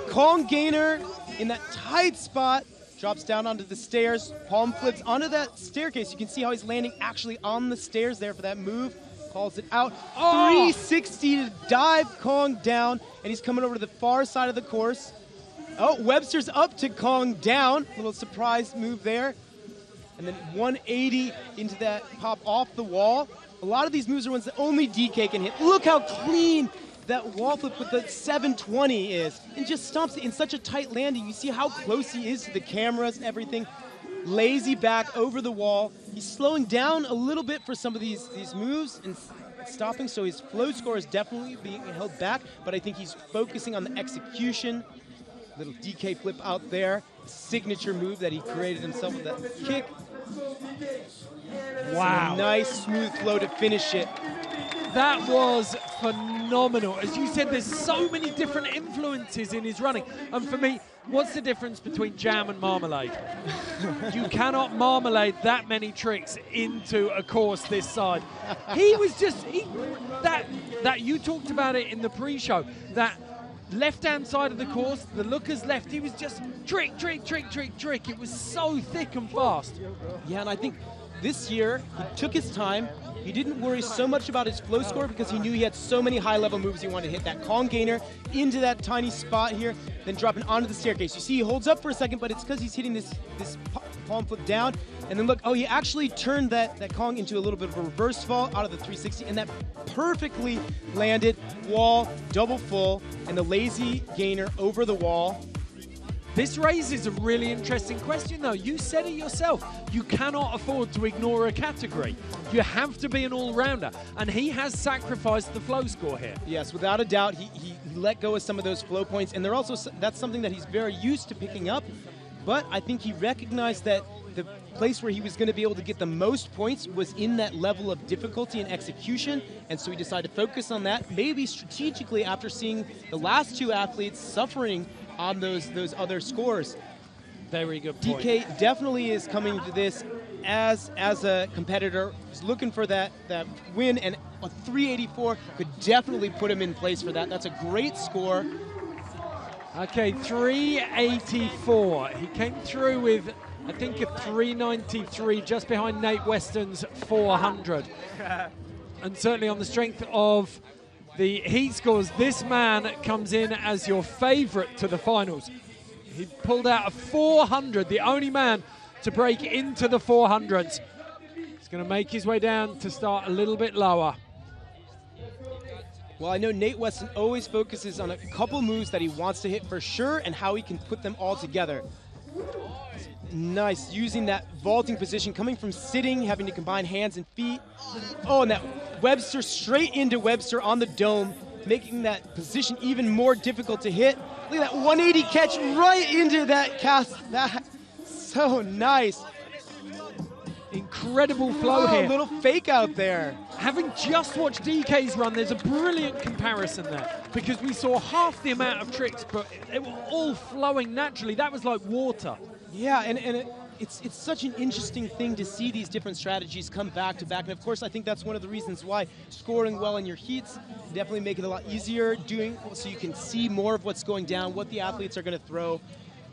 Kong Gainer in that tight spot, drops down onto the stairs, palm flips onto that staircase. You can see how he's landing actually on the stairs there for that move. Calls it out. 360 to dive Kong down, and he's coming over to the far side of the course. Oh, Webster's up to Kong down. Little surprise move there. And then 180 into that pop off the wall. a lot of these moves are ones that only DK can hit. Look how clean that wall flip with the 720 is, and just stomps it in such a tight landing. You see how close he is to the cameras and everything. Lazy back over the wall. He's slowing down a little bit for some of these moves and stopping, so his flow score is definitely being held back, but I think he's focusing on the execution. Little DK flip out there, signature move that he created himself with that kick. Wow. Nice smooth flow to finish it. That was phenomenal. As you said, there's so many different influences in his running. And for me, what's the difference between jam and marmalade? You cannot marmalade that many tricks into a course this side. He was just, that you talked about it in the pre-show, that left-hand side of the course, the looker's left, he was just trick, trick, trick, trick, trick. It was so thick and fast. Yeah, and I think this year, he took his time. He didn't worry so much about his flow score because he knew he had so many high-level moves he wanted to hit. That Kong gainer into that tiny spot here, then dropping onto the staircase. You see he holds up for a second, but it's because he's hitting this palm flip down. And then look, oh, he actually turned that Kong into a little bit of a reverse fall out of the 360, and that perfectly landed. Wall, double full, and the lazy gainer over the wall. This raises a really interesting question, though. You said it yourself. You cannot afford to ignore a category. You have to be an all-rounder, and he has sacrificed the flow score here. Yes, without a doubt, he let go of some of those flow points, and that's something that he's very used to picking up. But I think he recognized that the place where he was going to be able to get the most points was in that level of difficulty and execution, and so he decided to focus on that, maybe strategically after seeing the last two athletes suffering on those other scores. Very good point. DK definitely is coming to this as a competitor. He's looking for that win, and a 384 could definitely put him in place for that. That's a great score. Okay, 384. He came through with, I think, a 393, just behind Nate Weston's 400. And certainly on the strength of the heat scores, this man comes in as your favorite to the finals. He pulled out a 400, the only man to break into the 400s. He's going to make his way down to start a little bit lower. Well, I know Nate Weston always focuses on a couple moves that he wants to hit for sure and how he can put them all together. Nice, using that vaulting position, coming from sitting, having to combine hands and feet. Oh, and that Webster straight into Webster on the dome, making that position even more difficult to hit. Look at that 180 catch right into that cast. That's so nice. Incredible flow here. A little fake out there. Having just watched DK's run, there's a brilliant comparison there because we saw half the amount of tricks, but they were all flowing naturally. That was like water. Yeah, and it's such an interesting thing to see these different strategies come back to back. And of course, I think that's one of the reasons why scoring well in your heats definitely make it a lot easier doing so you can see more of what's going down, what the athletes are going to throw.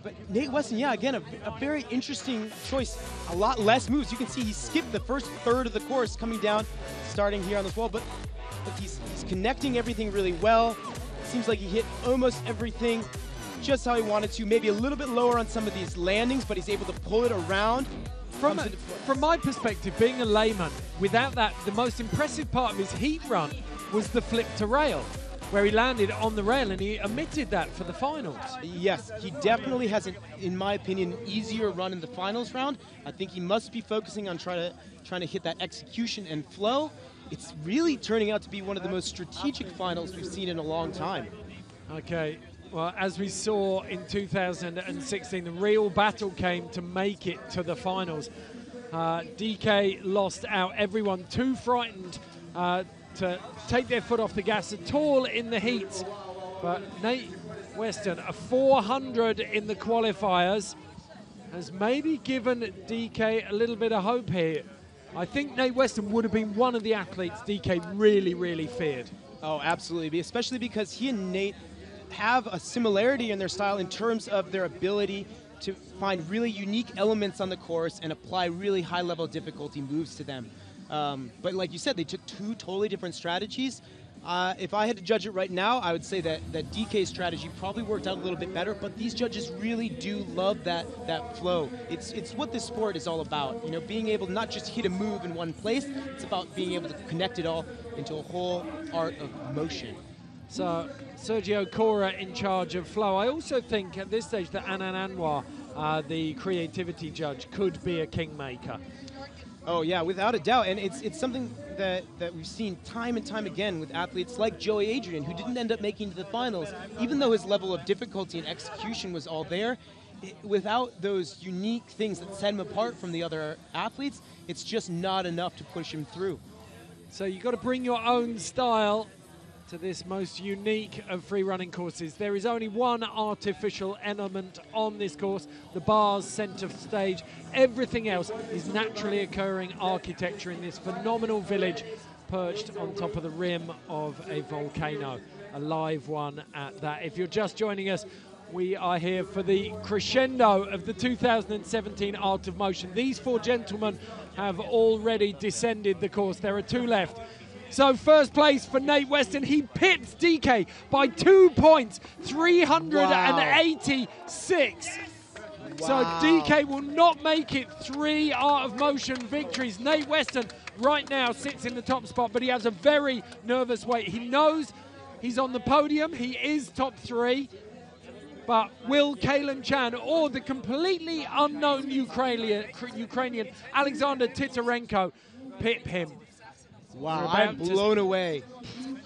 But Nate Weston, yeah, again, a very interesting choice. A lot less moves. You can see he skipped the first third of the course coming down, starting here on this wall. But look, he's connecting everything really well. Seems like he hit almost everything just how he wanted to. Maybe a little bit lower on some of these landings, but he's able to pull it around. From my perspective, being a layman, without that, the most impressive part of his heat run was the flip to rail, where he landed on the rail, and he omitted that for the finals. Yes, he definitely has, in my opinion, an easier run in the finals round. I think he must be focusing on trying to hit that execution and flow. It's really turning out to be one of the most strategic finals we've seen in a long time. Okay, well, as we saw in 2016, the real battle came to make it to the finals. DK lost out. Everyone too frightened to take their foot off the gas at all in the heats. But Nate Weston, a 400 in the qualifiers, has maybe given DK a little bit of hope here. I think Nate Weston would have been one of the athletes DK really, really feared. Oh, absolutely, especially because he and Nate have a similarity in their style in terms of their ability to find really unique elements on the course and apply really high-level difficulty moves to them. But like you said, they took two totally different strategies. If I had to judge it right now, I would say that DK's strategy probably worked out a little bit better, but these judges really do love that flow. It's what this sport is all about. You know, being able to not just hit a move in one place, it's about being able to connect it all into a whole art of motion. So Sergio Cora in charge of flow. I also think at this stage that Anan Anwar, the creativity judge, could be a kingmaker. Oh yeah, without a doubt, and it's something that we've seen time and time again with athletes like Joey Adrian, who didn't end up making to the finals, even though his level of difficulty and execution was all there. Without those unique things that set him apart from the other athletes, it's just not enough to push him through. So you've got to bring your own style to this most unique of free running courses. There is only one artificial element on this course, the bars centre stage. Everything else is naturally occurring architecture in this phenomenal village perched on top of the rim of a volcano, a live one at that. If you're just joining us, we are here for the crescendo of the 2017 Art of Motion. These four gentlemen have already descended the course. There are two left. So first place for Nate Weston. He pits DK by 2 points, 386. Wow. So DK will not make it 3 Art of Motion victories. Nate Weston right now sits in the top spot, but he has a very nervous wait. He knows he's on the podium. He is top 3. But will Kalen Chan or the completely unknown Ukrainian Alexander Titarenko pit him? Wow, I'm blown away.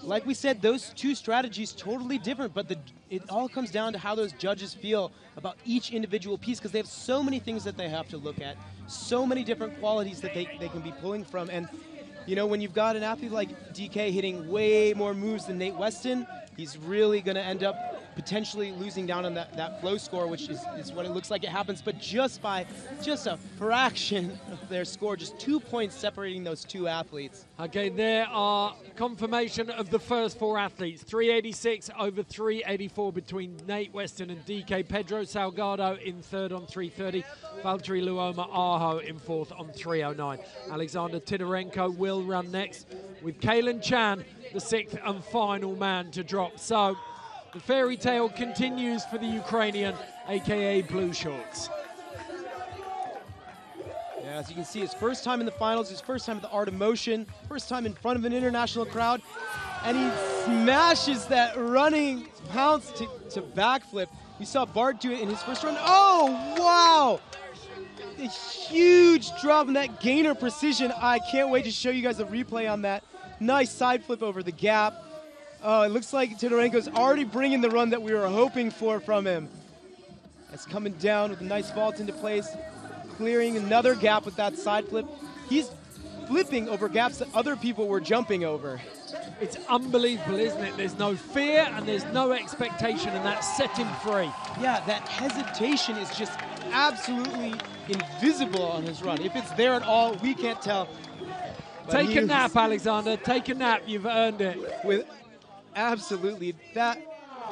Like we said, those two strategies totally different, but it all comes down to how those judges feel about each individual piece, because they have so many things that they have to look at, so many different qualities that they can be pulling from. And, you know, when you've got an athlete like DK hitting way more moves than Nate Weston, he's really going to end up potentially losing down on that flow score, which is what it looks like it happens, but just by a fraction of their score, just 2 points separating those two athletes. Okay, there are confirmation of the first 4 athletes. 386 over 384 between Nate Weston and DK. Pedro Salgado in third on 330. Valtteri Luoma-Aho in fourth on 309. Alexander Titarenko will run next, with Kalen Chan, the 6th and final man to drop. So the fairy tale continues for the Ukrainian, aka Blue Shorts. Yeah, as you can see, his first time in the finals, his first time at the Art of Motion, first time in front of an international crowd, and he smashes that running pounce to backflip. You saw Bart do it in his first run. Oh, wow! A huge drop in that gainer precision. I can't wait to show you guys a replay on that. Nice side flip over the gap. Oh, it looks like Titarenko's already bringing the run that we were hoping for from him. It's coming down with a nice vault into place, clearing another gap with that side flip. He's flipping over gaps that other people were jumping over. It's unbelievable, isn't it? There's no fear and there's no expectation, and that set him free. Yeah, that hesitation is just absolutely invisible on his run. If it's there at all, we can't tell. But Take a nap, Alexander. Take a nap. You've earned it. Absolutely. That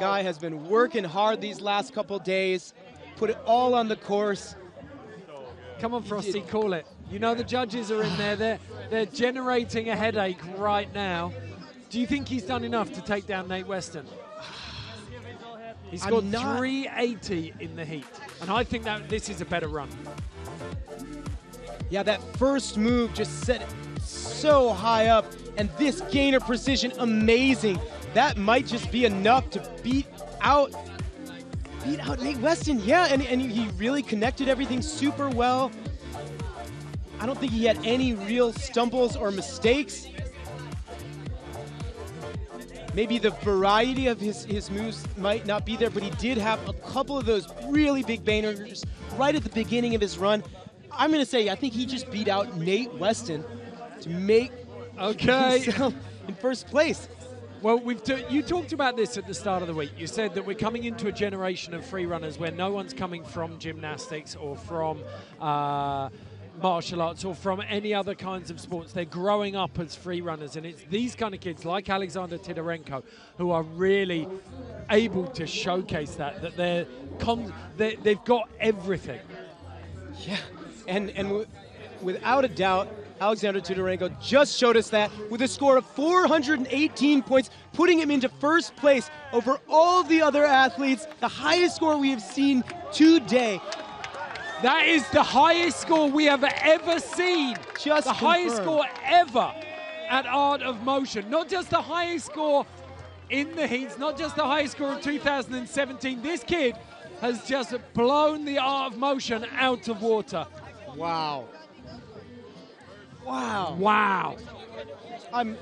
guy has been working hard these last couple days, put it all on the course. Come on, Frosty, call it. You know the judges are in there. They're generating a headache right now. Do you think he's done enough to take down Nate Weston? He scored 380 in the heat, and I think that this is a better run. Yeah, that first move just set it so high up, and this gainer precision, amazing. That might just be enough to beat out Nate Weston. Yeah, and he really connected everything super well. I don't think he had any real stumbles or mistakes. Maybe the variety of his moves might not be there, but he did have a couple of those really big bangers right at the beginning of his run. I'm going to say I think he just beat out Nate Weston to make himself in first place. Well, you talked about this at the start of the week. You said that we're coming into a generation of free runners where no one's coming from gymnastics or from martial arts or from any other kinds of sports. They're growing up as free runners, and it's these kind of kids like Alexander Titarenko who are really able to showcase that they've got everything. Yeah, and without a doubt, Alexander Titorenko just showed us that with a score of 418 points, putting him into first place over all the other athletes, the highest score we have seen today. That is the highest score we have ever seen. Just the highest score ever at Art of Motion. Not just the highest score in the heats, not just the highest score of 2017. This kid has just blown the Art of Motion out of water. Wow. Wow. Wow. speechless.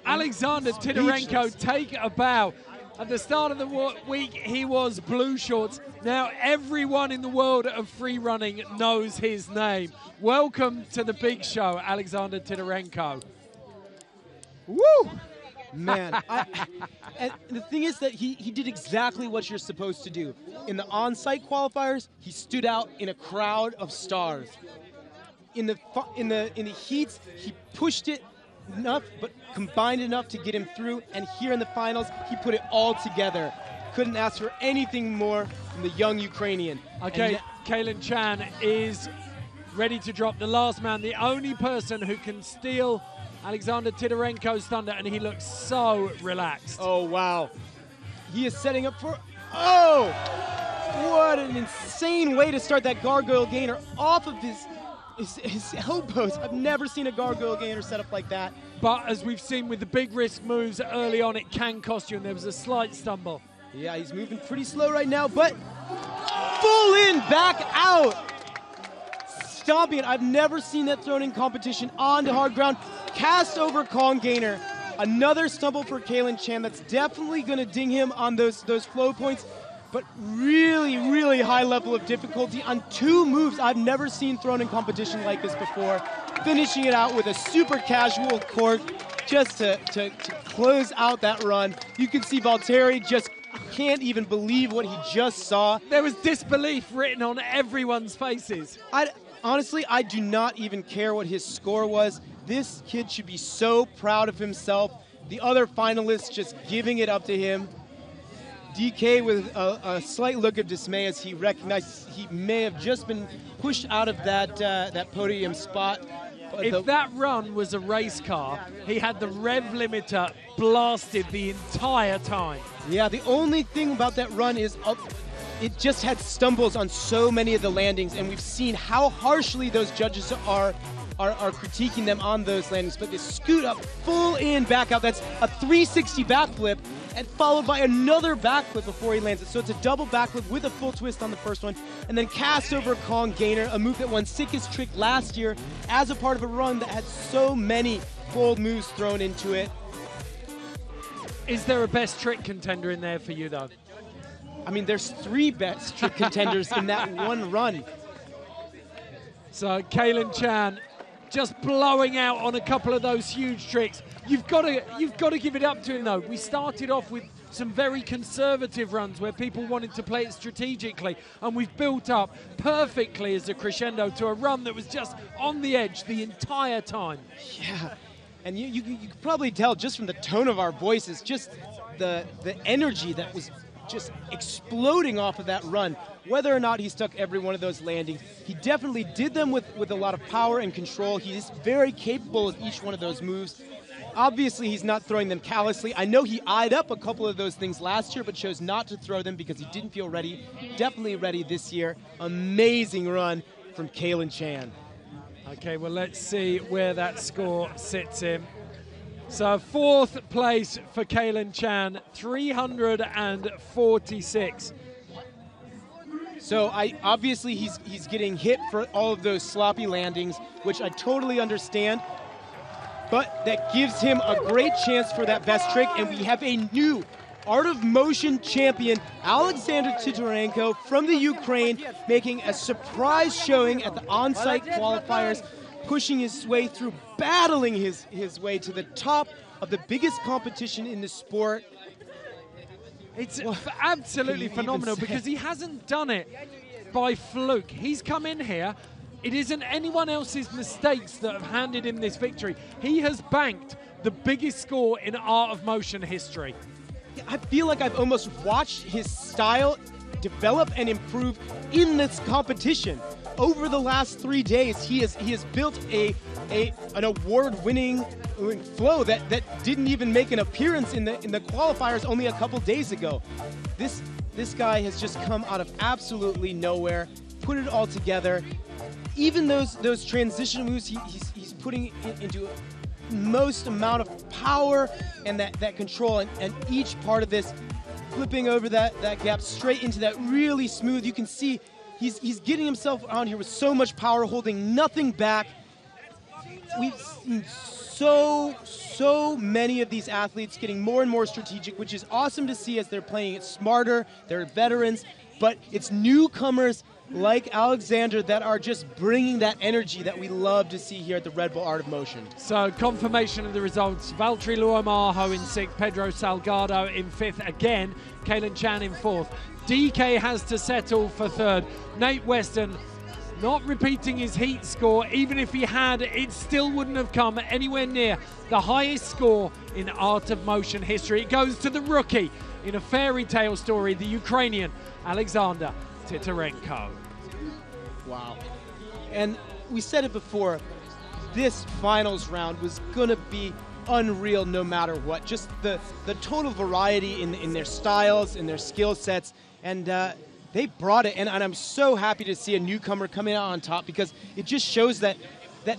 Alexander Titorenko, take a bow. At the start of the week, he was blue shorts. Now everyone in the world of free running knows his name. Welcome to the big show, Alexander Titorenko. Woo! Man, and the thing is that he did exactly what you're supposed to do. In the on-site qualifiers, he stood out in a crowd of stars. In the heats, he pushed it enough, but combined enough to get him through. And here in the finals, he put it all together. Couldn't ask for anything more from the young Ukrainian. Okay, Kalen Chan is ready to drop the last man, the only person who can steal Alexander Titorenko's thunder, and he looks so relaxed. Oh, wow. He is setting up for, oh! What an insane way to start that gargoyle gainer off of his elbows. I've never seen a gargoyle gainer set up like that. But as we've seen with the big risk moves early on, it can cost you, and there was a slight stumble. Yeah, he's moving pretty slow right now, but full in, back out. Stomping it. I've never seen that thrown in competition onto hard ground. Cast over Kong gainer. Another stumble for Kalen Chan. That's definitely going to ding him on those flow points. But really, really high level of difficulty on two moves I've never seen thrown in competition like this before. Finishing it out with a super casual cork just to close out that run. You can see Valtteri just can't even believe what he just saw. There was disbelief written on everyone's faces. Honestly, I do not even care what his score was. This kid should be so proud of himself. The other finalists just giving it up to him. DK with a slight look of dismay as he recognized he may have just been pushed out of that podium spot. If that run was a race car, he had the rev limiter blasted the entire time. Yeah, the only thing about that run is it just had stumbles on so many of the landings, and we've seen how harshly those judges are critiquing them on those landings. But they scoot up full in, back out. That's a 360 backflip, and followed by another backflip before he lands it. So it's a double backflip with a full twist on the first one, and then cast over Kong gainer, a move that won Sickest Trick last year as a part of a run that had so many fold moves thrown into it. Is there a best trick contender in there for you, though? I mean, there's three best trick contenders in that one run. So Kalen Chan just blowing out on a couple of those huge tricks. You've got to give it up to him, though. We started off with some very conservative runs where people wanted to play it strategically, and we've built up perfectly as a crescendo to a run that was just on the edge the entire time. Yeah, and you could probably tell just from the tone of our voices, just the energy that was just exploding off of that run. Whether or not he stuck every one of those landings, he definitely did them with a lot of power and control. He is very capable of each one of those moves. Obviously, he's not throwing them callously. I know he eyed up a couple of those things last year, but chose not to throw them because he didn't feel ready. Definitely ready this year. Amazing run from Kalen Chan. Okay, well, let's see where that score sits him. So fourth place for Kalen Chan, 346. So obviously he's getting hit for all of those sloppy landings, which I totally understand. But that gives him a great chance for that best trick, and we have a new Art of Motion champion, Alexander Titorenko from the Ukraine, making a surprise showing at the on-site qualifiers, pushing his way through, battling his way to the top of the biggest competition in the sport. It's absolutely phenomenal because he hasn't done it by fluke. He's come in here. It isn't anyone else's mistakes that have handed him this victory. He has banked the biggest score in Art of Motion history. I feel like I've almost watched his style develop and improve in this competition. over the last 3 days, he has built an award-winning flow that didn't even make an appearance in the qualifiers only a couple days ago. This guy has just come out of absolutely nowhere, put it all together. Even those transition moves, he's putting it into most amount of power and that control, and each part of this, flipping over that gap straight into that really smooth. You can see he's getting himself on here with so much power, holding nothing back. We've seen so many of these athletes getting more and more strategic, which is awesome to see as they're playing it smarter. They're veterans, but it's newcomers like Alexander that are just bringing that energy that we love to see here at the Red Bull Art of Motion. So confirmation of the results: Valtteri Luomaho in 6th, Pedro Salgado in 5th again, Kalen Chan in 4th. DK has to settle for 3rd. Nate Weston not repeating his heat score. Even if he had, it still wouldn't have come anywhere near the highest score in Art of Motion history. It goes to the rookie in a fairy tale story, the Ukrainian Alexander Titarenko. Wow. And we said it before, this finals round was going to be unreal no matter what. Just the total variety in their styles, in their skill sets, and they brought it. And I'm so happy to see a newcomer coming out on top, because it just shows that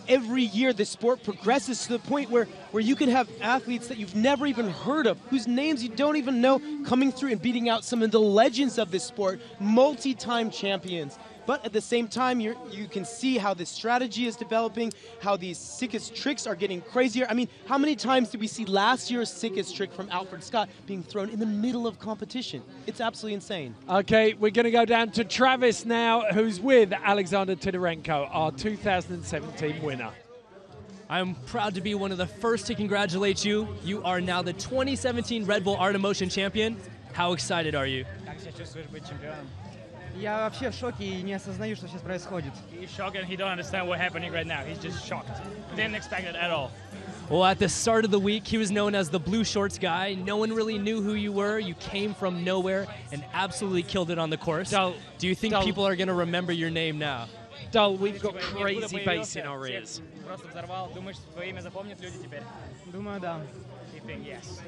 every year the sport progresses to the point where you can have athletes that you've never even heard of, whose names you don't even know, coming through and beating out some of the legends of this sport, multi-time champions. But at the same time, you can see how this strategy is developing, how these sickest tricks are getting crazier. I mean, how many times did we see last year's sickest trick from Alfred Scott being thrown in the middle of competition? It's absolutely insane. Okay, we're going to go down to Travis now, who's with Alexander Titarenko, our 2017 winner. I'm proud to be one of the first to congratulate you. You are now the 2017 Red Bull Art of Motion champion. How excited are you? Я вообще в шоке и не осознаю, что сейчас происходит. He's shocked and he don't understand what's happening right now. He's just shocked. Didn't expect it at all. Well, at the start of the week, he was known as the blue shorts guy. No one really knew who you were. You came from nowhere and absolutely killed it on the course. Do you think people are going to remember your name now? Dull, we've got crazy bass in our ears. Просто взорвал. Думаешь, твое имя запомнят люди теперь? Думаю, да. You think yes?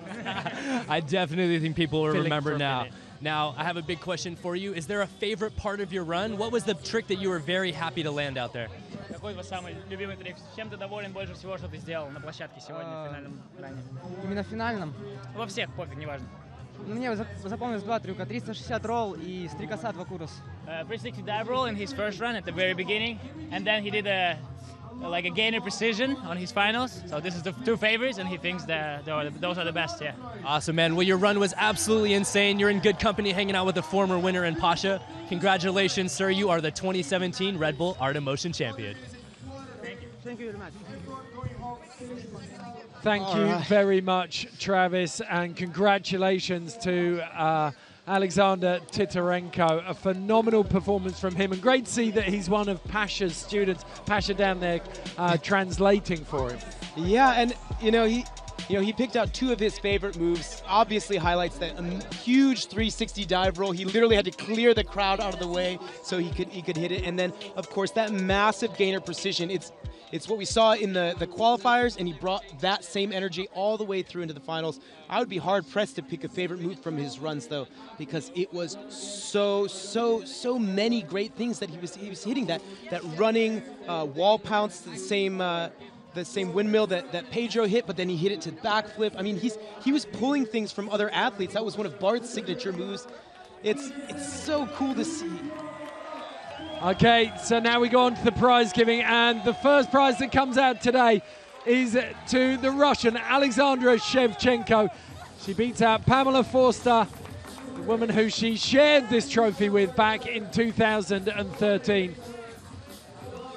I definitely think people will Feeling remember for a now. minute. Now, I have a big question for you. Is there a favorite part of your run? What was the trick that you were very happy to land out there? Какой ваш самый любимый трик? Чем ты доволен больше всего, что ты сделал на площадке сегодня в финальном ране? Именно в финальном? Во всех, пофиг, неважно. Мне запомнилось два трюка: 360 ролл и стрикосат вакурус. 360 dive roll in his first run at the very beginning, and then he did a gainer precision on his finals. So this is the two favorites, and he thinks that those are the best, yeah. Awesome, man. Well, your run was absolutely insane. You're in good company hanging out with the former winner in Pasha. Congratulations, sir. You are the 2017 Red Bull Art of Motion champion. Thank you. Thank you very much. Thank you very much, Travis, and congratulations to Alexander Titarenko. A phenomenal performance from him, and great to see that he's one of Pasha's students. Pasha down there translating for him. Yeah, and he picked out two of his favorite moves. Obviously highlights that huge 360 dive roll. He literally had to clear the crowd out of the way so he could hit it. And then, of course, that massive gainer precision. It's what we saw in the qualifiers, and he brought that same energy all the way through into the finals. I would be hard-pressed to pick a favorite move from his runs, though, because it was so many great things that he was hitting. That running wall pounce, the same windmill that Pedro hit, but then he hit it to backflip. I mean, he was pulling things from other athletes. That was one of Bart's signature moves. It's so cool to see. Okay, so now we go on to the prize giving, and the first prize that comes out today is to the Russian Alexandra Shevchenko. She beats out Pamela Forster, the woman who she shared this trophy with back in 2013.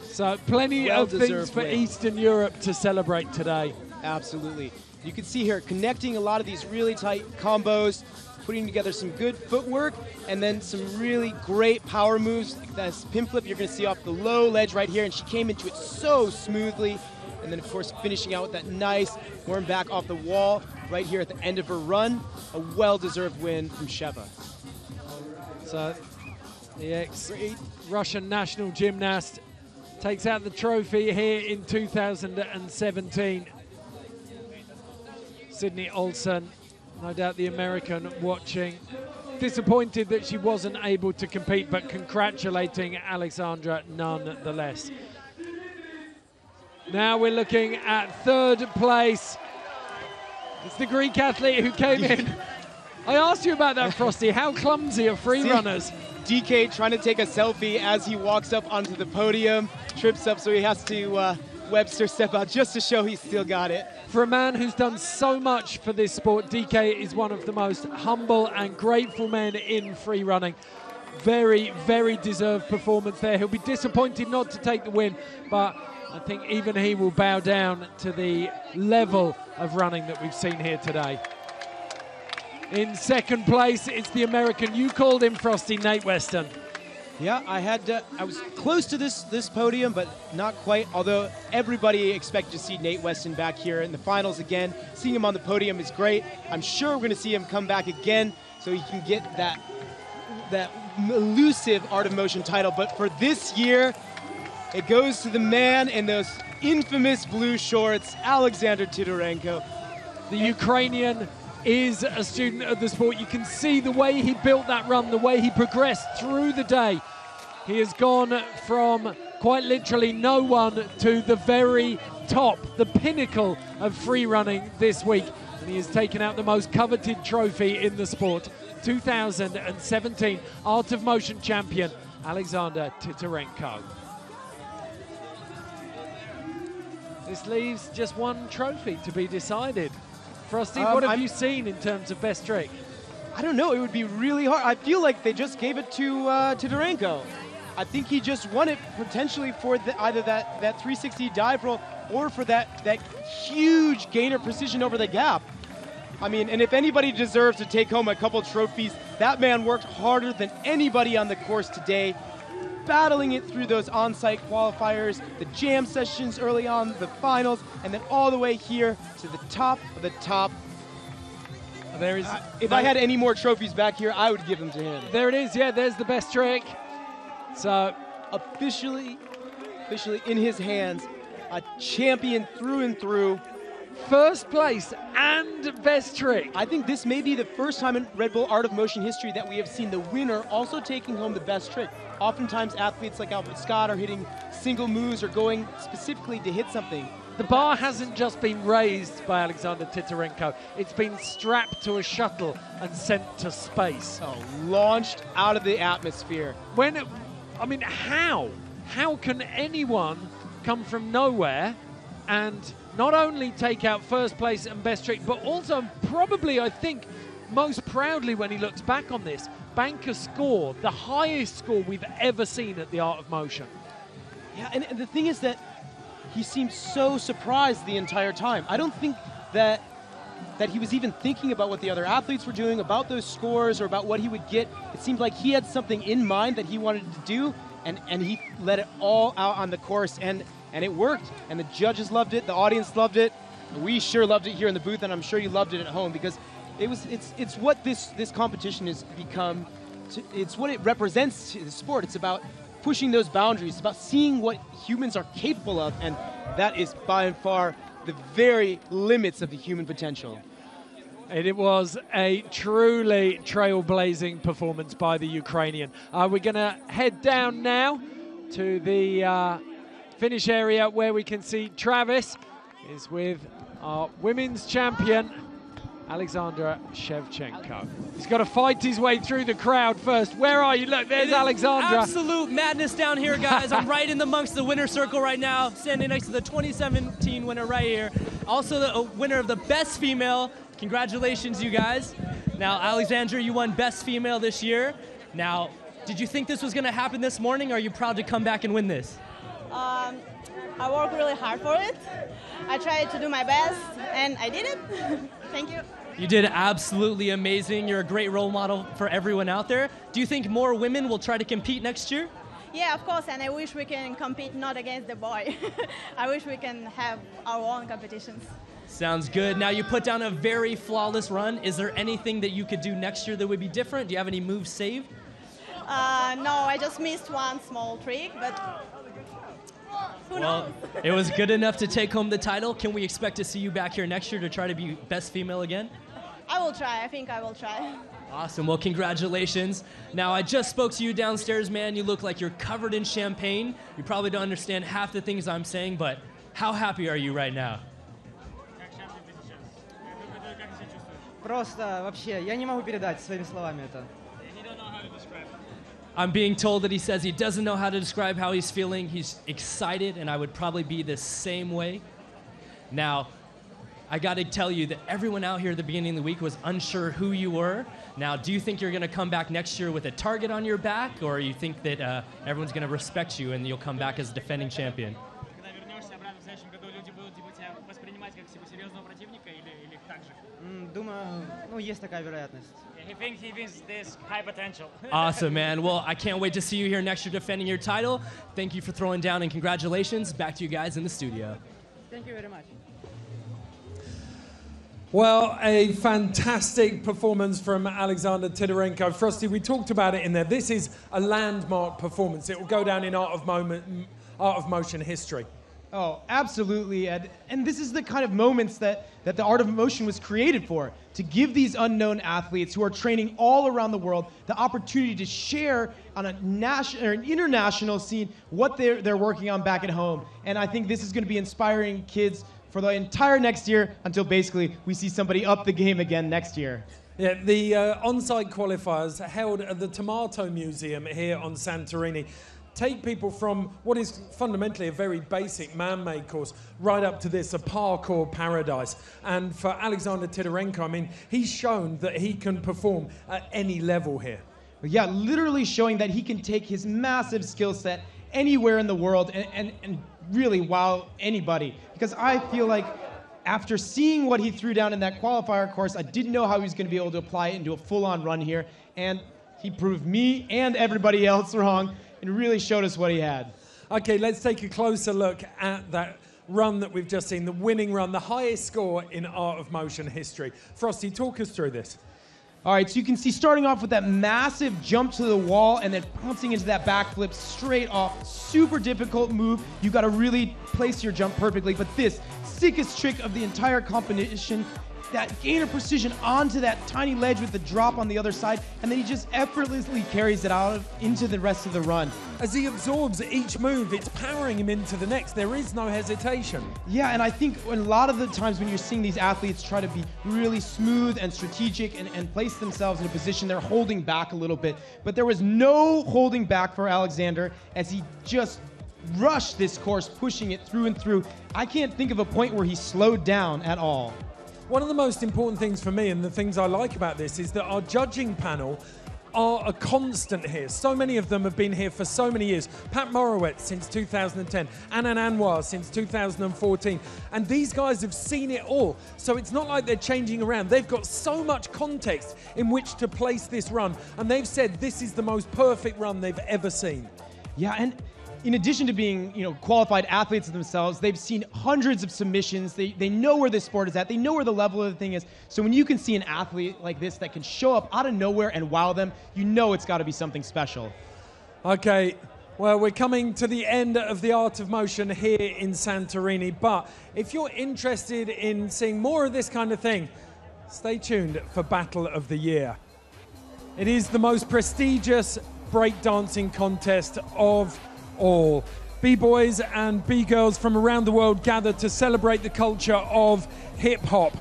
So plenty of things for Eastern Europe to celebrate today. Absolutely. You can see here connecting a lot of these really tight combos, putting together some good footwork, and then some really great power moves. That pin flip you're going to see off the low ledge right here, and she came into it so smoothly. And then, of course, finishing out with that nice worm back off the wall right here at the end of her run. A well-deserved win from Sheva. So The ex-Russian national gymnast takes out the trophy here in 2017. Sydney Olsen, no doubt the American, watching. Disappointed that she wasn't able to compete, but congratulating Alexandra nonetheless. Now we're looking at third place. It's the Greek athlete who came in. I asked you about that, Frosty. How clumsy are free runners? DK trying to take a selfie as he walks up onto the podium, trips up, so he has to Webster step out just to show he's still got it. For a man who's done so much for this sport, DK is one of the most humble and grateful men in free running. Very, very deserved performance there. He'll be disappointed not to take the win, but I think even he will bow down to the level of running that we've seen here today. In second place, it's the American. You called him, Frosty, Nate Weston. Yeah, I was close to this podium, but not quite. Although everybody expected to see Nate Weston back here in the finals again. Seeing him on the podium is great. I'm sure we're going to see him come back again so he can get that elusive Art of Motion title. But for this year, it goes to the man in those infamous blue shorts, Alexander Titorenko. The Ukrainian is a student of the sport. You can see the way he built that run, the way he progressed through the day. He has gone from quite literally no one to the very top, the pinnacle of free running this week. And he has taken out the most coveted trophy in the sport. 2017 Art of Motion champion, Alexander Titorenko. This leaves just one trophy to be decided. Frosty, what have you seen in terms of best trick? I don't know. It would be really hard. I feel like they just gave it to Titorenko. I think he just won it potentially for either that 360 dive roll or for that huge gainer precision over the gap. I mean, and if anybody deserves to take home a couple trophies, that man worked harder than anybody on the course today, battling it through those on-site qualifiers, the jam sessions early on, the finals, and then all the way here to the top of the top. There is. If I had any more trophies back here, I would give them to him. There it is. Yeah, there's the best trick. So officially in his hands, a champion through and through. First place and best trick. I think this may be the first time in Red Bull Art of Motion history that we have seen the winner also taking home the best trick. Oftentimes athletes like Albert Scott are hitting single moves or going specifically to hit something. The bar hasn't just been raised by Alexander Titorenko. It's been strapped to a shuttle and sent to space. Oh, launched out of the atmosphere. How? How can anyone come from nowhere and not only take out first place and best trick, but also probably, I think, most proudly when he looks back on this, bank a score, the highest score we've ever seen at the Art of Motion. Yeah, and the thing is that he seemed so surprised the entire time. I don't think that he was even thinking about what the other athletes were doing, about those scores, or about what he would get. It seemed like he had something in mind that he wanted to do, and he let it all out on the course, and it worked. And the judges loved it, the audience loved it. We sure loved it here in the booth, and I'm sure you loved it at home, because it's what this competition has become. It's what it represents to the sport. It's about pushing those boundaries. It's about seeing what humans are capable of, and that is by far the very limits of the human potential. And it was a truly trailblazing performance by the Ukrainian. We're going to head down now to the finish area where we can see Travis is with our women's champion, Alexandra Shevchenko. He's got to fight his way through the crowd first. Where are you? Look, there's Alexandra. Absolute madness down here, guys. I'm right in amongst the winner's circle right now, standing next to the 2017 winner right here. Also the winner of the Best Female. Congratulations, you guys. Now, Alexandra, you won Best Female this year. Now, did you think this was going to happen this morning, or are you proud to come back and win this? I worked really hard for it. I tried to do my best, and I did it. Thank you. You did absolutely amazing. You're a great role model for everyone out there. Do you think more women will try to compete next year? Yeah, of course, and I wish we can compete not against the boy. I wish we can have our own competitions. Sounds good. Now, you put down a very flawless run. Is there anything that you could do next year that would be different? Do you have any moves saved? No, I just missed one small trick, but who knows? It was good enough to take home the title. Can we expect to see you back here next year to try to be best female again? I will try. I think I will try. Awesome. Well, congratulations. Now, I just spoke to you downstairs, man. You look like you're covered in champagne. You probably don't understand half the things I'm saying, but how happy are you right now? Просто вообще, я не могу передать своими словами это. I'm being told that he says he doesn't know how to describe how he's feeling. He's excited, and I would probably be the same way. Now, I got to tell you that everyone out here at the beginning of the week was unsure who you were. Now, do you think you're going to come back next year with a target on your back, or you think that everyone's going to respect you and you'll come back as defending champion? Думаю, ну, есть такая вероятность. He thinks there's high potential. Awesome, man. Well, I can't wait to see you here next year defending your title. Thank you for throwing down, and congratulations. Back to you guys in the studio. Thank you very much. Well, a fantastic performance from Alexander Tidorenko. Frosty, we talked about it in there. This is a landmark performance. It will go down in art of motion history. Oh, absolutely, Ed. And this is the kind of moments that the Art of Motion was created for, to give these unknown athletes who are training all around the world the opportunity to share on a national or an international scene what they're working on back at home. And I think this is going to be inspiring kids for the entire next year until basically we see somebody up the game again next year. Yeah, the on-site qualifiers held at the Tomato Museum here on Santorini take people from what is fundamentally a very basic man-made course right up to this, a parkour paradise. And for Alexander Tidorenko, I mean, he's shown that he can perform at any level here. Yeah, literally showing that he can take his massive skill set anywhere in the world and really wow anybody. Because I feel like after seeing what he threw down in that qualifier course, I didn't know how he was going to be able to apply it into a full-on run here. And he proved me and everybody else wrong and really showed us what he had. Okay, let's take a closer look at that run that we've just seen, the winning run, the highest score in Art of Motion history. Frosty, talk us through this. All right, so you can see starting off with that massive jump to the wall and then bouncing into that backflip straight off. Super difficult move. You got to really place your jump perfectly. But this sickest trick of the entire competition, that gain of precision onto that tiny ledge with the drop on the other side, and then he just effortlessly carries it out into the rest of the run. As he absorbs each move, it's powering him into the next. There is no hesitation. Yeah, and I think a lot of the times when you're seeing these athletes try to be really smooth and strategic and place themselves in a position, they're holding back a little bit. But there was no holding back for Alexander as he just rushed this course, pushing it through and through. I can't think of a point where he slowed down at all. One of the most important things for me and the things I like about this is that our judging panel are a constant here. So many of them have been here for so many years. Pat Morowitz since 2010, Anand Anwar since 2014. And these guys have seen it all. So it's not like they're changing around. They've got so much context in which to place this run. And they've said this is the most perfect run they've ever seen. Yeah, and in addition to being, qualified athletes themselves, they've seen hundreds of submissions. They know where this sport is at. They know where the level of the thing is. So when you can see an athlete like this that can show up out of nowhere and wow them, you know it's got to be something special. Okay, well, we're coming to the end of the Art of Motion here in Santorini. But if you're interested in seeing more of this kind of thing, stay tuned for Battle of the Year. It is the most prestigious breakdancing contest of all. B-boys and B-girls from around the world gather to celebrate the culture of hip-hop.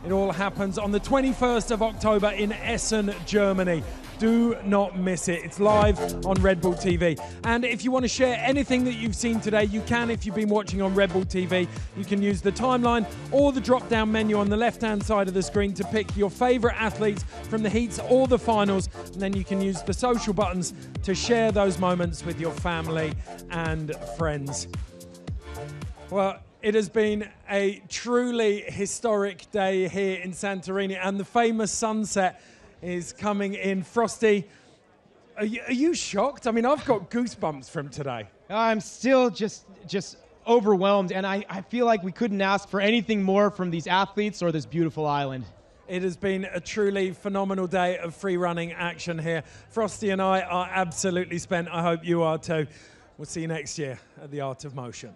It all happens on the 21st of October in Essen, Germany. Do not miss it. It's live on Red Bull TV. And if you want to share anything that you've seen today, you can if you've been watching on Red Bull TV. You can use the timeline or the drop-down menu on the left-hand side of the screen to pick your favorite athletes from the heats or the finals. And then you can use the social buttons to share those moments with your family and friends. Well, it has been a truly historic day here in Santorini, and the famous sunset is coming in. Frosty, are you shocked? I mean, I've got goosebumps from today. I'm still just overwhelmed, and I feel like we couldn't ask for anything more from these athletes or this beautiful island. It has been a truly phenomenal day of free running action here. Frosty and I are absolutely spent. I hope you are too. We'll see you next year at the Art of Motion.